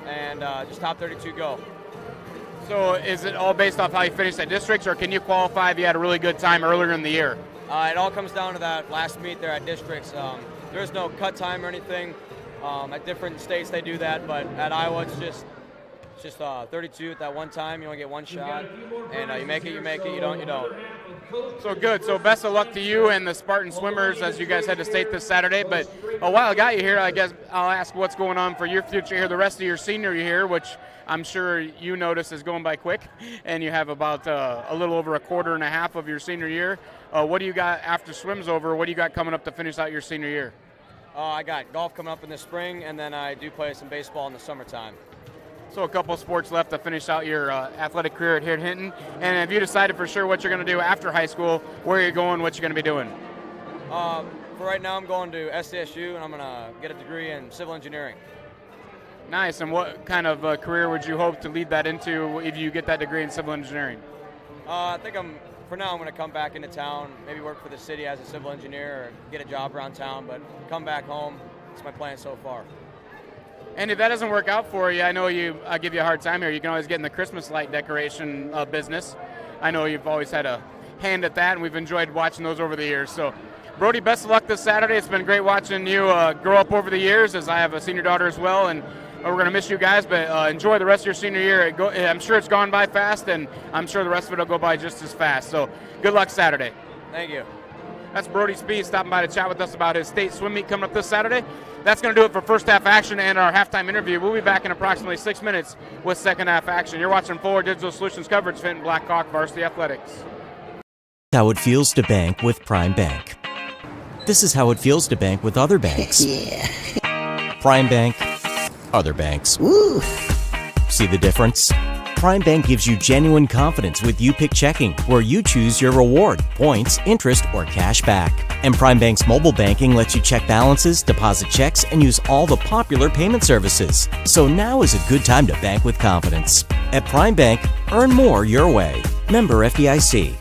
and just top 32 go. So is it all based off how you finish at districts, or can you qualify if you had a really good time earlier in the year? It all comes down to that last meet there at districts. There's no cut time or anything. At different states they do that, but at Iowa it's just 32 at that one time. You only get one shot, and you make it, you make it. You don't, you don't. So good. So best of luck to you and the Spartan swimmers as you guys head to state this Saturday. But while I got you here, I guess I'll ask what's going on for your future here, the rest of your senior year, which I'm sure you notice is going by quick, and you have about a little over a quarter and a half of your senior year. What do you got after swim's over? What do you got coming up to finish out your senior year? I got golf coming up in the spring, and then I do play some baseball in the summertime. So a couple of sports left to finish out your athletic career at Hinton. And have you decided for sure what you're going to do after high school, where you're going, what you're going to be doing? For right now, I'm going to SDSU, and I'm going to get a degree in civil engineering. Nice. And what kind of career would you hope to lead that into if you get that degree in civil engineering? I think for now, I'm going to come back into town, maybe work for the city as a civil engineer or get a job around town, but come back home. It's my plan so far. And if that doesn't work out for you, I know I give you a hard time here. You can always get in the Christmas light decoration business. I know you've always had a hand at that, and we've enjoyed watching those over the years. So, Brody, best of luck this Saturday. It's been great watching you grow up over the years, as I have a senior daughter as well, and we're going to miss you guys, but enjoy the rest of your senior year. I'm sure it's gone by fast, and I'm sure the rest of it will go by just as fast. So, good luck Saturday. Thank you. That's Brody Speed stopping by to chat with us about his state swim meet coming up this Saturday. That's going to do it for first half action and our halftime interview. We'll be back in approximately 6 minutes with second half action. You're watching Forward Digital Solutions coverage, Hinton Blackhawk Varsity Athletics. How it feels to bank with Prime Bank. This is how it feels to bank with other banks. Prime Bank, other banks. Woo. See the difference? Prime Bank gives you genuine confidence with You Pick Checking, where you choose your reward, points, interest, or cash back. And Prime Bank's mobile banking lets you check balances, deposit checks, and use all the popular payment services. So now is a good time to bank with confidence. At Prime Bank, earn more your way. Member FDIC.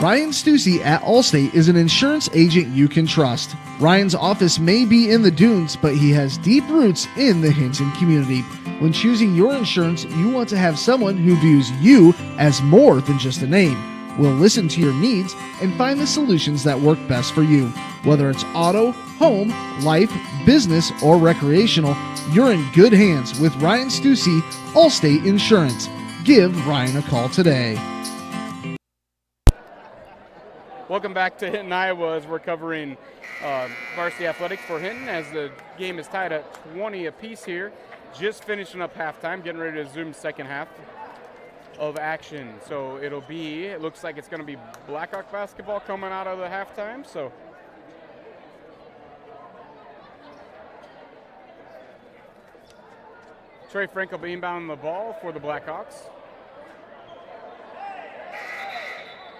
Ryan Stussy at Allstate is an insurance agent you can trust. Ryan's office may be in the dunes, but he has deep roots in the Hinton community. When choosing your insurance, you want to have someone who views you as more than just a name. We'll listen to your needs and find the solutions that work best for you. Whether it's auto, home, life, business, or recreational, you're in good hands with Ryan Stussy, Allstate Insurance. Give Ryan a call today. Welcome back to Hinton, Iowa, as we're covering varsity athletics for Hinton as the game is tied at 20 apiece here. Just finishing up halftime, getting ready to zoom second half of action. So it looks like it's going to be Blackhawk basketball coming out of the halftime. So Trey Frank will be inbounding the ball for the Blackhawks.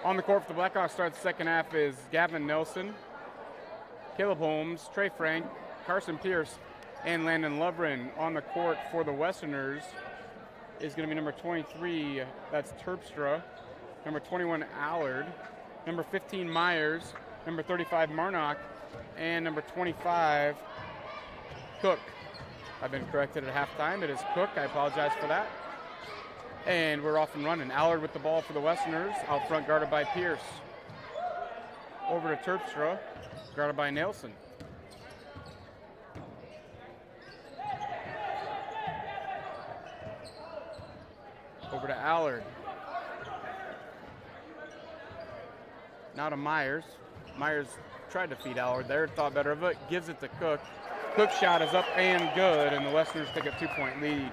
On the court for the Blackhawks starts the second half is Gavin Nelson, Caleb Holmes, Trey Frank, Carson Pierce, and Landon Lovren. On the court for the Westerners is going to be number 23, that's Terpstra, number 21, Allard, number 15, Myers, number 35, Marnock, and number 25, Cook. I've been corrected at halftime. It is Cook. I apologize for that. And we're off and running. Allard with the ball for the Westerners, out front guarded by Pierce. Over to Terpstra, guarded by Nelson. Over to Allard. Now to Myers. Myers tried to feed Allard there, thought better of it, gives it to Cook. Cook's shot is up and good, and the Westerners take a 2-point lead.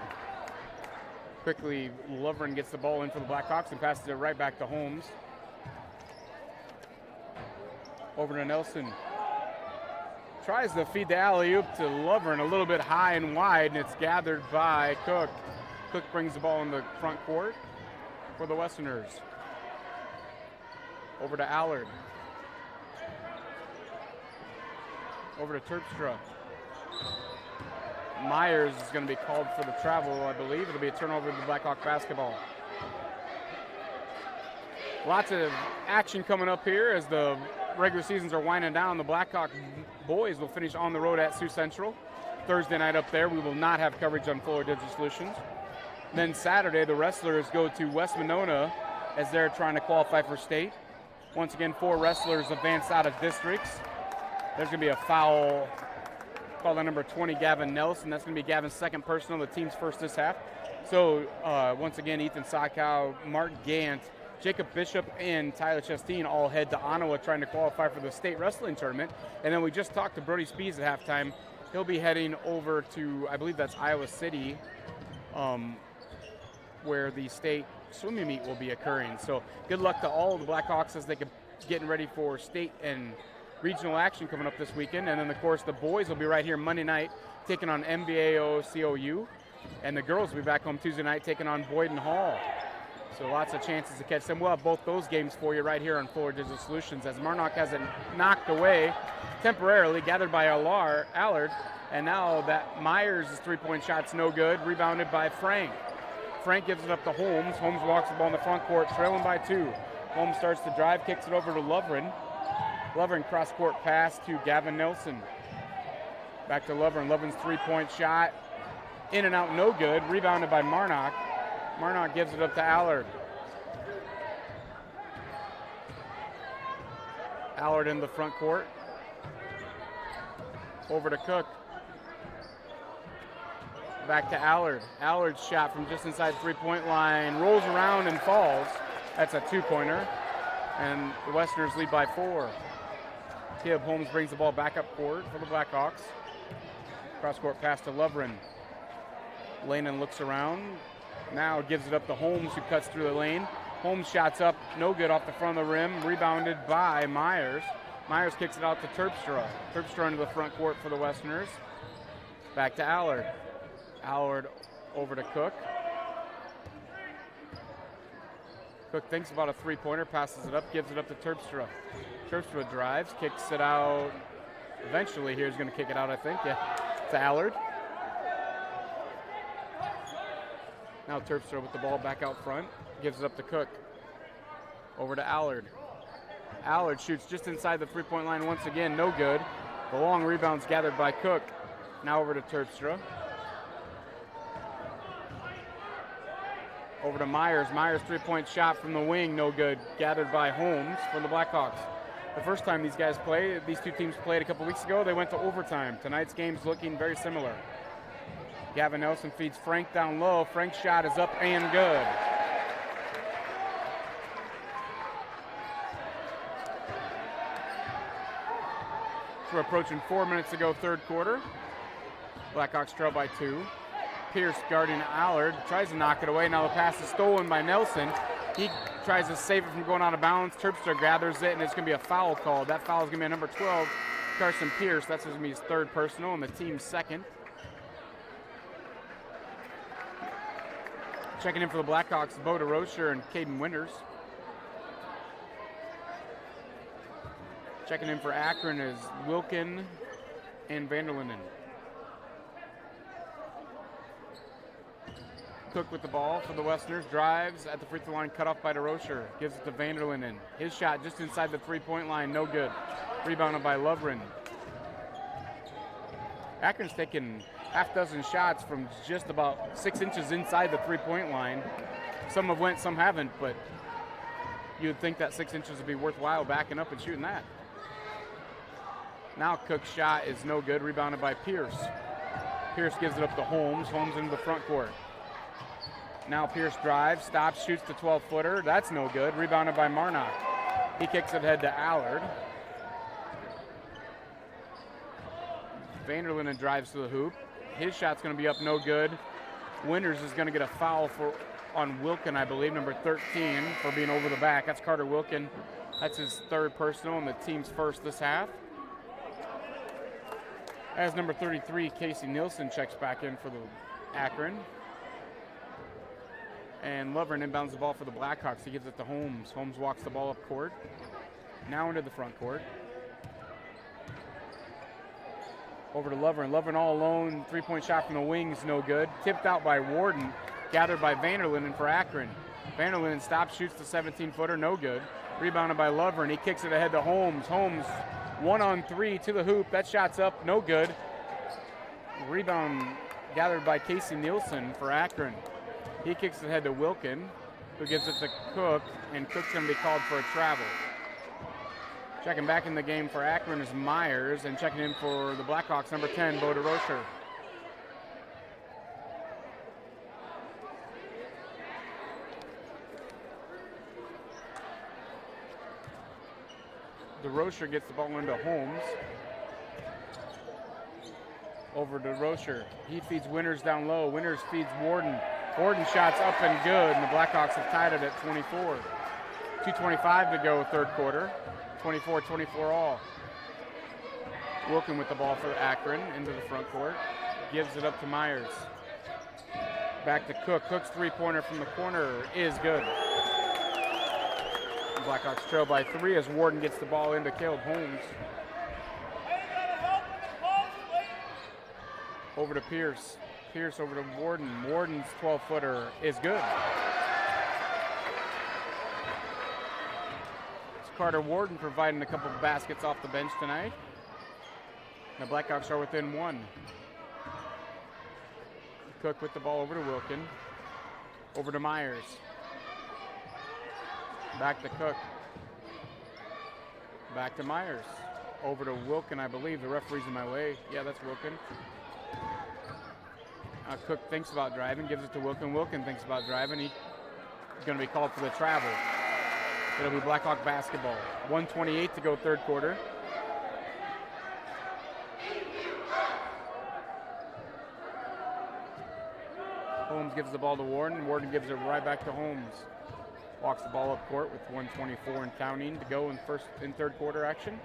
Quickly, Lovren gets the ball in for the Blackhawks and passes it right back to Holmes. Over to Nelson. Tries to feed the alley-oop to Lovren a little bit high and wide, and it's gathered by Cook. Cook brings the ball in the front court for the Westerners. Over to Allard. Over to Terpstra. Myers is going to be called for the travel, I believe. It'll be a turnover to Blackhawk basketball. Lots of action coming up here as the regular seasons are winding down. The Blackhawk boys will finish on the road at Sioux Central. Thursday night up there, we will not have coverage on Fuller Digital Solutions. Then Saturday, the wrestlers go to West Monona as they're trying to qualify for state. Once again, 4 wrestlers advance out of districts. There's going to be a foul called on number 20, Gavin Nelson. That's going to be Gavin's second personal, the team's first this half. So once again, Ethan Sokow, Mark Gant, Jacob Bishop, and Tyler Chasteen all head to Ottawa trying to qualify for the state wrestling tournament. And then we just talked to Brody Spees at halftime. He'll be heading over to, I believe that's Iowa City, where the state swimming meet will be occurring. So good luck to all of the Blackhawks as they get getting ready for state and regional action coming up this weekend. And then, of course, the boys will be right here Monday night taking on MVAO COU. And the girls will be back home Tuesday night taking on Boyden Hall. So lots of chances to catch them. We'll have both those games for you right here on Fuller Digital Solutions as Marnock has it knocked away temporarily, gathered by Allard. And now that Myers' three-point shot's no good, rebounded by Frank. Frank gives it up to Holmes. Holmes walks the ball in the front court, trailing by 2. Holmes starts to drive, kicks it over to Lovren. Lovren cross-court pass to Gavin Nelson. Back to Lovren. Lovren's three-point shot. In and out, no good. Rebounded by Marnock. Marnock gives it up to Allard. Allard in the front court. Over to Cook. Back to Allard. Allard's shot from just inside the three-point line rolls around and falls. That's a two-pointer. And the Westerners lead by 4. Caleb Holmes brings the ball back up court for the Blackhawks. Cross-court pass to Lovren. Lanen looks around. Now gives it up to Holmes, who cuts through the lane. Holmes shots up, no good off the front of the rim. Rebounded by Myers. Myers kicks it out to Terpstra. Terpstra into the front court for the Westerners. Back to Allard. Allard over to Cook. Cook thinks about a three-pointer, passes it up, gives it up to Terpstra. Terpstra drives, kicks it out. Eventually here's going to kick it out, I think, yeah, to Allard. Now Terpstra with the ball back out front, gives it up to Cook. Over to Allard. Allard shoots just inside the three-point line once again, no good. The long rebound's gathered by Cook. Now over to Terpstra. Over to Myers. Myers' three-point shot from the wing, no good. Gathered by Holmes from the Blackhawks. The first time these two teams played a couple weeks ago, they went to overtime. Tonight's game's looking very similar. Gavin Nelson feeds Frank down low. Frank's shot is up and good. So we're approaching 4 minutes to go, third quarter. Blackhawks trail by 2. Pierce guarding Allard, tries to knock it away. Now the pass is stolen by Nelson. He tries to save it from going out of bounds. Terpstra gathers it, and it's going to be a foul call. That foul is going to be on number 12, Carson Pierce. That's going to be his third personal and the team's second. Checking in for the Blackhawks, Bo DeRocher and Caden Winters. Checking in for Akron is Wilkin and Vanderlinden. Cook with the ball for the Westerners, drives at the free throw line, cut off by DeRocher, gives it to Vanderlinden. His shot just inside the three-point line, no good. Rebounded by Lovren. Akron's taken half dozen shots from just about 6 inches inside the three-point line. Some have went, some haven't, but you would think that 6 inches would be worthwhile backing up and shooting that. Now Cook's shot is no good, rebounded by Pierce. Pierce gives it up to Holmes. Holmes into the front court. Now Pierce drives, stops, shoots the 12-footer. That's no good. Rebounded by Marnock. He kicks it ahead to Allard. Vanderlinden drives to the hoop. His shot's going to be up, no good. Winters is going to get a foul on Wilkin, I believe, number 13, for being over the back. That's Carter Wilkin. That's his third personal and the team's first this half. As number 33, Casey Nielsen checks back in for the Akron. And Lovren inbounds the ball for the Blackhawks. He gives it to Holmes. Holmes walks the ball up court. Now into the front court. Over to Lovren. Lovren all alone. Three-point shot from the wings, no good. Tipped out by Warden. Gathered by Vanderlinden for Akron. Vanderlinden stops, shoots the 17-footer, no good. Rebounded by Lovren. He kicks it ahead to Holmes. Holmes 1-on-3 to the hoop. That shot's up, no good. Rebound gathered by Casey Nielsen for Akron. He kicks it ahead to Wilkin, who gives it to Cook, and Cook's going to be called for a travel. Checking back in the game for Akron is Myers, and checking in for the Blackhawks, number 10, Bo DeRocher. DeRocher gets the ball into Holmes. Over to DeRocher. He feeds Winters down low. Winters feeds Warden. Warden shot's up and good, and the Blackhawks have tied it at 24. 2:25 to go, third quarter. 24-24 all. Wilkin with the ball for Akron into the front court. Gives it up to Myers. Back to Cook. Cook's three-pointer from the corner is good. The Blackhawks trail by 3 as Warden gets the ball into Caleb Holmes. Over to Pierce. Pierce over to Warden. Warden's 12-footer is good. It's Carter Warden providing a couple of baskets off the bench tonight. The Blackhawks are within 1. Cook with the ball over to Wilkin. Over to Myers. Back to Cook. Back to Myers. Over to Wilkin, I believe. The referee's in my way. Yeah, that's Wilkin. Cook thinks about driving, gives it to Wilkin. Wilkin thinks about driving. He's going to be called for the travel. It'll be Blackhawk basketball. 1:28 to go, third quarter. Holmes gives the ball to Warden. Warden gives it right back to Holmes. Walks the ball up court with 1:24 and counting to go in third quarter action.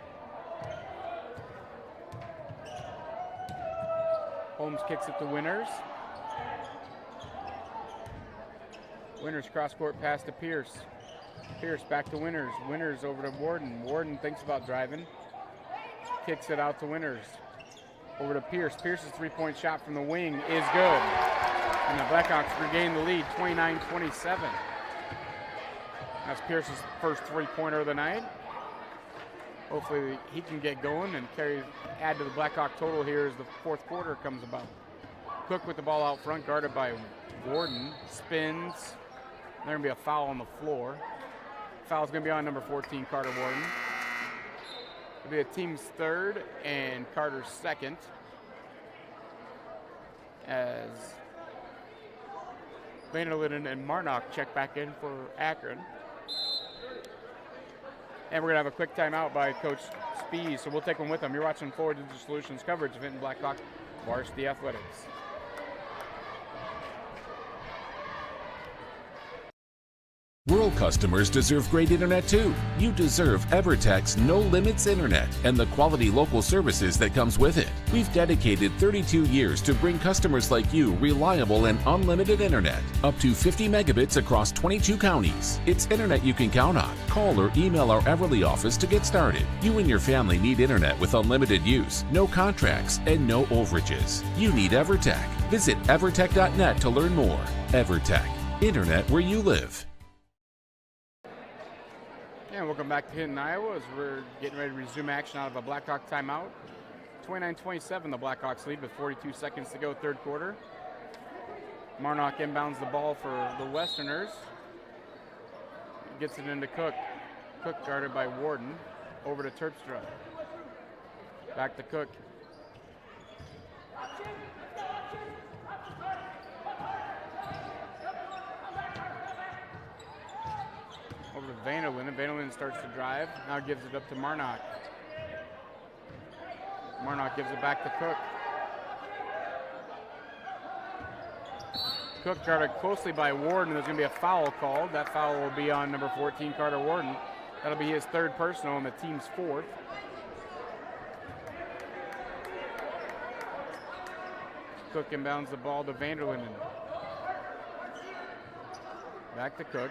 Holmes kicks it to Winters. Winters cross-court pass to Pierce. Pierce back to Winters. Winters over to Warden. Warden thinks about driving. Kicks it out to Winters. Over to Pierce. Pierce's three-point shot from the wing is good. And the Blackhawks regain the lead, 29-27. That's Pierce's first three-pointer of the night. Hopefully he can get going and add to the Blackhawk total here as the fourth quarter comes about. Cook with the ball out front, guarded by Warden. Spins. There's going to be a foul on the floor. Foul's going to be on number 14, Carter Warden. It'll be a team's third and Carter's second, as Vanderlinden and Marnock check back in for Akron. And we're going to have a quick timeout by Coach Spees, so we'll take one with them. You're watching Forward Digital Solutions coverage of Hinton Blackhawk Varsity Athletics. Rural customers deserve great internet too. You deserve EverTech's No Limits Internet and the quality local services that comes with it. We've dedicated 32 years to bring customers like you reliable and unlimited internet, up to 50 megabits across 22 counties. It's internet you can count on. Call or email our Everly office to get started. You and your family need internet with unlimited use, no contracts, and no overages. You need EverTech. Visit evertech.net to learn more. EverTech, internet where you live. And welcome back to Hinton, Iowa, as we're getting ready to resume action out of a Blackhawk timeout. 29-27, the Blackhawks lead with 42 seconds to go, third quarter. Marnock inbounds the ball for the Westerners. Gets it into Cook. Cook guarded by Warden. Over to Terpstra. Back to Cook. Over to Vanderlinden. Vanderlinden starts to drive. Now gives it up to Marnock. Marnock gives it back to Cook. Cook guarded closely by Warden. There's going to be a foul called. That foul will be on number 14, Carter Warden. That'll be his third personal and the team's fourth. Cook inbounds the ball to Vanderlinden. Back to Cook.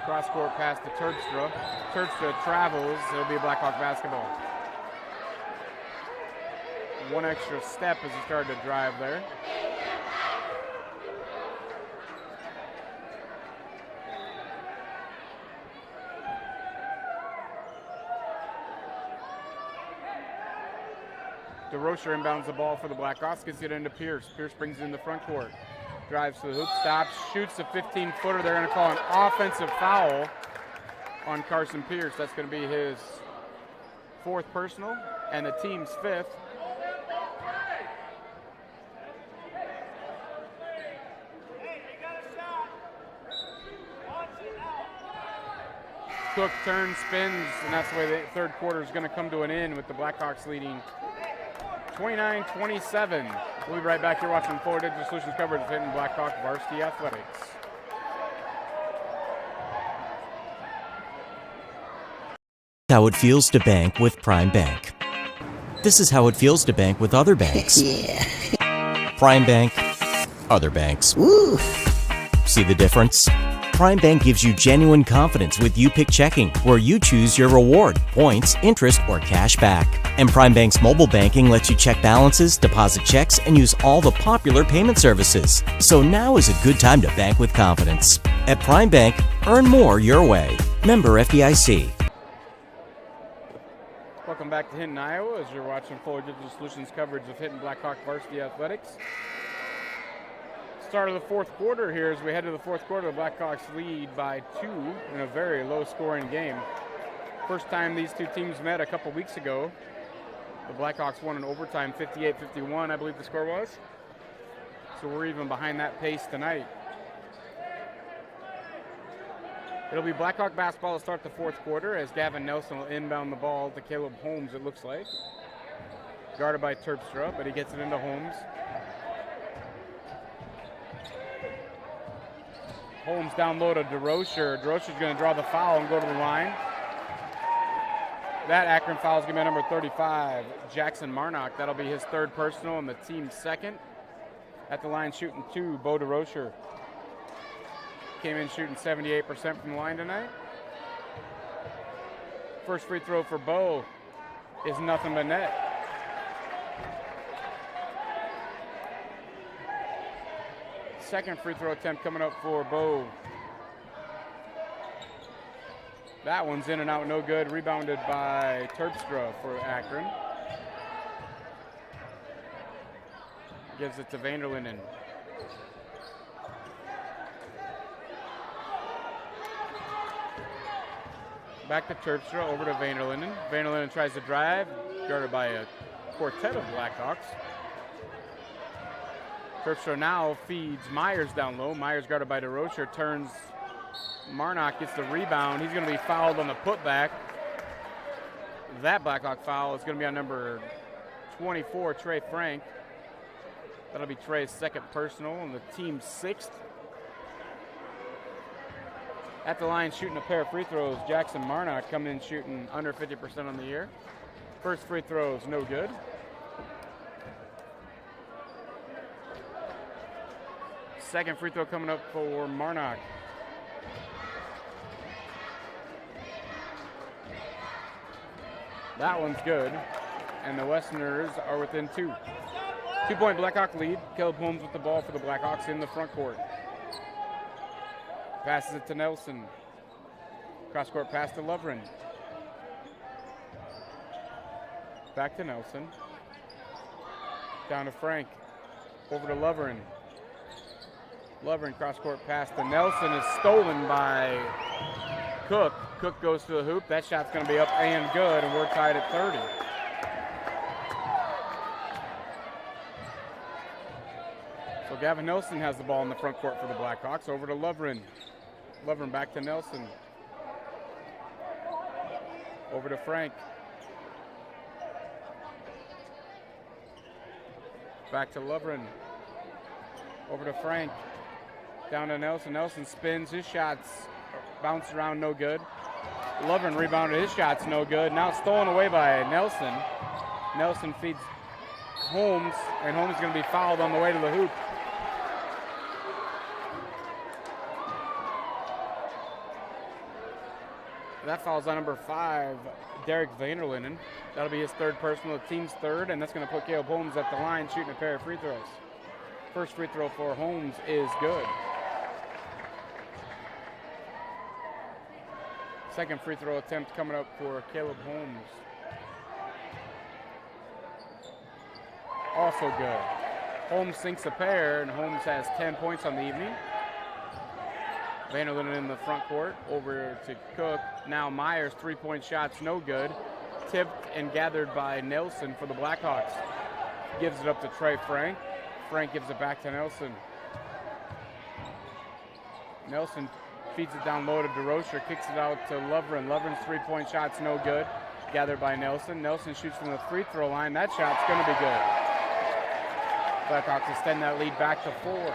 Cross-court pass to Terpstra. Terpstra travels. It'll be Blackhawk basketball. One extra step as he started to drive there. DeRocher inbounds the ball for the Blackhawks. Gets it into Pierce. Pierce brings it in the front court. Drives to the hoop, stops, shoots a 15-footer. They're going to call an offensive foul on Carson Pierce. That's going to be his fourth personal and the team's fifth. Cook turns, spins, and that's the way the third quarter is going to come to an end with the Blackhawks leading 29-27. We'll be right back here watching Forward Digital Solutions coverage of Hinton Blackhawk Varsity Athletics. How it feels to bank with Prime Bank. This is how it feels to bank with other banks. Yeah. Prime Bank, other banks. Woo. See the difference? Prime Bank gives you genuine confidence with You Pick Checking, where you choose your reward, points, interest, or cash back. And Prime Bank's mobile banking lets you check balances, deposit checks, and use all the popular payment services. So now is a good time to bank with confidence. At Prime Bank, earn more your way. Member FDIC. Welcome back to Hinton, Iowa, as you're watching Forward Digital Solutions coverage of Hinton Blackhawk Varsity Athletics. Start of the fourth quarter here. As we head to the fourth quarter, the Blackhawks lead by 2 in a very low-scoring game. First time these two teams met a couple weeks ago. The Blackhawks won in overtime 58-51, I believe the score was. So we're even behind that pace tonight. It'll be Blackhawk basketball to start the fourth quarter as Gavin Nelson will inbound the ball to Caleb Holmes, it looks like. Guarded by Terpstra, but he gets it into Holmes. Holmes down low to DeRocher. DeRocher's going to draw the foul and go to the line. That Akron foul is going to be number 35, Jackson Marnock. That'll be his third personal and the team's second. At the line shooting 2, Bo DeRocher. Came in shooting 78% from the line tonight. First free throw for Bo is nothing but net. Second free throw attempt coming up for Bo That one's in and out, no good. Rebounded by Terpstra for Akron. Gives it to Vanderlinden. Back to Terpstra, over to Vanderlinden. Vanderlinden tries to drive, guarded by a quartet of Blackhawks. Terpstra now feeds Myers down low. Myers guarded by DeRocher, turns. Marnock gets the rebound. He's going to be fouled on the putback. That Blackhawk foul is going to be on number 24, Trey Frank. That'll be Trey's second personal and the team's sixth. At the line shooting a pair of free throws, Jackson Marnock coming in shooting under 50% on the year. First free throw is no good. Second free throw coming up for Marnock. That one's good, and the Westerners are within two. 2-point Blackhawk lead. Caleb Holmes with the ball for the Blackhawks in the front court. Passes it to Nelson. Cross-court pass to Lovren. Back to Nelson. Down to Frank. Over to Lovren. Lovren cross-court pass to Nelson is stolen by Cook. Cook goes to the hoop. That shot's going to be up and good, and we're tied at 30. So Gavin Nelson has the ball in the front court for the Blackhawks. Over to Lovren. Lovren back to Nelson. Over to Frank. Back to Lovren. Over to Frank. Down to Nelson. Nelson spins. His shots bounce around, no good. Lovren rebounded. His shot's no good. Now stolen away by Nelson. Nelson feeds Holmes, and Holmes is going to be fouled on the way to the hoop. That foul's on number 5, Derek Vanderlinden. That'll be his third personal, the team's third, and that's going to put Caleb Holmes at the line shooting a pair of free throws. First free throw for Holmes is good. Second free throw attempt coming up for Caleb Holmes. Also good. Holmes sinks a pair, and Holmes has 10 points on the evening. Vanderlinden in the front court, over to Cook. Now Myers, three-point shots, no good. Tipped and gathered by Nelson for the Blackhawks. Gives it up to Trey Frank. Frank gives it back to Nelson. Nelson feeds it down low to DeRocher, kicks it out to Lovren. Lovren's three-point shot's no good. Gathered by Nelson. Nelson shoots from the free throw line. That shot's going to be good. Blackhawks extend that lead back to 4.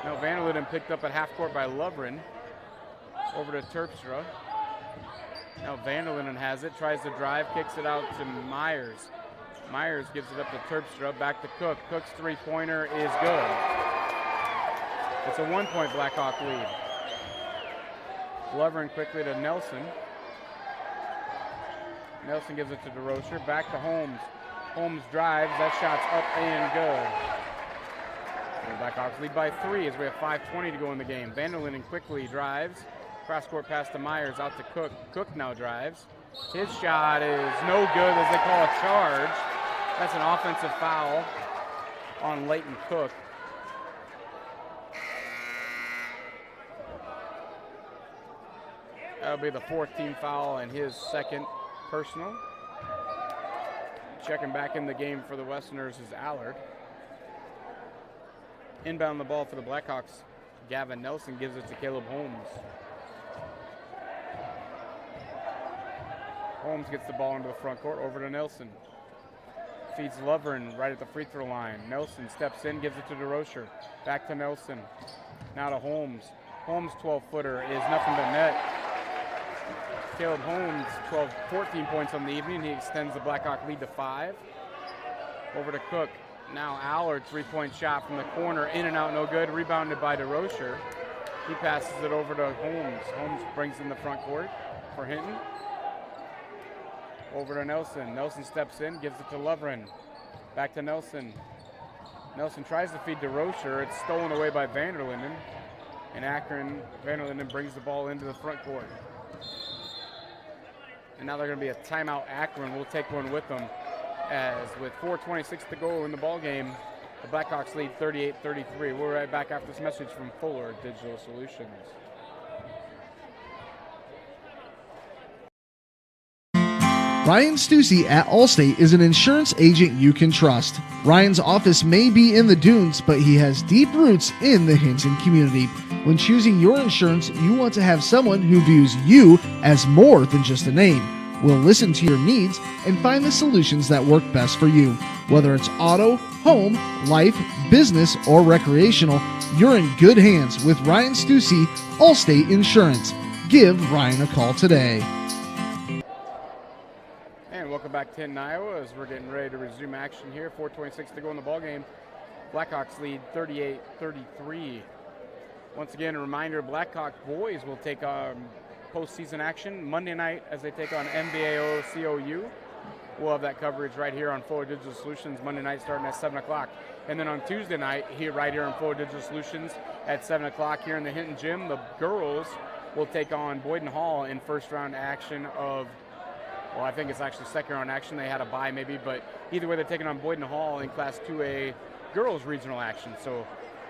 Now Vanderlinden picked up at half court by Lovren. Over to Terpstra. Now Vanderlinden has it, tries to drive, kicks it out to Myers. Myers gives it up to Terpstra, back to Cook. Cook's three-pointer is good. It's a 1-point Blackhawk lead. Lovren quickly to Nelson. Nelson gives it to DeRocher, back to Holmes. Holmes drives, that shot's up and good. And the Blackhawks lead by 3 as we have 5:20 to go in the game. Vanderlinden quickly drives. Cross-court pass to Myers, out to Cook. Cook now drives. His shot is no good as they call a charge. That's an offensive foul on Leighton Cook. That'll be the 4th team foul and his second personal. Checking back in the game for the Westerners is Allard. Inbound the ball for the Blackhawks. Gavin Nelson gives it to Caleb Holmes. Holmes gets the ball into the front court, over to Nelson. Feeds Lovren right at the free throw line. Nelson steps in, gives it to DeRocher. Back to Nelson. Now to Holmes. Holmes' 12-footer is nothing but net. Caleb Holmes, 14 points on the evening. He extends the Blackhawk lead to 5. Over to Cook. Now Allard, three-point shot from the corner, in and out, no good. Rebounded by DeRocher. He passes it over to Holmes. Holmes brings in the front court for Hinton. Over to Nelson. Nelson steps in, gives it to Lovren. Back to Nelson. Nelson tries to feed DeRocher. It's stolen away by Vanderlinden. And Akron, Vanderlinden brings the ball into the front court. And now they're going to be a timeout. Akron will take one with them, as with 4:26 to go in the ball game, the Blackhawks lead 38-33. We'll be right back after this message from Fuller Digital Solutions. Ryan Stussy at Allstate is an insurance agent you can trust. Ryan's office may be in the dunes, but he has deep roots in the Hinton community. When choosing your insurance, you want to have someone who views you as more than just a name. We'll listen to your needs and find the solutions that work best for you. Whether it's auto, home, life, business, or recreational, you're in good hands with Ryan Stussy, Allstate Insurance. Give Ryan a call today. And welcome back to Hinton, Iowa, as we're getting ready to resume action here. 4:26 to go in the ball game. Blackhawks lead 38-33. Once again, a reminder, Blackhawk boys will take postseason action Monday night as they take on MVAO COU. We'll have that coverage right here on Fuller Digital Solutions Monday night starting at 7 o'clock. And then on Tuesday night, right here on Fuller Digital Solutions at 7 o'clock here in the Hinton Gym, the girls will take on Boyden Hall in first round action of, well, I think it's actually second round action. They had a bye maybe, but either way, they're taking on Boyden Hall in Class 2A girls regional action. So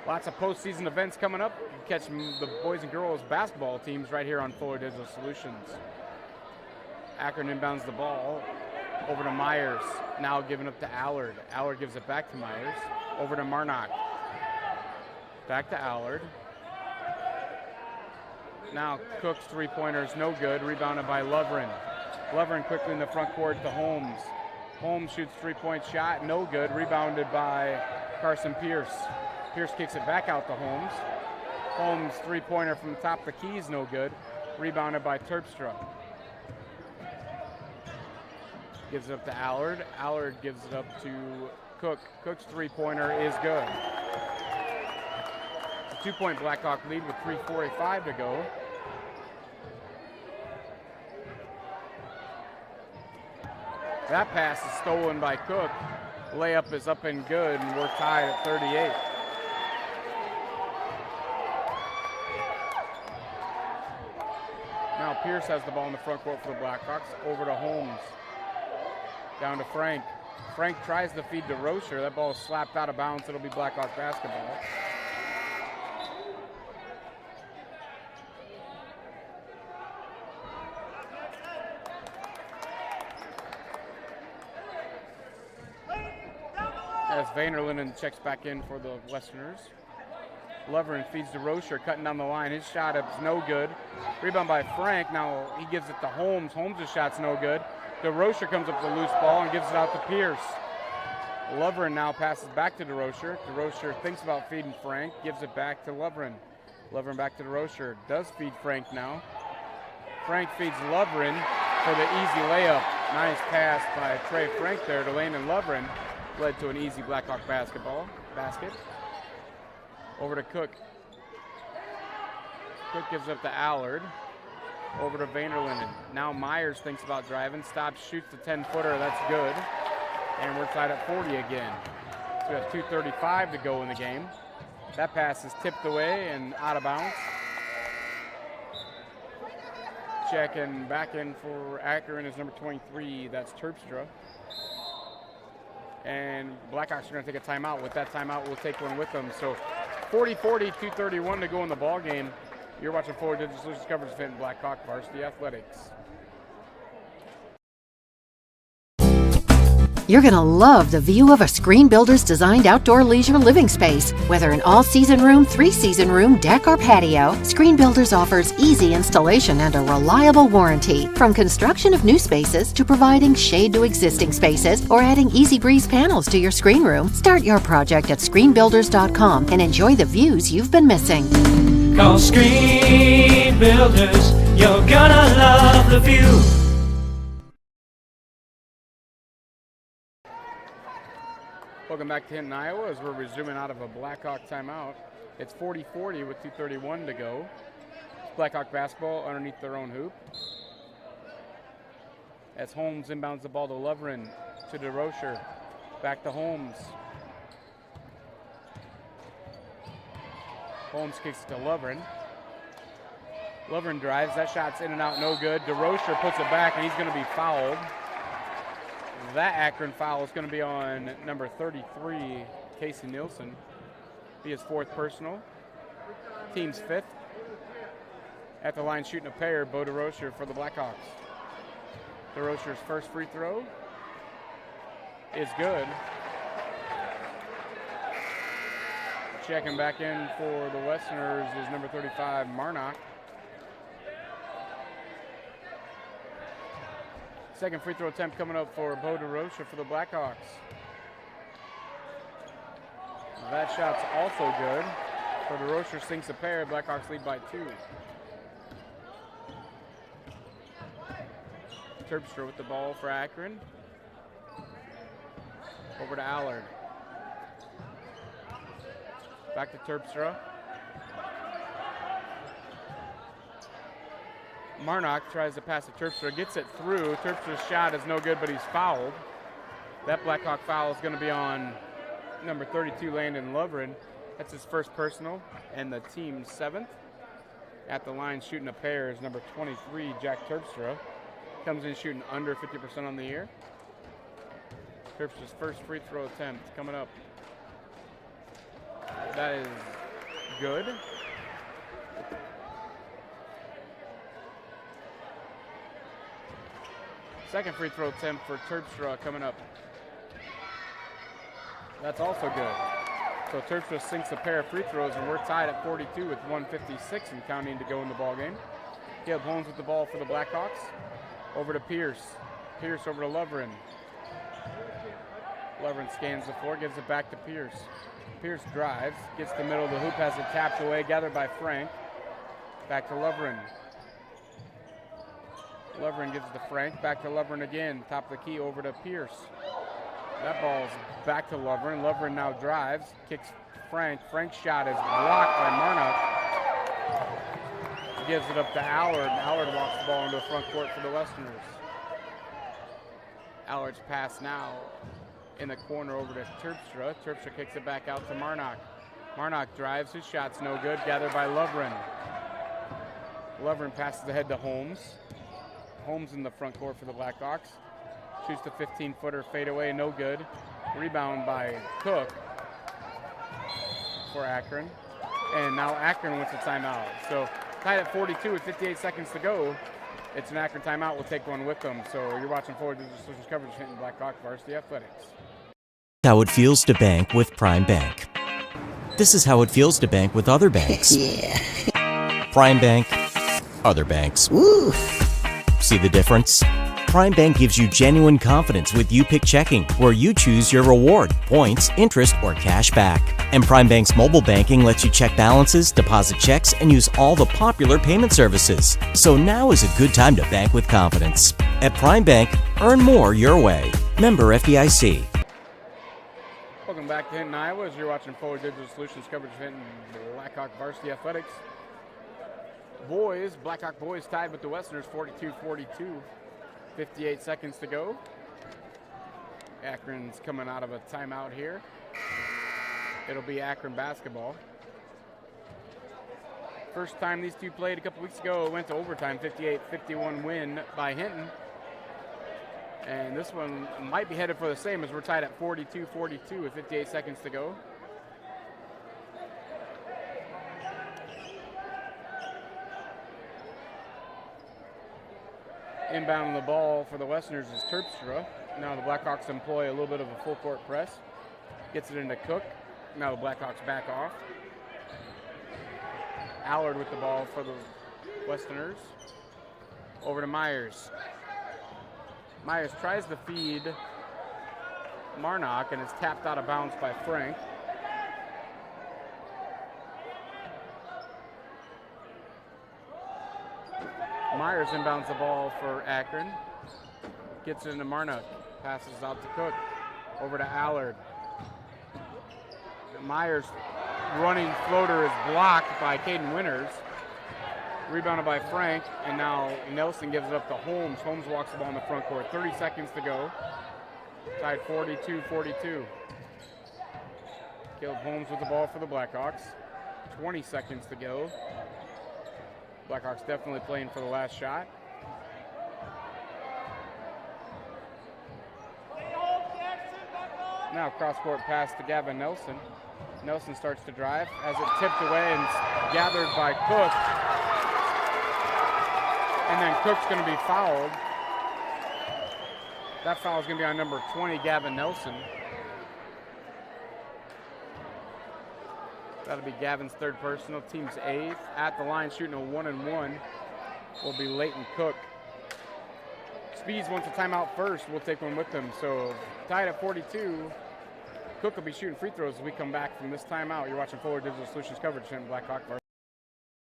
lots of postseason events coming up. You can catch the boys and girls basketball teams right here on Fuller Digital Solutions. Akron inbounds the ball over to Myers, now giving up to Allard. Allard gives it back to Myers, over to Marnock. Back to Allard. Now Cook's three-pointer is no good, rebounded by Lovren. Lovren quickly in the front court to Holmes. Holmes shoots three-point shot, no good, rebounded by Carson Pierce. Pierce kicks it back out to Holmes. Holmes three-pointer from the top of the key is no good, rebounded by Terpstra. Gives it up to Allard. Allard gives it up to Cook. Cook's three-pointer is good. It's a two-point Blackhawk lead with 3:45 to go. That pass is stolen by Cook. Layup is up and good, and we're tied at 38. Now Pierce has the ball in the front court for the Blackhawks. Over to Holmes. Down to Frank. Frank tries to feed to Rocher. That ball is slapped out of bounds. It'll be Blackhawk basketball. As Vanderlinden checks back in for the Westerners. Lovren feeds to Rocher, cutting down the line. His shot is no good. Rebound by Frank. Now he gives it to Holmes. Holmes' shot's no good. DeRocher comes up with a loose ball and gives it out to Pierce. Lovren now passes back to DeRocher. DeRocher thinks about feeding Frank, gives it back to Lovren. Lovren back to DeRocher. Does feed Frank now. Frank feeds Lovren for the easy layup. Nice pass by Trey Frank there to Landon Lovren. Led to an easy Blackhawk basketball basket. Over to Cook. Cook gives up to Allard. Over to Vanderlinden. Now Myers thinks about driving. Stops, shoots the 10-footer. That's good. And we're tied at 40 again. So we have 2:35 to go in the game. That pass is tipped away and out of bounds. Checking back in for Akron is number 23. That's Terpstra. And Blackhawks are going to take a timeout. With that timeout, we'll take one with them. So 40-40, 2:31 to go in the ball game. You're watching Fuller Digital Solutions coverage of Hinton Blackhawk Varsity Athletics. You're going to love the view of a Screen Builder's designed outdoor leisure living space. Whether an all-season room, three-season room, deck, or patio, Screen Builders offers easy installation and a reliable warranty. From construction of new spaces to providing shade to existing spaces or adding Easy Breeze panels to your screen room, start your project at screenbuilders.com and enjoy the views you've been missing. Call Screen Builders, you're gonna love the view. Welcome back to Hinton, Iowa, as we're resuming out of a Blackhawk timeout. It's 40-40 with 2:31 to go. Blackhawk basketball underneath their own hoop. As Holmes inbounds the ball to Lovren, to DeRocher, back to Holmes. Holmes kicks it to Lovren. Lovren drives. That shot's in and out, no good. DeRocher puts it back, and he's going to be fouled. That Akron foul is going to be on number 33, Casey Nielsen. Be his 4th personal. Team's 5th. At the line shooting a pair, Bo DeRocher for the Blackhawks. DeRocher's first free throw is good. Checking back in for the Westerners is number 35, Marnock. Second free throw attempt coming up for Bo DeRocher for the Blackhawks. That shot's also good. So DeRocher sinks a pair. Blackhawks lead by 2. Terpstra with the ball for Akron. Over to Allard. Back to Terpstra. Marnock tries to pass to Terpstra, gets it through. Terpstra's shot is no good, but he's fouled. That Blackhawk foul is going to be on number 32, Landon Lovren. That's his first personal and the team's 7th. At the line shooting a pair is number 23, Jack Terpstra. Comes in shooting under 50% on the year. Terpstra's first free throw attempt coming up. That is good. Second free throw attempt for Terpstra coming up. That's also good. So Terpstra sinks a pair of free throws, and we're tied at 42 with 1:56 and counting to go in the ball game. Caleb Holmes with the ball for the Blackhawks. Over to Pierce. Pierce over to Lovren. Lovren scans the floor, gives it back to Pierce. Pierce drives, gets to the middle of the hoop, has it tapped away, gathered by Frank. Back to Lovren. Lovren gives it to Frank, back to Lovren again. Top of the key over to Pierce. That ball's back to Lovren. Lovren now drives, kicks Frank. Frank's shot is blocked by Marnock. Gives it up to Allard. Allard walks the ball into the front court for the Westerners. Allard's pass now in the corner over to Terpstra. Terpstra kicks it back out to Marnock. Marnock drives, his shot's no good, gathered by Lovren. Lovren passes ahead to Holmes. Holmes in the front court for the Blackhawks. Shoots the 15-footer, fade away, no good. Rebound by Cook for Akron. And now Akron wants a timeout. So tied at 42 with 58 seconds to go. It's an Akron timeout. We'll take one with them. So you're watching Forward Digital Solutions coverage of Hinton Blackhawk Varsity Athletics. How it feels to bank with Prime Bank. This is how it feels to bank with other banks. Yeah. Prime Bank, other banks. Woo. See the difference? Prime Bank gives you genuine confidence with You Pick Checking, where you choose your reward, points, interest, or cash back. And Prime Bank's mobile banking lets you check balances, deposit checks, and use all the popular payment services. So now is a good time to bank with confidence. At Prime Bank, earn more your way. Member FDIC. Welcome back to Hinton, Iowa, as you're watching Forward Digital Solutions coverage of Hinton Blackhawk Varsity Athletics. Boys, Blackhawk boys tied with the Westerners 42-42. 58 seconds to go. Akron's coming out of a timeout here. It'll be Akron basketball. First time these two played a couple weeks ago, it went to overtime, 58-51 win by Hinton. And this one might be headed for the same, as we're tied at 42-42 with 58 seconds to go. Inbounding the ball for the Westerners is Terpstra. Now the Blackhawks employ a little bit of a full court press. Gets it into Cook. Now the Blackhawks back off. Allard with the ball for the Westerners. Over to Myers. Myers tries to feed Marnock and is tapped out of bounds by Frank. Myers inbounds the ball for Akron. Gets it into Marnock. Passes out to Cook. Over to Allard. Myers' running floater is blocked by Caden Winters. Rebounded by Frank, and now Nelson gives it up to Holmes. Holmes walks the ball in the front court. 30 seconds to go. Tied 42-42. Caleb Holmes with the ball for the Blackhawks. 20 seconds to go. Blackhawks definitely playing for the last shot. Now cross-court pass to Gavin Nelson. Nelson starts to drive as it tipped away and gathered by Cook. And then Cook's going to be fouled. That foul is going to be on number 20, Gavin Nelson. That'll be Gavin's third personal, team's eighth. At the line shooting a 1-and-1 will be Leighton Cook. Speeds wants a timeout first. We'll take one with them. So tied at 42. Cook will be shooting free throws as we come back from this timeout. You're watching Fuller Digital Solutions coverage in Blackhawk Varsity.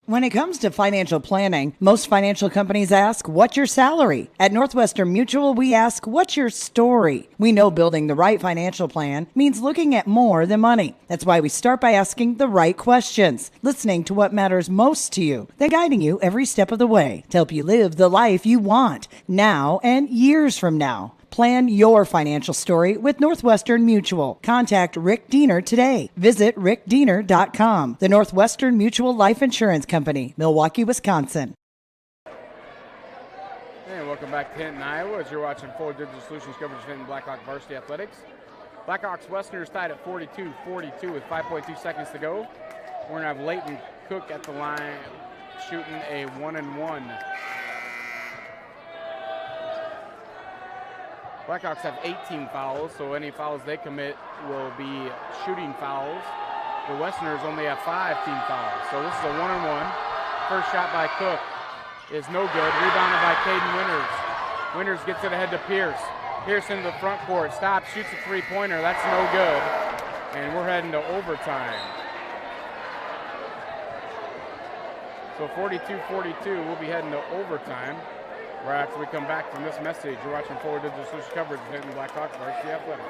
When it comes to financial planning, most financial companies ask, what's your salary? At Northwestern Mutual, we ask, what's your story? We know building the right financial plan means looking at more than money. That's why we start by asking the right questions, listening to what matters most to you, then guiding you every step of the way to help you live the life you want, now and years from now. Plan your financial story with Northwestern Mutual. Contact Rick Diener today. Visit rickdiener.com. The Northwestern Mutual Life Insurance Company, Milwaukee, Wisconsin. And welcome back to Hinton, Iowa, as you're watching Full Digital Solutions coverage of Hinton Blackhawk Varsity Athletics. Blackhawks Westerners tied at 42-42 with 5.2 seconds to go. We're going to have Leighton Cook at the line shooting a 1-and-1. Blackhawks have 18 fouls, so any fouls they commit will be shooting fouls. The Westerners only have 5 team fouls, so this is a 1-and-1. First shot by Cook is no good. Rebounded by Caden Winters. Winters gets it ahead to Pierce. Pierce into the front court, stops, shoots a three-pointer. That's no good, and we're heading to overtime. So 42-42, we'll be heading to overtime. Right after we come back from this message, you're watching Forward Digital Solutions coverage of Hinton Blackhawks Varsity Athletics.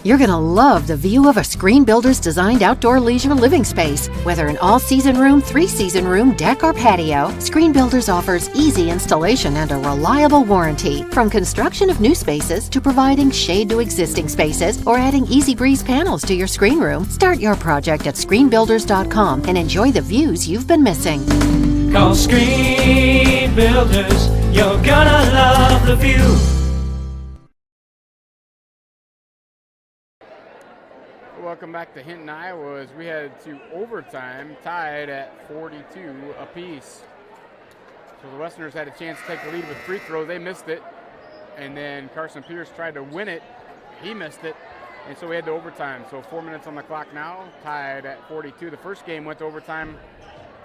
You're going to love the view of a Screen Builder's designed outdoor leisure living space. Whether an all-season room, 3-season room, deck, or patio, Screen Builders offers easy installation and a reliable warranty. From construction of new spaces to providing shade to existing spaces or adding Easy Breeze panels to your screen room, start your project at screenbuilders.com and enjoy the views you've been missing. Call Screen Builders, you're gonna love the view. Welcome back to Hinton, Iowa, as we head to overtime, tied at 42 apiece. So the Westerners had a chance to take the lead with free throw. They missed it. And then Carson Pierce tried to win it. He missed it. And so we had to overtime. So 4 minutes on the clock now, tied at 42. The first game went to overtime,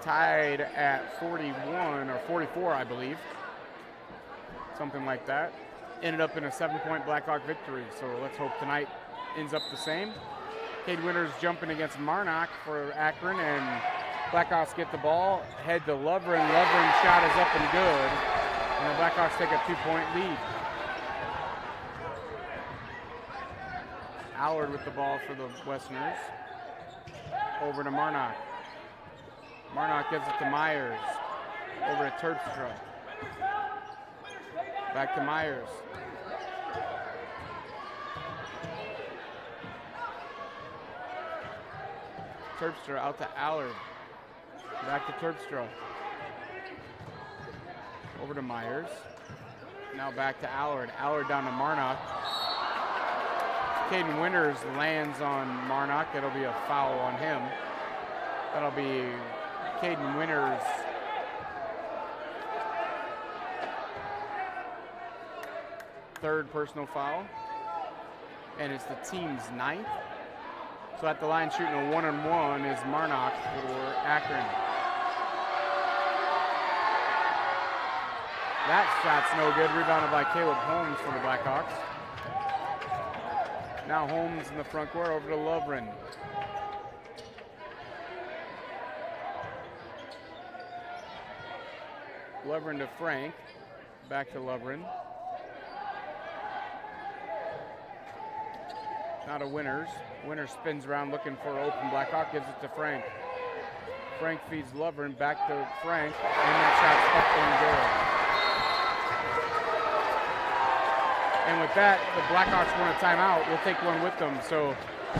tied at 41 or 44, I believe. Something like that. Ended up in a 7-point Blackhawk victory. So let's hope tonight ends up the same. Cade Winters jumping against Marnock for Akron, and Blackhawks get the ball, head to Lovren. Lovren's shot is up and good, and the Blackhawks take a 2-point lead. Allard with the ball for the Westerners. Over to Marnock. Marnock gives it to Myers. Over to Terpstra. Back to Myers. Terpstra out to Allard. Back to Terpstra. Over to Myers. Now back to Allard. Allard down to Marnock. Caden Winters lands on Marnock. That'll be a foul on him. That'll be Caden Winters' third personal foul. And it's the team's 9th. So at the line shooting a 1-on-1 is Marnock for Akron. That shot's no good. Rebounded by Caleb Holmes for the Blackhawks. Now Holmes in the front court over to Lovren. Lovren to Frank. Back to Lovren. Now to Winters. Winters spins around looking for an open Blackhawk, gives it to Frank. Frank feeds Lovren back to Frank, and that shot's up and good. And with that, the Blackhawks want a timeout. We'll take one with them. So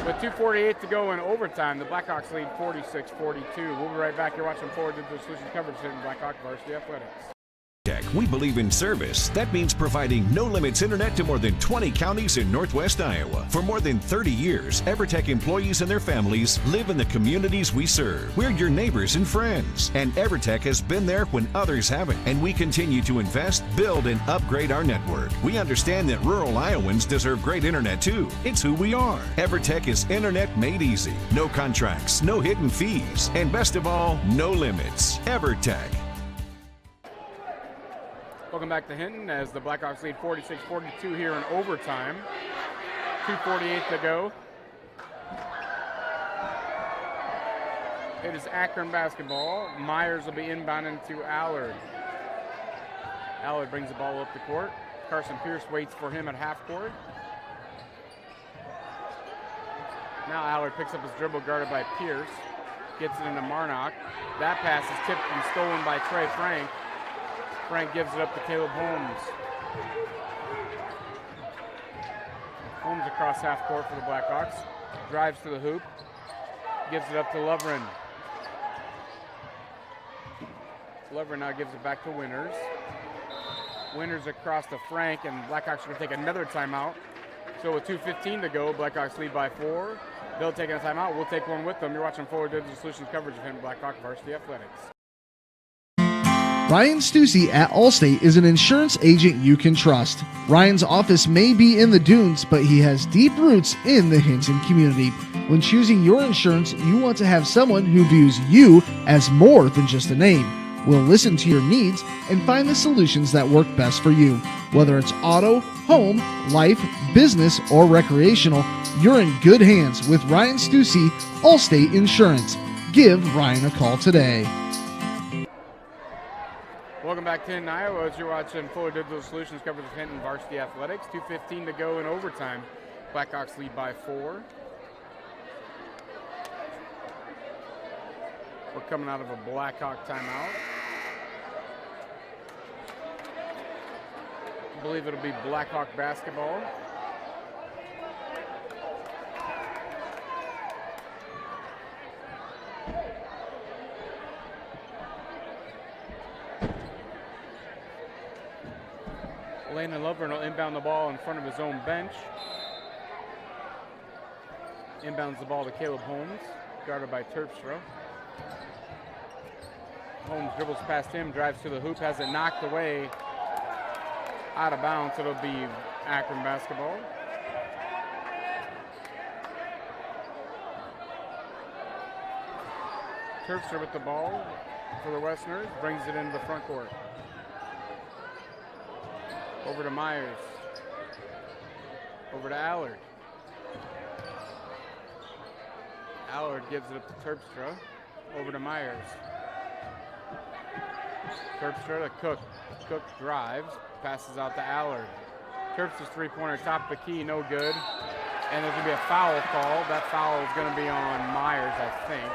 With 2:48 to go in overtime, the Blackhawks lead 46-42. We'll be right back. You're watching Forward Digital Solutions coverage in Blackhawk Varsity Athletics. We believe in service. That means providing no-limits internet to more than 20 counties in Northwest Iowa. For more than 30 years, EverTech employees and their families live in the communities we serve. We're your neighbors and friends, and EverTech has been there when others haven't. And we continue to invest, build, and upgrade our network. We understand that rural Iowans deserve great internet too. It's who we are. EverTech is internet made easy. No contracts, no hidden fees, and best of all, no limits. EverTech. Welcome back to Hinton as the Blackhawks lead 46-42 here in overtime. 2:48 to go. It is Akron basketball. Myers will be inbounding to Allard. Allard brings the ball up the court. Carson Pierce waits for him at half court. Now Allard picks up his dribble guarded by Pierce. Gets it into Marnock. That pass is tipped and stolen by Trey Frank. Frank gives it up to Caleb Holmes. Holmes across half court for the Blackhawks. Drives to the hoop. Gives it up to Lovren. Lovren now gives it back to Winters. Winters across to Frank, and Blackhawks are going to take another timeout. So with 2:15 to go, Blackhawks lead by 4. They'll take a timeout. We'll take one with them. You're watching Forward Digital Solutions coverage of Hinton Blackhawk Varsity Athletics. Ryan Stussy at Allstate is an insurance agent you can trust. Ryan's office may be in the dunes, but he has deep roots in the Hinton community. When choosing your insurance, you want to have someone who views you as more than just a name. We'll listen to your needs and find the solutions that work best for you. Whether it's auto, home, life, business, or recreational, you're in good hands with Ryan Stussy, Allstate Insurance. Give Ryan a call today. Welcome back to Hinton, Iowa, as you're watching Forward Digital Solutions coverage of Hinton Varsity Athletics. 2:15 to go in overtime. Blackhawks lead by 4. We're coming out of a Blackhawk timeout. I believe it'll be Blackhawk basketball. Landon Lovren will inbound the ball in front of his own bench. Inbounds the ball to Caleb Holmes, guarded by Terpstra. Holmes dribbles past him, drives to the hoop, has it knocked away out of bounds. It'll be Akron basketball. Terpstra with the ball for the Westerners, brings it into the front court. Over to Myers. Over to Allard. Allard gives it up to Terpstra. Over to Myers. Terpstra to Cook. Cook drives. Passes out to Allard. Terpstra's three-pointer top of the key, no good. And there's going to be a foul called. That foul is going to be on Myers, I think.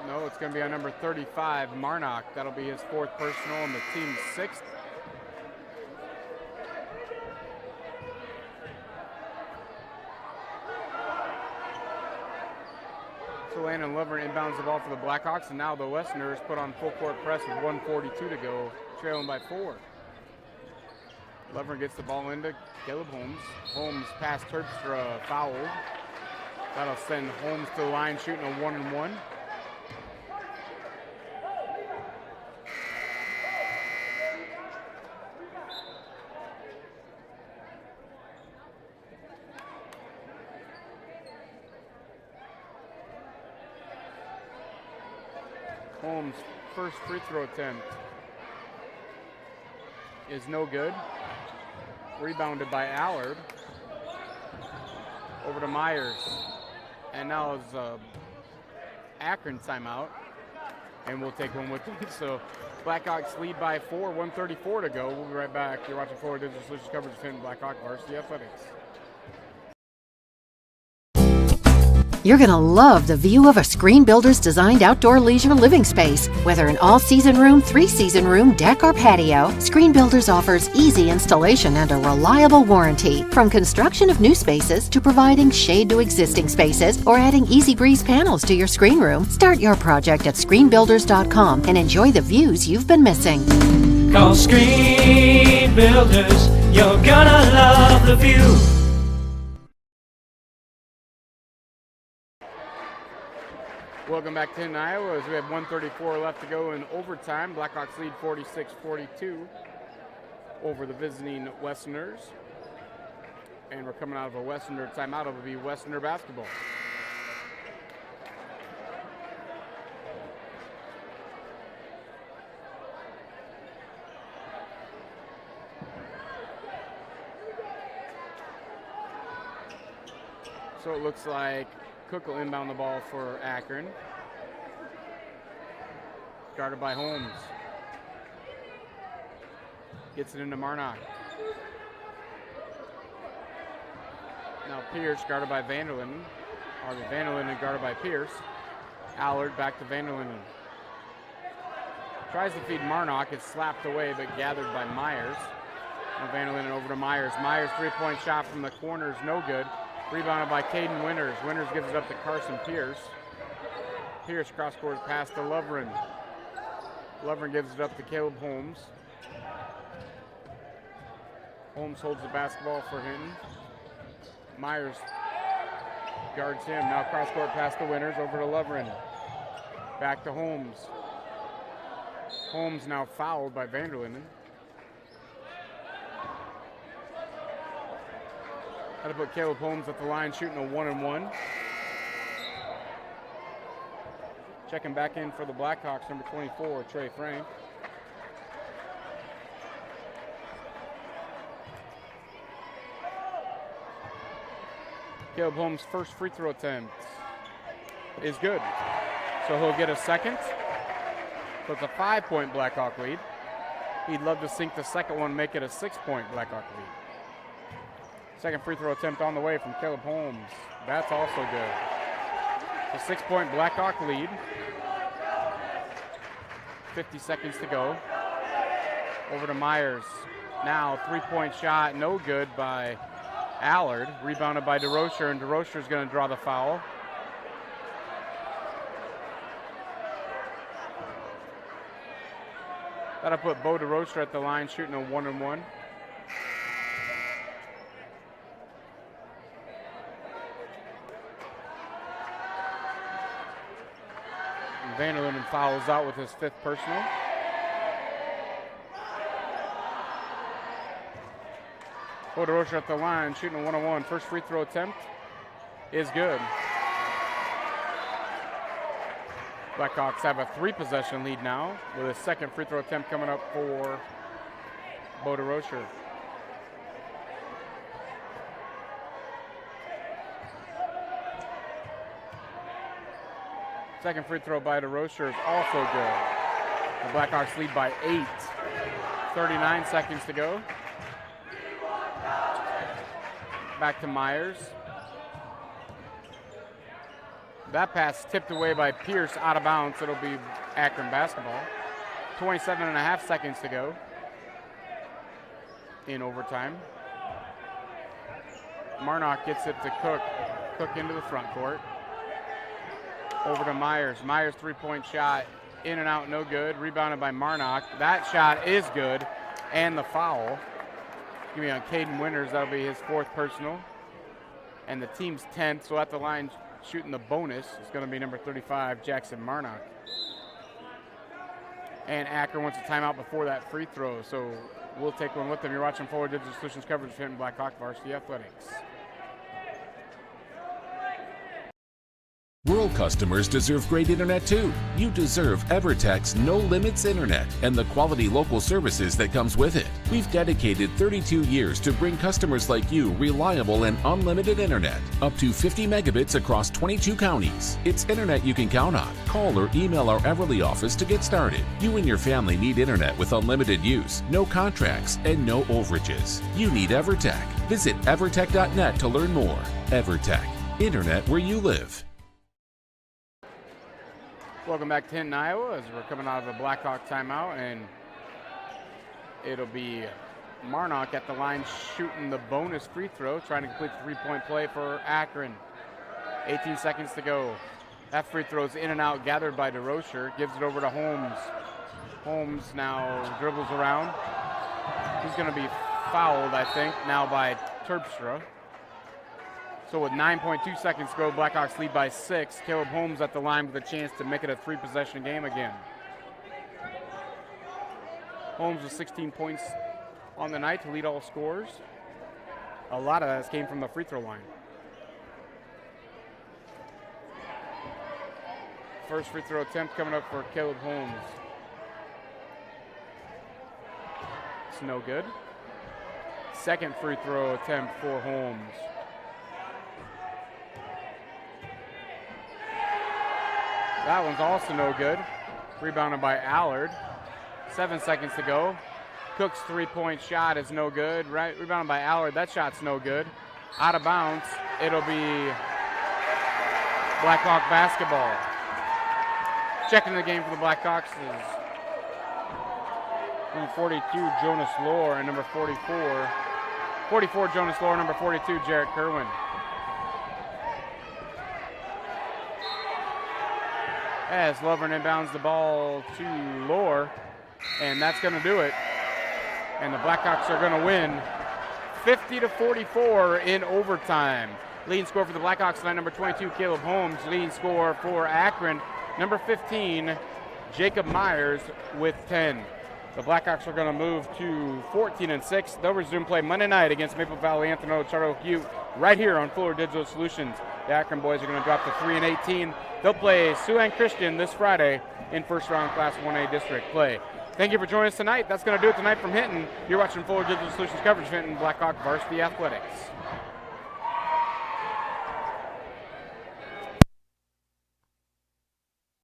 No, it's going to be on number 35, Marnock. That'll be his 4th personal and the team's 6th. So Landon Lovren inbounds the ball for the Blackhawks, and now the Westerners put on full court press with 1:42 to go, trailing by 4. Lovren gets the ball into Caleb Holmes. Holmes past Terpstra, fouled. That'll send Holmes to the line shooting a 1-and-1. Holmes' first free throw attempt is no good. Rebounded by Allard. Over to Myers. And now is Akron timeout. And we'll take one with them. So Blackhawks lead by 4, 1:34 to go. We'll be right back. You're watching Forward Digital Solutions coverage of Hinton Blackhawk Varsity Athletics. You're going to love the view of a Screen Builder's designed outdoor leisure living space. Whether an all-season room, three-season room, deck, or patio, Screen Builders offers easy installation and a reliable warranty. From construction of new spaces to providing shade to existing spaces or adding easy breeze panels to your screen room, start your project at screenbuilders.com and enjoy the views you've been missing. Call Screen Builders, you're gonna love the view. Welcome back to Hinton, Iowa, as we have 1:34 left to go in overtime. Blackhawks lead 46-42 over the visiting Westerners. And we're coming out of a Westerner timeout. It will be Westerner basketball. So it looks like Cook will inbound the ball for Akron. Guarded by Holmes. Gets it into Marnock. Now Pierce guarded by Vanderlinden. Or Vanderlinden guarded by Pierce. Allard back to Vanderlinden. Tries to feed Marnock. It's slapped away but gathered by Myers. Now Vanderlinden over to Myers. Myers' three-point shot from the corner is no good. Rebounded by Caden Winters. Winters gives it up to Carson Pierce. Pierce cross-court pass to Lovren. Lovren gives it up to Caleb Holmes. Holmes holds the basketball for Hinton. Myers guards him. Now cross-court pass to Winters over to Lovren. Back to Holmes. Holmes now fouled by Vanderlinden. Had to put Caleb Holmes at the line shooting a 1-and-1. Checking back in for the Blackhawks, number 24, Trey Frank. Caleb Holmes' first free throw attempt is good. So he'll get a second. So it's a 5-point Blackhawk lead. He'd love to sink the second one, make it a 6-point Blackhawk lead. Second free throw attempt on the way from Caleb Holmes. That's also good. It's a 6-point Blackhawk lead. 50 seconds to go. Over to Myers. Now three-point shot, no good by Allard. Rebounded by DeRocher, and DeRocher's going to draw the foul. That'll put Bo DeRocher at the line shooting a 1-and-1. Vanderlinden fouls out with his 5th personal. Bo DeRocher at the line, shooting a 1-on-1. First free throw attempt is good. Blackhawks have a 3-possession lead now, with a second free throw attempt coming up for Bo DeRocher. Second free throw by DeRocher is also good. The Blackhawks lead by 8. 39 seconds to go. Back to Myers. That pass tipped away by Pierce out of bounds. It'll be Akron basketball. 27.5 seconds to go in overtime. Marnock gets it to Cook. Cook into the front court. Over to Myers. Myers' three-point shot, in and out, no good. Rebounded by Marnock. That shot is good, and the foul. Give me on Caden Winters. That'll be his 4th personal. And the team's 10th, so at the line shooting the bonus is going to be number 35, Jackson Marnock. And Akron wants a timeout before that free throw, so we'll take one with them. You're watching Forward Digital Solutions coverage of Hinton Blackhawk Varsity Athletics. Rural customers deserve great internet too. You deserve EverTech's No Limits Internet and the quality local services that comes with it. We've dedicated 32 years to bring customers like you reliable and unlimited internet, up to 50 megabits across 22 counties. It's internet you can count on. Call or email our Everly office to get started. You and your family need internet with unlimited use, no contracts, and no overages. You need EverTech. Visit evertech.net to learn more. EverTech, internet where you live. Welcome back to Hinton, Iowa, as we're coming out of a Blackhawk timeout, and it'll be Marnock at the line shooting the bonus free throw, trying to complete the three-point play for Akron. 18 seconds to go. That free throw's in and out, gathered by DeRocher, gives it over to Holmes. Holmes now dribbles around. He's going to be fouled, I think, now by Terpstra. So with 9.2 seconds to go, Blackhawks lead by 6. Caleb Holmes at the line with a chance to make it a 3-possession game again. Holmes with 16 points on the night to lead all scorers. A lot of that came from the free throw line. First free throw attempt coming up for Caleb Holmes. It's no good. Second free throw attempt for Holmes. That one's also no good. Rebounded by Allard. 7 seconds to go. Cook's three-point shot is no good. Rebounded by Allard. That shot's no good. Out of bounds. It'll be Blackhawk basketball. Checking the game for the Blackhawks is number 42, Jonas Lohr, and number 44. 44, Jonas Lohr, number 42, Jarrett Kerwin. As Lovren inbounds the ball to Lohr, and that's going to do it. And the Blackhawks are going to win 50-44 in overtime. Leading scorer for the Blackhawks tonight, number 22, Caleb Holmes. Leading scorer for Akron, number 15, Jacob Myers with 10. The Blackhawks are going to move to 14-6. They'll resume play Monday night against Maple Valley Anthony Charter Oak U right here on Fuller Digital Solutions. The Akron boys are going to drop to 3-18. They'll play Siouxland Christian this Friday in first-round Class 1A district play. Thank you for joining us tonight. That's going to do it tonight from Hinton. You're watching Fuller Digital Solutions coverage of Hinton Blackhawk Varsity Athletics.